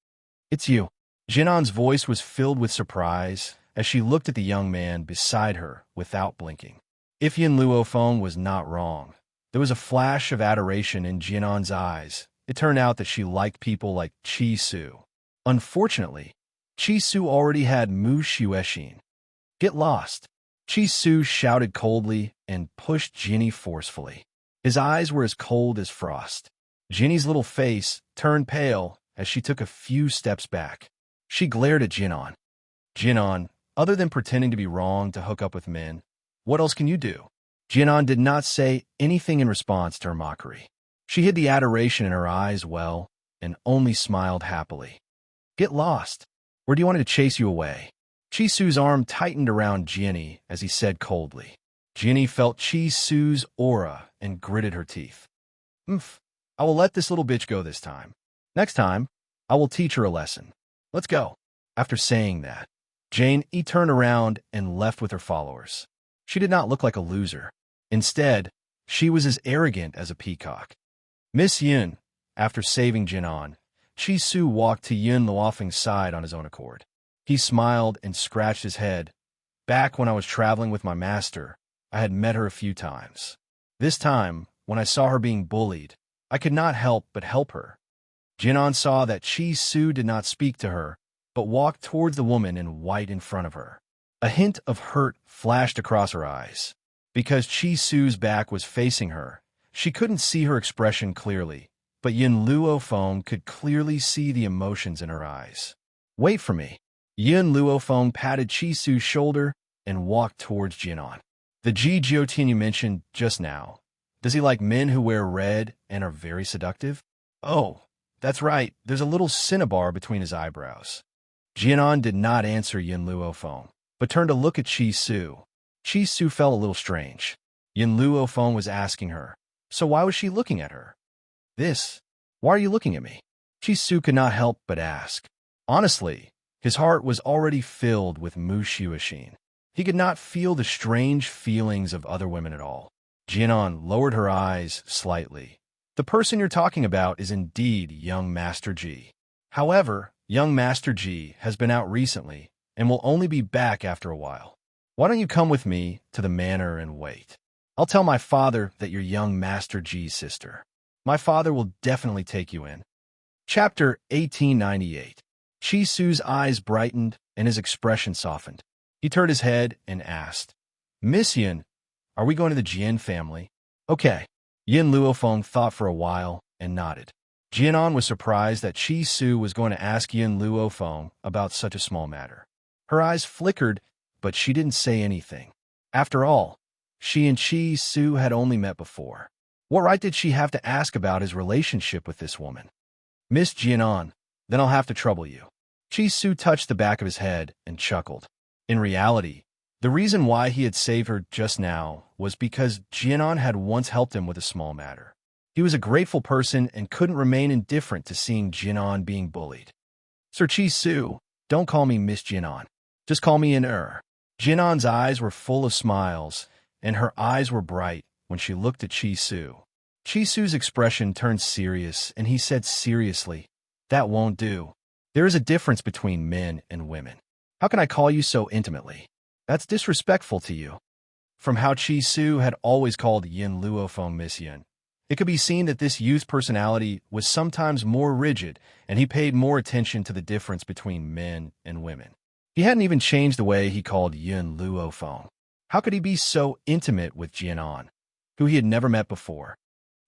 It's you. Jinan's voice was filled with surprise as she looked at the young man beside her without blinking. If Yin Luofeng was not wrong, there was a flash of adoration in Jinan's eyes. It turned out that she liked people like Qi Su. Unfortunately, Qi Su already had Mu Xuexin. Get lost. Qi Su shouted coldly and pushed Jinny forcefully. His eyes were as cold as frost. Jinny's little face turned pale as she took a few steps back. She glared at Jinan. Jinan, other than pretending to be wrong to hook up with men, what else can you do? Jinan did not say anything in response to her mockery. She hid the adoration in her eyes well and only smiled happily. Get lost. Where do you want me to chase you away? Chi Su's arm tightened around Jianni as he said coldly. Jianni felt Chi Su's aura and gritted her teeth. Umph, I will let this little bitch go this time. Next time, I will teach her a lesson. Let's go. After saying that, Jane turned around and left with her followers. She did not look like a loser. Instead, she was as arrogant as a peacock. Miss Yun, after saving Jinan, Chi Su walked to Yun Luofeng's side on his own accord. He smiled and scratched his head. Back when I was traveling with my master, I had met her a few times. This time, when I saw her being bullied, I could not help but help her. Jinan saw that Chi Su did not speak to her, but walked towards the woman in white in front of her. A hint of hurt flashed across her eyes. Because Chi Su's back was facing her, she couldn't see her expression clearly, but Yun Luofeng could clearly see the emotions in her eyes. Wait for me. Yun Luofeng patted Chi Su's shoulder and walked towards Jinan. The Ji Jiutian you mentioned just now, does he like men who wear red and are very seductive? Oh, that's right, there's a little cinnabar between his eyebrows. Jinan did not answer Yun Luofeng, but turned to look at Chi Su. Chi Su felt a little strange. Yun Luofeng was asking her, so why was she looking at her? Why are you looking at me? Chi Su could not help but ask. Honestly, his heart was already filled with Mu Xuexin. He could not feel the strange feelings of other women at all. Jinan lowered her eyes slightly. The person you're talking about is indeed young Master Ji. However, young Master Ji has been out recently and will only be back after a while. Why don't you come with me to the manor and wait? I'll tell my father that you're young Master Ji's sister. My father will definitely take you in. Chapter 1898. Chi Su's eyes brightened and his expression softened. He turned his head and asked, Miss Yun, are we going to the Jian family? Okay. Yun Luofeng thought for a while and nodded. Jianan was surprised that Chi Su was going to ask Yun Luofeng about such a small matter. Her eyes flickered, but she didn't say anything. After all, she and Chi Su had only met before. What right did she have to ask about his relationship with this woman? Miss Jianan, then I'll have to trouble you. Chi Su touched the back of his head and chuckled. In reality, the reason why he had saved her just now was because Jianan had once helped him with a small matter. He was a grateful person and couldn't remain indifferent to seeing Jianan being bullied. Sir Chi Su, don't call me Miss Jianan. Just call me Jianan's eyes were full of smiles, and her eyes were bright when she looked at Chi Su. Chi Su's expression turned serious, and he said seriously, That won't do. There is a difference between men and women. How can I call you so intimately? That's disrespectful to you. From how Chi Su had always called Yun Luofeng Miss Yun, it could be seen that this youth's personality was sometimes more rigid, and he paid more attention to the difference between men and women. He hadn't even changed the way he called Yun Luofeng. How could he be so intimate with Jianan, who he had never met before?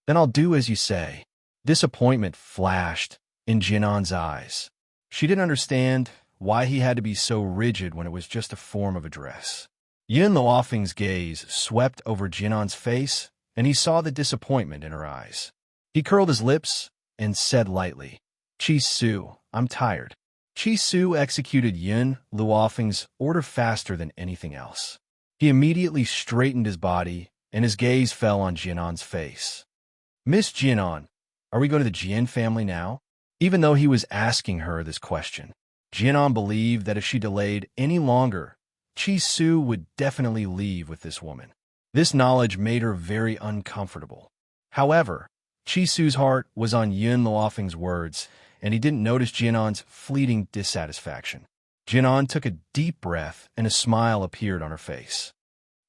Then I'll do as you say. Disappointment flashed in Jianan's eyes. She didn't understand why he had to be so rigid when it was just a form of address. Yun Luofeng's gaze swept over Jianan's face, and he saw the disappointment in her eyes. He curled his lips and said lightly, Chi Su, I'm tired. Chi Su executed Yun Luofeng's order faster than anything else. He immediately straightened his body, and his gaze fell on Jianan's face. Miss Jianan, are we going to the Jian family now? Even though he was asking her this question, Jianan believed that if she delayed any longer, Chi Su would definitely leave with this woman. This knowledge made her very uncomfortable. However, Chi Su's heart was on Yun Luofeng's words, and he didn't notice Jianan's fleeting dissatisfaction. Jianan took a deep breath, and a smile appeared on her face.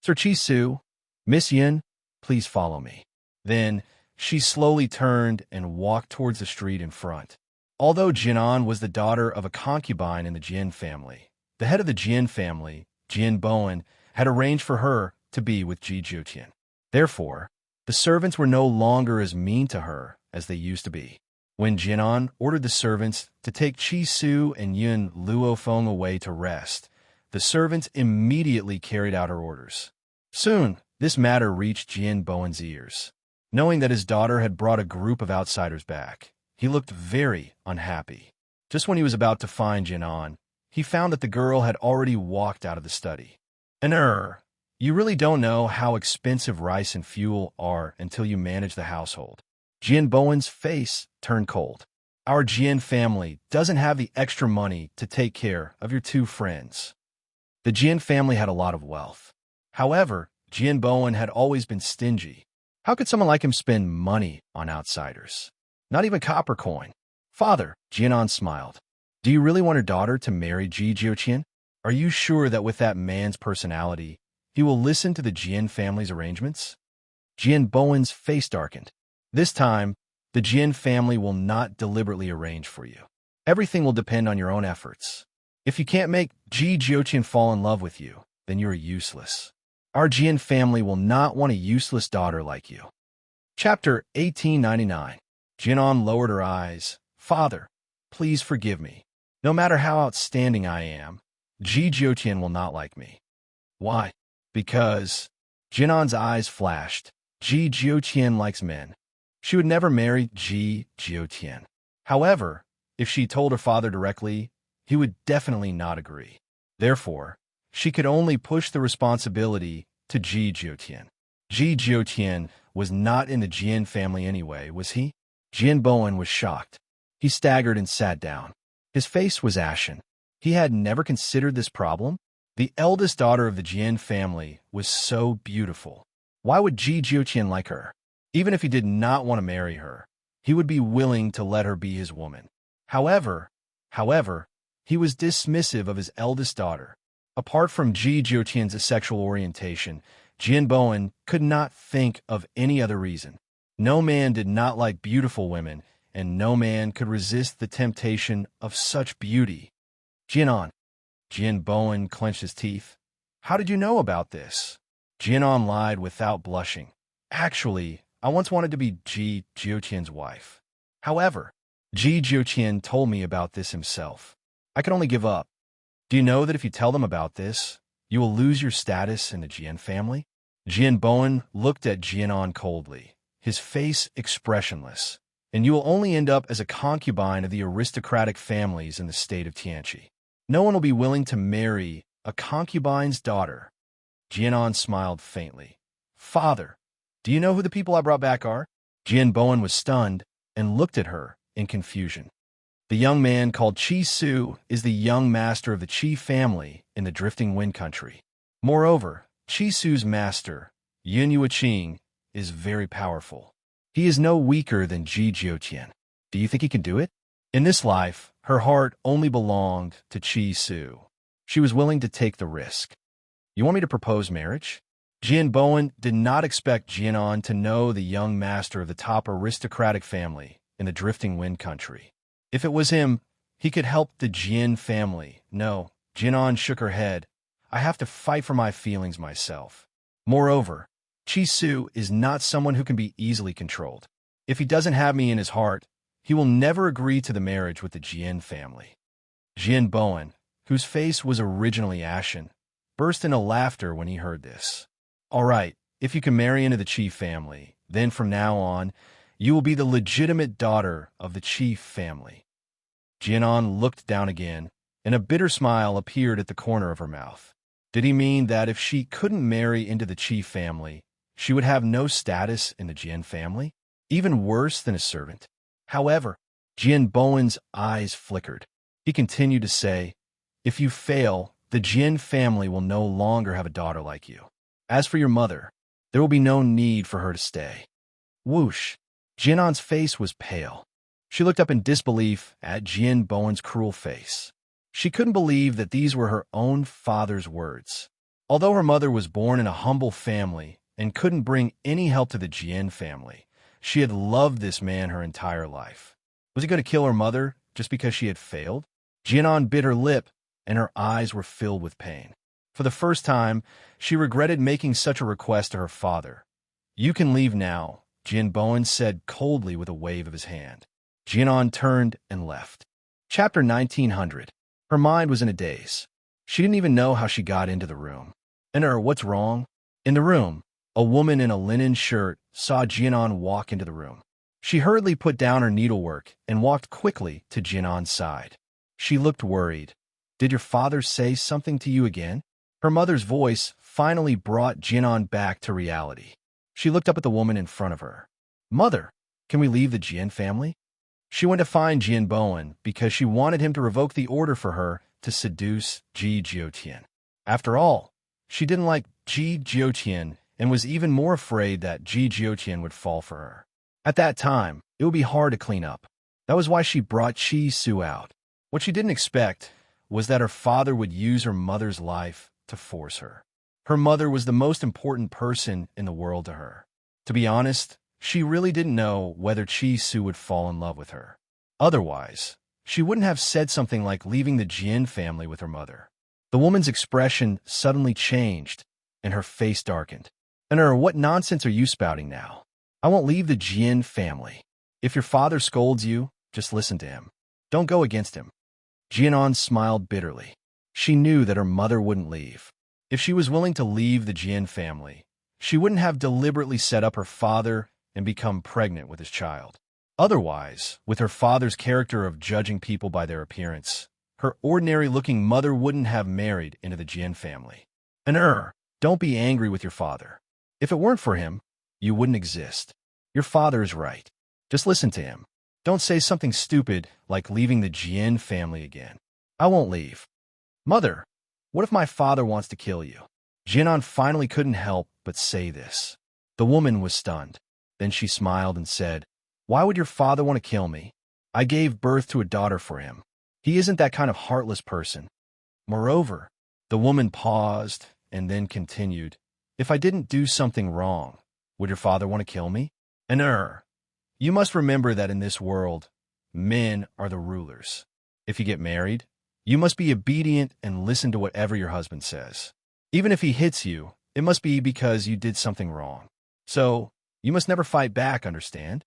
Sir Chi Su, Miss Yun, please follow me. Then she slowly turned and walked towards the street in front. Although Jianan was the daughter of a concubine in the Jian family, the head of the Jian family, Jian Bowen, had arranged for her to be with Ji Jiutian. Therefore, the servants were no longer as mean to her as they used to be. When Jinan ordered the servants to take Chi Su and Yun Luofeng away to rest, the servants immediately carried out her orders. Soon, this matter reached Jian Bowen's ears. Knowing that his daughter had brought a group of outsiders back, he looked very unhappy. Just when he was about to find Jinan, he found that the girl had already walked out of the study. You really don't know how expensive rice and fuel are until you manage the household. Jian Bowen's face turned cold. Our Jian family doesn't have the extra money to take care of your two friends. The Jian family had a lot of wealth. However, Jian Bowen had always been stingy. How could someone like him spend money on outsiders? Not even copper coin. Father, Jianan smiled. Do you really want your daughter to marry Ji Jiuqian? Are you sure that with that man's personality, he will listen to the Jian family's arrangements? Jian Bowen's face darkened. This time, the Jian family will not deliberately arrange for you. Everything will depend on your own efforts. If you can't make Ji Jiuqian fall in love with you, then you're useless. Our Jian family will not want a useless daughter like you. Chapter 1899. Jinan lowered her eyes. Father, please forgive me. No matter how outstanding I am, Ji Jiuqian will not like me. Why? Because... Jinan's eyes flashed. Ji Jiuqian likes men. She would never marry Ji Jiuqian. However, if she told her father directly, he would definitely not agree. Therefore, she could only push the responsibility to Ji Jiuqian. Ji Jiuqian was not in the Jian family anyway, was he? Jian Bowen was shocked. He staggered and sat down. His face was ashen. He had never considered this problem. The eldest daughter of the Jian family was so beautiful. Why would Ji Jiuqian like her? Even if he did not want to marry her, he would be willing to let her be his woman. However, he was dismissive of his eldest daughter. Apart from Ji Jiuqian's sexual orientation, Jian Bowen could not think of any other reason. No man did not like beautiful women, and no man could resist the temptation of such beauty. Jian Bowen clenched his teeth. How did you know about this? Jian lied without blushing. Actually, I once wanted to be Ji Jiuqian's wife. However, Ji Jiuqian told me about this himself. I could only give up. Do you know that if you tell them about this, you will lose your status in the Jian family? Jian Bowen looked at Jianan coldly, his face expressionless, and you will only end up as a concubine of the aristocratic families in the state of Xianxia. No one will be willing to marry a concubine's daughter. Jianan smiled faintly. Father, do you know who the people I brought back are? Jian Bowen was stunned and looked at her in confusion. The young man called Chi Su is the young master of the Qi family in the Drifting Wind Country. Moreover, Chi Su's master, Yun Yueqing, is very powerful. He is no weaker than Ji Jiuqian. Do you think he can do it? In this life, her heart only belonged to Chi Su. She was willing to take the risk. You want me to propose marriage? Jian Bowen did not expect Jianan to know the young master of the top aristocratic family in the Drifting Wind Country. If it was him, he could help the Jian family. No, Jianan shook her head. I have to fight for my feelings myself. Moreover, Chi Su is not someone who can be easily controlled. If he doesn't have me in his heart, he will never agree to the marriage with the Jian family. Jian Bowen, whose face was originally ashen, burst into laughter when he heard this. All right, if you can marry into the Qi family, then from now on, you will be the legitimate daughter of the Qi family. Jianan looked down again, and a bitter smile appeared at the corner of her mouth. Did he mean that if she couldn't marry into the Qi family, she would have no status in the Jian family? Even worse than a servant? However, Jian Bowen's eyes flickered. He continued to say, if you fail, the Jian family will no longer have a daughter like you. As for your mother, there will be no need for her to stay. Whoosh! Jianan's face was pale. She looked up in disbelief at Jian Bowen's cruel face. She couldn't believe that these were her own father's words. Although her mother was born in a humble family and couldn't bring any help to the Jian family, she had loved this man her entire life. Was he going to kill her mother just because she had failed? Jianan bit her lip, and her eyes were filled with pain. For the first time, she regretted making such a request to her father. You can leave now, Jian Bowen said coldly with a wave of his hand. Jianan turned and left. Chapter 1900. Her mind was in a daze. She didn't even know how she got into the room. What's wrong? In the room, a woman in a linen shirt saw Jianan walk into the room. She hurriedly put down her needlework and walked quickly to Jianan's side. She looked worried. Did your father say something to you again? Her mother's voice finally brought Jianan back to reality. She looked up at the woman in front of her. Mother, can we leave the Jian family? She went to find Jian Bowen because she wanted him to revoke the order for her to seduce Ji Jiutian. After all, she didn't like Ji Jiutian and was even more afraid that Ji Jiutian would fall for her. At that time, it would be hard to clean up. That was why she brought Chi Su out. What she didn't expect was that her father would use her mother's life to force her. Her mother was the most important person in the world to her. To be honest, she really didn't know whether Chi Su would fall in love with her. Otherwise, she wouldn't have said something like leaving the Jian family with her mother. The woman's expression suddenly changed, and her face darkened. What nonsense are you spouting now? I won't leave the Jian family. If your father scolds you, just listen to him. Don't go against him. Jianan smiled bitterly. She knew that her mother wouldn't leave. If she was willing to leave the Jian family, she wouldn't have deliberately set up her father and become pregnant with his child. Otherwise, with her father's character of judging people by their appearance, her ordinary-looking mother wouldn't have married into the Jian family. Don't be angry with your father. If it weren't for him, you wouldn't exist. Your father is right. Just listen to him. Don't say something stupid like leaving the Jian family again. I won't leave. Mother, what if my father wants to kill you? Jianan finally couldn't help but say this. The woman was stunned. Then she smiled and said, Why would your father want to kill me? I gave birth to a daughter for him. He isn't that kind of heartless person. Moreover, the woman paused and then continued, If I didn't do something wrong, would your father want to kill me? You must remember that in this world, men are the rulers. If you get married, you must be obedient and listen to whatever your husband says. Even if he hits you, it must be because you did something wrong. So, you must never fight back, understand?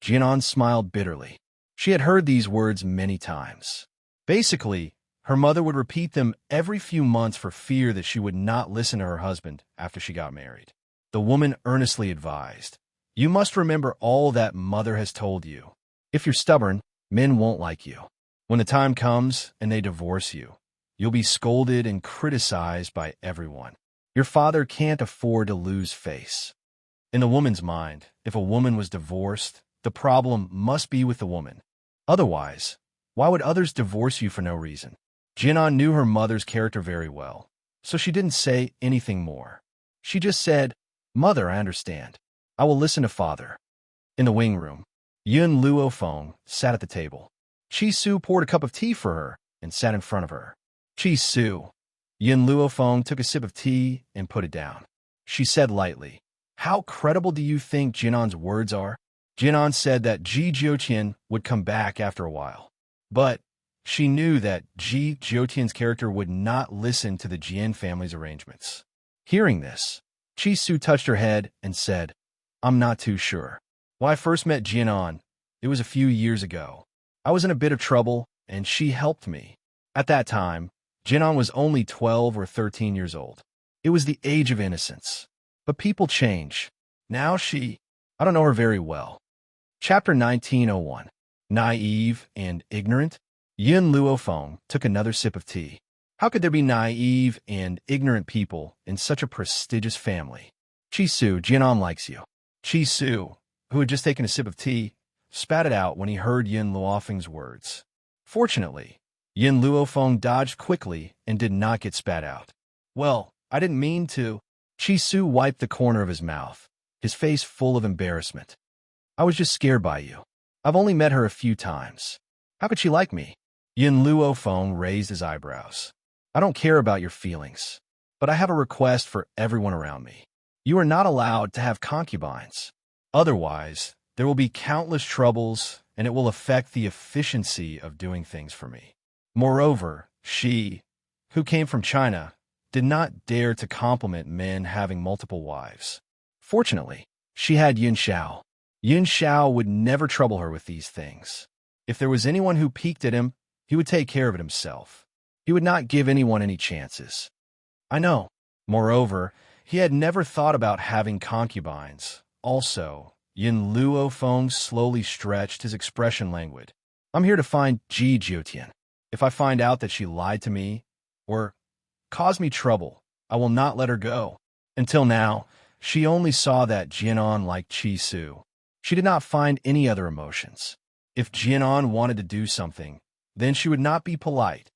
Jianan smiled bitterly. She had heard these words many times. Basically, her mother would repeat them every few months for fear that she would not listen to her husband after she got married. The woman earnestly advised, You must remember all that mother has told you. If you're stubborn, men won't like you. When the time comes and they divorce you, you'll be scolded and criticized by everyone. Your father can't afford to lose face. In the woman's mind, if a woman was divorced, the problem must be with the woman. Otherwise, why would others divorce you for no reason? Jianan knew her mother's character very well, so she didn't say anything more. She just said, Mother, I understand. I will listen to father. In the wing room, Yun Luofeng sat at the table. Chi Su poured a cup of tea for her and sat in front of her. Chi Su. Yun Luofeng took a sip of tea and put it down. She said lightly, How credible do you think Jianan's words are? Jianan said that Ji Jiutian would come back after a while. But she knew that Ji Jiutian's character would not listen to the Jian family's arrangements. Hearing this, Chi Su touched her head and said, I'm not too sure. When I first met Jianan, it was a few years ago. I was in a bit of trouble, and she helped me. At that time, Jianan was only 12 or 13 years old. It was the age of innocence. But people change. Now I don't know her very well. Chapter 1901. Naive and ignorant? Yun Luofeng took another sip of tea. How could there be naive and ignorant people in such a prestigious family? Chi Su, Jianan likes you. Chi Su, who had just taken a sip of tea, spat it out when he heard Yun Luofeng's words. Fortunately, Yun Luofeng dodged quickly and did not get spat out. Well, I didn't mean to. Chi Su wiped the corner of his mouth, his face full of embarrassment. I was just scared by you. I've only met her a few times. How could she like me? Yun Luofeng raised his eyebrows. I don't care about your feelings, but I have a request for everyone around me. You are not allowed to have concubines. Otherwise, there will be countless troubles, and it will affect the efficiency of doing things for me. Moreover, she, who came from China, did not dare to compliment men having multiple wives. Fortunately, she had Yin Xiao. Yin Xiao would never trouble her with these things. If there was anyone who peeked at him, he would take care of it himself. He would not give anyone any chances. I know. Moreover, he had never thought about having concubines. Also, Yin Luofeng slowly stretched, his expression languid. I'm here to find Ji Jiutian. If I find out that she lied to me or caused me trouble, I will not let her go. Until now, she only saw that Jianan liked Qi Su. She did not find any other emotions. If Jianan wanted to do something, then she would not be polite.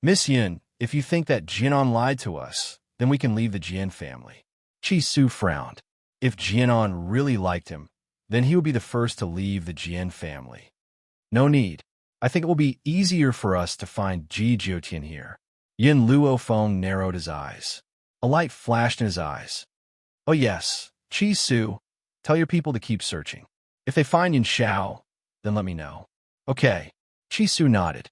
Miss Yin, if you think that Jianan lied to us, then we can leave the Jian family. Qi Su frowned. If Jianan really liked him, then he would be the first to leave the Jian family. No need. I think it will be easier for us to find Ji Jiutian here. Yin Luofeng narrowed his eyes. A light flashed in his eyes. Oh yes, Qi Su, tell your people to keep searching. If they find Xianxia, then let me know. Okay. Qi Su nodded.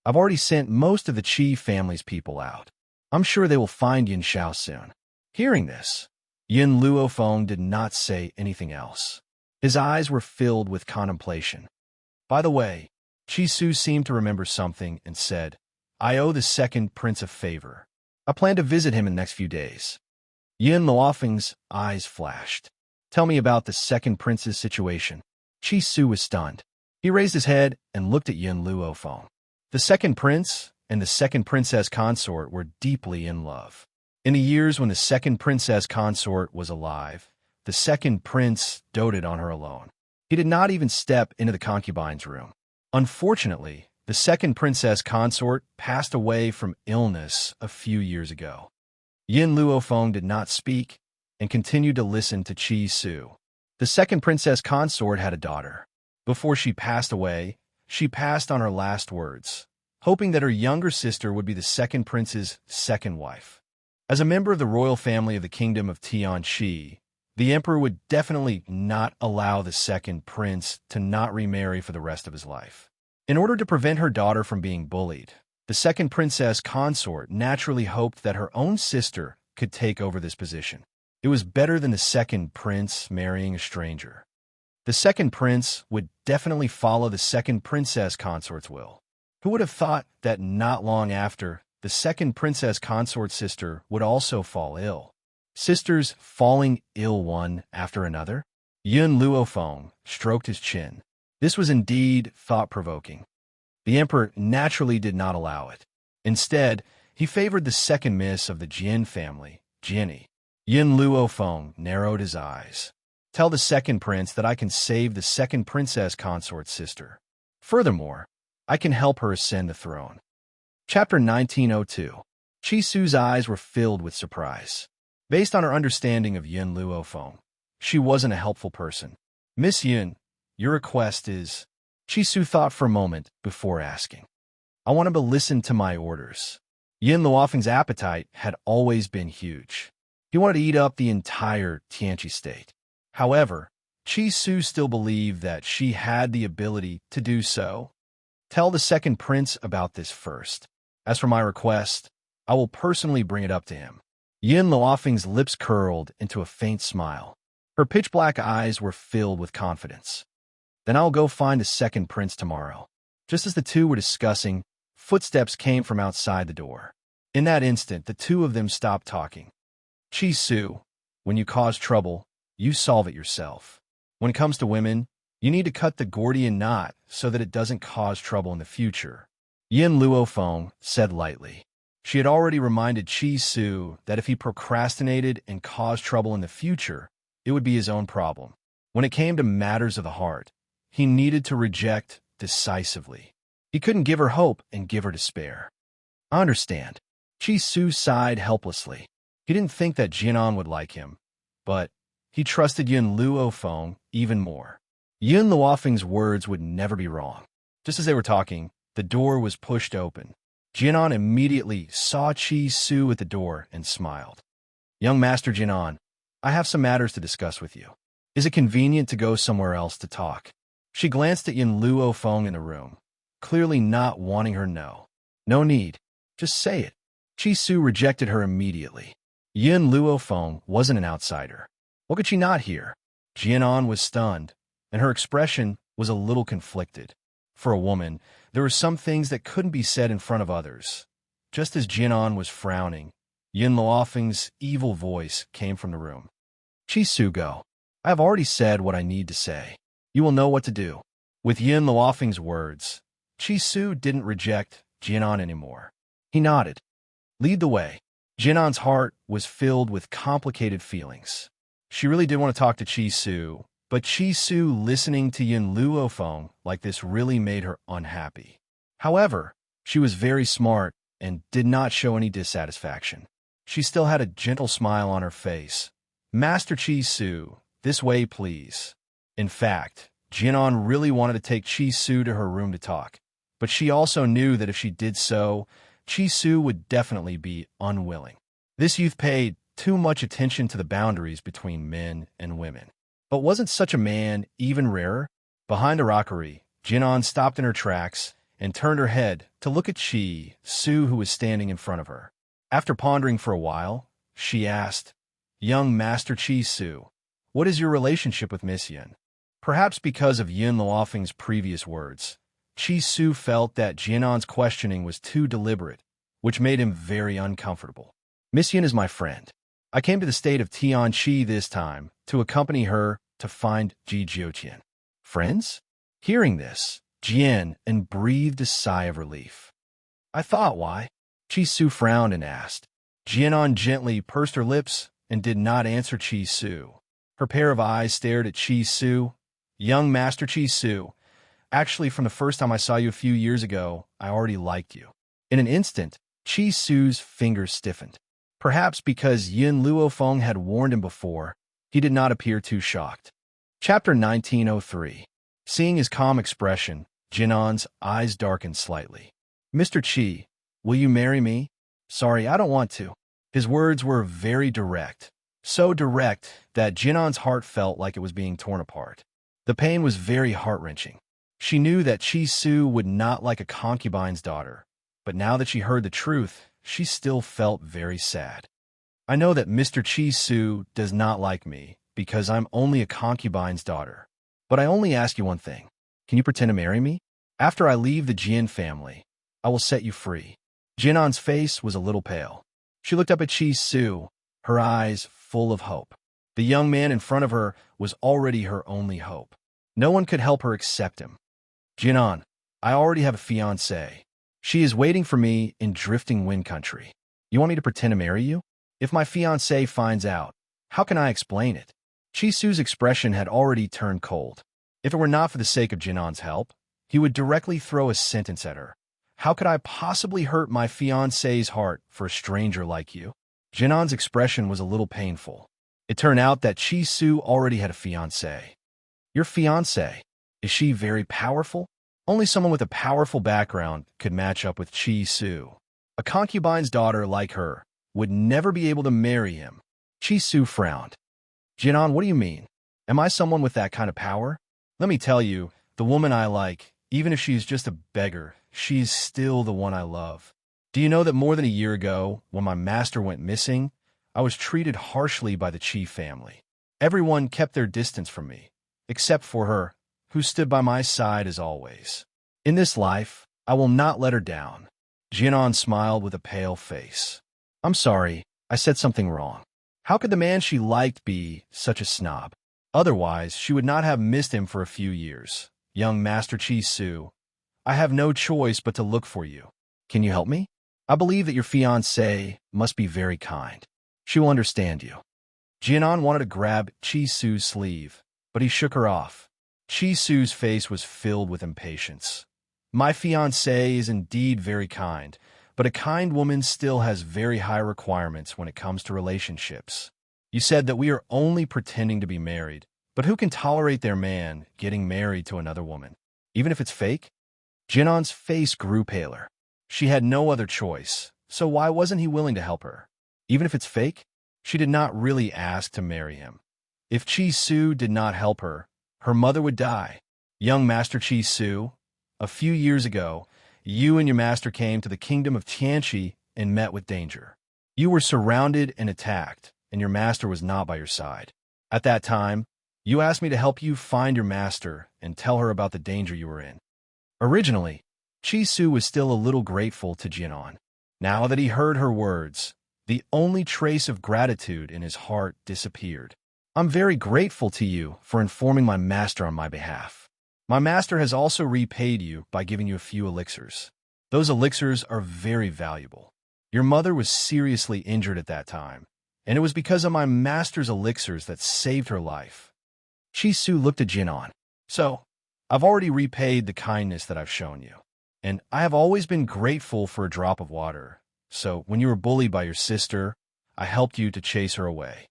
I've already sent most of the Qi family's people out. I'm sure they will find Xianxia soon. Hearing this, Yin Luofeng did not say anything else. His eyes were filled with contemplation. By the way, Qi Su seemed to remember something and said, I owe the second prince a favor. I plan to visit him in the next few days. Yin Luofeng's eyes flashed. Tell me about the second prince's situation. Qi Su was stunned. He raised his head and looked at Yin Luofeng. The second prince and the second princess consort were deeply in love. In the years when the second princess consort was alive, the second prince doted on her alone. He did not even step into the concubine's room. Unfortunately, the second princess consort passed away from illness a few years ago. Yin Luofeng did not speak and continued to listen to Qi Su. The second princess consort had a daughter. Before she passed away, she passed on her last words, hoping that her younger sister would be the second prince's second wife. As a member of the royal family of the kingdom of Tianxi, the emperor would definitely not allow the second prince to not remarry for the rest of his life. In order to prevent her daughter from being bullied, the second princess consort naturally hoped that her own sister could take over this position. It was better than the second prince marrying a stranger. The second prince would definitely follow the second princess consort's will. Who would have thought that not long after, the second princess consort's sister would also fall ill? Sisters falling ill one after another? Yin Luofeng stroked his chin. This was indeed thought-provoking. The emperor naturally did not allow it. Instead, he favored the second miss of the Jian family, Jinny. Yin Luofeng narrowed his eyes. Tell the second prince that I can save the second princess consort's sister. Furthermore, I can help her ascend the throne. Chapter 1902. Qi Su's eyes were filled with surprise. Based on her understanding of Yin Luofeng, she wasn't a helpful person. Miss Yin, your request is... Qi Su thought for a moment before asking. I want him to listen to my orders. Yin Luofeng's appetite had always been huge. He wanted to eat up the entire Tianqi state. However, Qi Su still believed that she had the ability to do so. Tell the second prince about this first. As for my request, I will personally bring it up to him. Yin Luofeng's lips curled into a faint smile. Her pitch-black eyes were filled with confidence. Then I'll go find the second prince tomorrow. Just as the two were discussing, footsteps came from outside the door. In that instant, the two of them stopped talking. Qi Su, when you cause trouble, you solve it yourself. When it comes to women, you need to cut the Gordian knot so that it doesn't cause trouble in the future. Yin Luofeng said lightly. She had already reminded Qi Su that if he procrastinated and caused trouble in the future, it would be his own problem. When it came to matters of the heart, he needed to reject decisively. He couldn't give her hope and give her despair. I understand. Qi Su sighed helplessly. He didn't think that Jianan would like him, but he trusted Yin Luofeng even more. Yin Luofeng's words would never be wrong. Just as they were talking, the door was pushed open. Jianan immediately saw Qi Su at the door and smiled. Young Master Jianan, I have some matters to discuss with you. Is it convenient to go somewhere else to talk? She glanced at Yin Luofeng in the room, clearly not wanting her no. No need. Just say it. Qi Su rejected her immediately. Yin Luofeng wasn't an outsider. What could she not hear? Jianan was stunned, and her expression was a little conflicted. For a woman, there were some things that couldn't be said in front of others. Just as Jinan was frowning, Yin Luofeng's evil voice came from the room. "Qi Su, go. I have already said what I need to say. You will know what to do." With Yin Luofeng's words, Qi Su didn't reject Jinan anymore. He nodded. "Lead the way." Jinan's heart was filled with complicated feelings. She really did want to talk to Qi Su, but Qi Su listening to Yin Luofeng like this really made her unhappy. However, she was very smart and did not show any dissatisfaction. She still had a gentle smile on her face. "Master Qi Su, this way, please." In fact, Jinan really wanted to take Qi Su to her room to talk, but she also knew that if she did so, Qi Su would definitely be unwilling. This youth paid too much attention to the boundaries between men and women. But wasn't such a man even rarer? Behind a rockery, Jinan stopped in her tracks and turned her head to look at Qi Su, who was standing in front of her. After pondering for a while, she asked, "Young Master Qi Su, what is your relationship with Miss Yin?" Perhaps because of Yin Luofeng's previous words, Qi Su felt that Jinan's questioning was too deliberate, which made him very uncomfortable. "Miss Yin is my friend. I came to the state of Tianqi this time to accompany her to find Ji Jiuqian." "Friends?" Hearing this, Jian and breathed a sigh of relief. "I thought, why?" Qi Su frowned and asked. Jianan gently pursed her lips and did not answer Qi Su. Her pair of eyes stared at Qi Su. "Young Master Qi Su, actually from the first time I saw you a few years ago, I already liked you." In an instant, Qi Su's fingers stiffened. Perhaps because Yin Luofeng had warned him before, he did not appear too shocked. Chapter 1903. Seeing his calm expression, Jinan's eyes darkened slightly. "Mr. Qi, will you marry me?" "Sorry, I don't want to." His words were very direct, so direct that Jinan's heart felt like it was being torn apart. The pain was very heart-wrenching. She knew that Qi Su would not like a concubine's daughter, but now that she heard the truth, she still felt very sad. "I know that Mr. Qi Su does not like me because I'm only a concubine's daughter. But I only ask you one thing. Can you pretend to marry me? After I leave the Jian family, I will set you free." Jinan's face was a little pale. She looked up at Qi Su, her eyes full of hope. The young man in front of her was already her only hope. No one could help her except him. "Jinan, I already have a fiancée. She is waiting for me in Drifting Wind Country. You want me to pretend to marry you? If my fiancé finds out, how can I explain it?" Qi Su's expression had already turned cold. If it were not for the sake of Jinan's help, he would directly throw a sentence at her. "How could I possibly hurt my fiancé's heart for a stranger like you?" Jinan's expression was a little painful. It turned out that Qi Su already had a fiancé. "Your fiancé? Is she very powerful?" Only someone with a powerful background could match up with Qi Su. A concubine's daughter like her would never be able to marry him. Qi Su frowned. "Jinan, what do you mean? Am I someone with that kind of power? Let me tell you, the woman I like, even if she is just a beggar, she is still the one I love. Do you know that more than a year ago, when my master went missing, I was treated harshly by the Qi family. Everyone kept their distance from me, except for her, who stood by my side as always. In this life, I will not let her down." Jinan smiled with a pale face. "I'm sorry, I said something wrong. How could the man she liked be such a snob? Otherwise, she would not have missed him for a few years. Young Master Qi Su, I have no choice but to look for you. Can you help me? I believe that your fiancée must be very kind. She will understand you." Jinan wanted to grab Qi Su's sleeve, but he shook her off. Qi Su's face was filled with impatience. "My fiancée is indeed very kind, but a kind woman still has very high requirements when it comes to relationships. You said that we are only pretending to be married, but who can tolerate their man getting married to another woman, even if it's fake?" Jinan's face grew paler. She had no other choice, so why wasn't he willing to help her? Even if it's fake, she did not really ask to marry him. If Qi Su did not help her, her mother would die. "Young Master Qi Su, a few years ago, you and your master came to the kingdom of Xianxia and met with danger. You were surrounded and attacked, and your master was not by your side. At that time, you asked me to help you find your master and tell her about the danger you were in. Originally, Su was still a little grateful to Jinan. Now that he heard her words, the only trace of gratitude in his heart disappeared. I'm very grateful to you for informing my master on my behalf. My master has also repaid you by giving you a few elixirs. Those elixirs are very valuable. Your mother was seriously injured at that time, and it was because of my master's elixirs that saved her life. Su looked at Jinan. So, I've already repaid the kindness that I've shown you, and I have always been grateful for a drop of water. So, when you were bullied by your sister, I helped you to chase her away.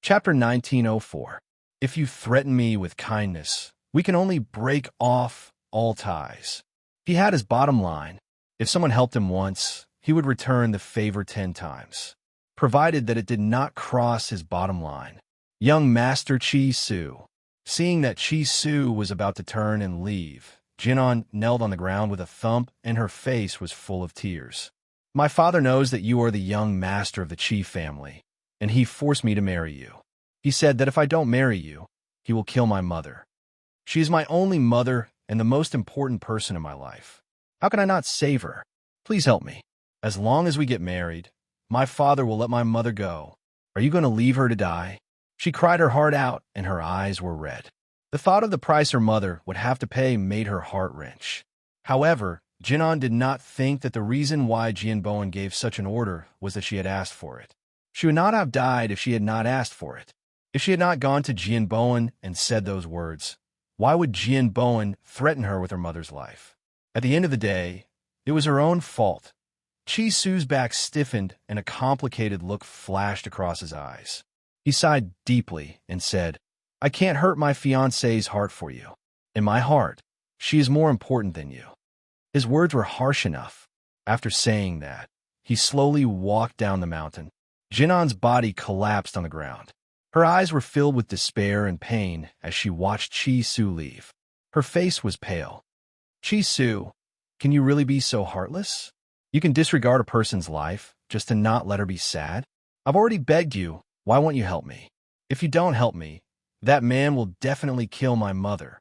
Chapter 1904. If you threaten me with kindness, we can only break off all ties. He had his bottom line. If someone helped him once, he would return the favor 10 times, provided that it did not cross his bottom line. Young Master Su. Seeing that Su was about to turn and leave, Jinan knelt on the ground with a thump, and her face was full of tears. My father knows that you are the young master of the Qi family, and he forced me to marry you. He said that if I don't marry you, he will kill my mother. She is my only mother and the most important person in my life. How can I not save her? Please help me. As long as we get married, my father will let my mother go. Are you going to leave her to die? She cried her heart out, and her eyes were red. The thought of the price her mother would have to pay made her heart wrench. However, Jinan did not think that the reason why Jianbowen gave such an order was that she had asked for it. She would not have died if she had not asked for it. If she had not gone to Jianbowen and said those words, why would Jianbowen threaten her with her mother's life? At the end of the day, it was her own fault. Su's back stiffened and a complicated look flashed across his eyes. He sighed deeply and said, I can't hurt my fiancée's heart for you. In my heart, she is more important than you. His words were harsh enough. After saying that, he slowly walked down the mountain. Jinan's body collapsed on the ground. Her eyes were filled with despair and pain as she watched Su leave. Her face was pale. Su, can you really be so heartless? You can disregard a person's life just to not let her be sad? I've already begged you. Why won't you help me? If you don't help me, that man will definitely kill my mother.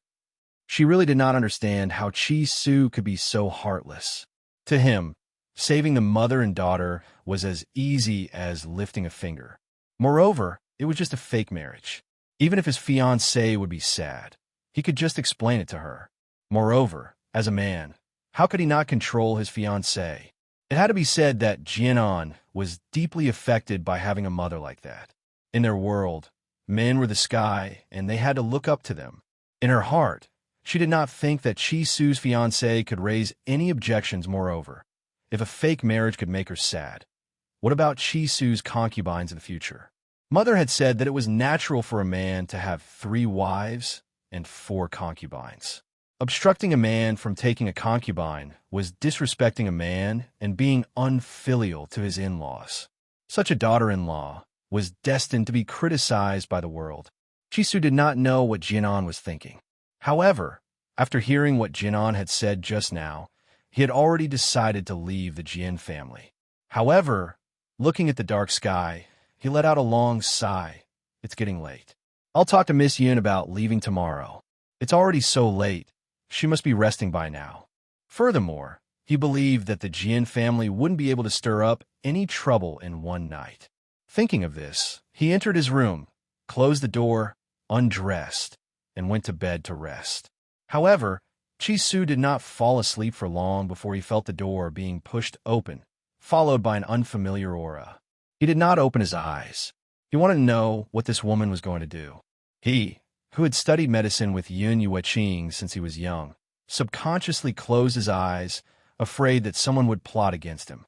She really did not understand how Su could be so heartless. To him, saving the mother and daughter was as easy as lifting a finger. Moreover, it was just a fake marriage. Even if his fiancée would be sad, he could just explain it to her. Moreover, as a man, how could he not control his fiancée? It had to be said that Jinan was deeply affected by having a mother like that. In their world, men were the sky, and they had to look up to them. In her heart, she did not think that Su's fiancé could raise any objections. Moreover, if a fake marriage could make her sad, what about Su's concubines in the future? Mother had said that it was natural for a man to have 3 wives and 4 concubines. Obstructing a man from taking a concubine was disrespecting a man and being unfilial to his in-laws. Such a daughter-in-law was destined to be criticized by the world. Su did not know what Jinan was thinking. However, after hearing what Jinan had said just now, he had already decided to leave the Jian family. However, looking at the dark sky, he let out a long sigh. It's getting late. I'll talk to Miss Yun about leaving tomorrow. It's already so late. She must be resting by now. Furthermore, he believed that the Jian family wouldn't be able to stir up any trouble in one night. Thinking of this, he entered his room, closed the door, undressed, and went to bed to rest. However, Su did not fall asleep for long before he felt the door being pushed open, followed by an unfamiliar aura. He did not open his eyes. He wanted to know what this woman was going to do. He, who had studied medicine with Yun Yueqing since he was young, subconsciously closed his eyes, afraid that someone would plot against him.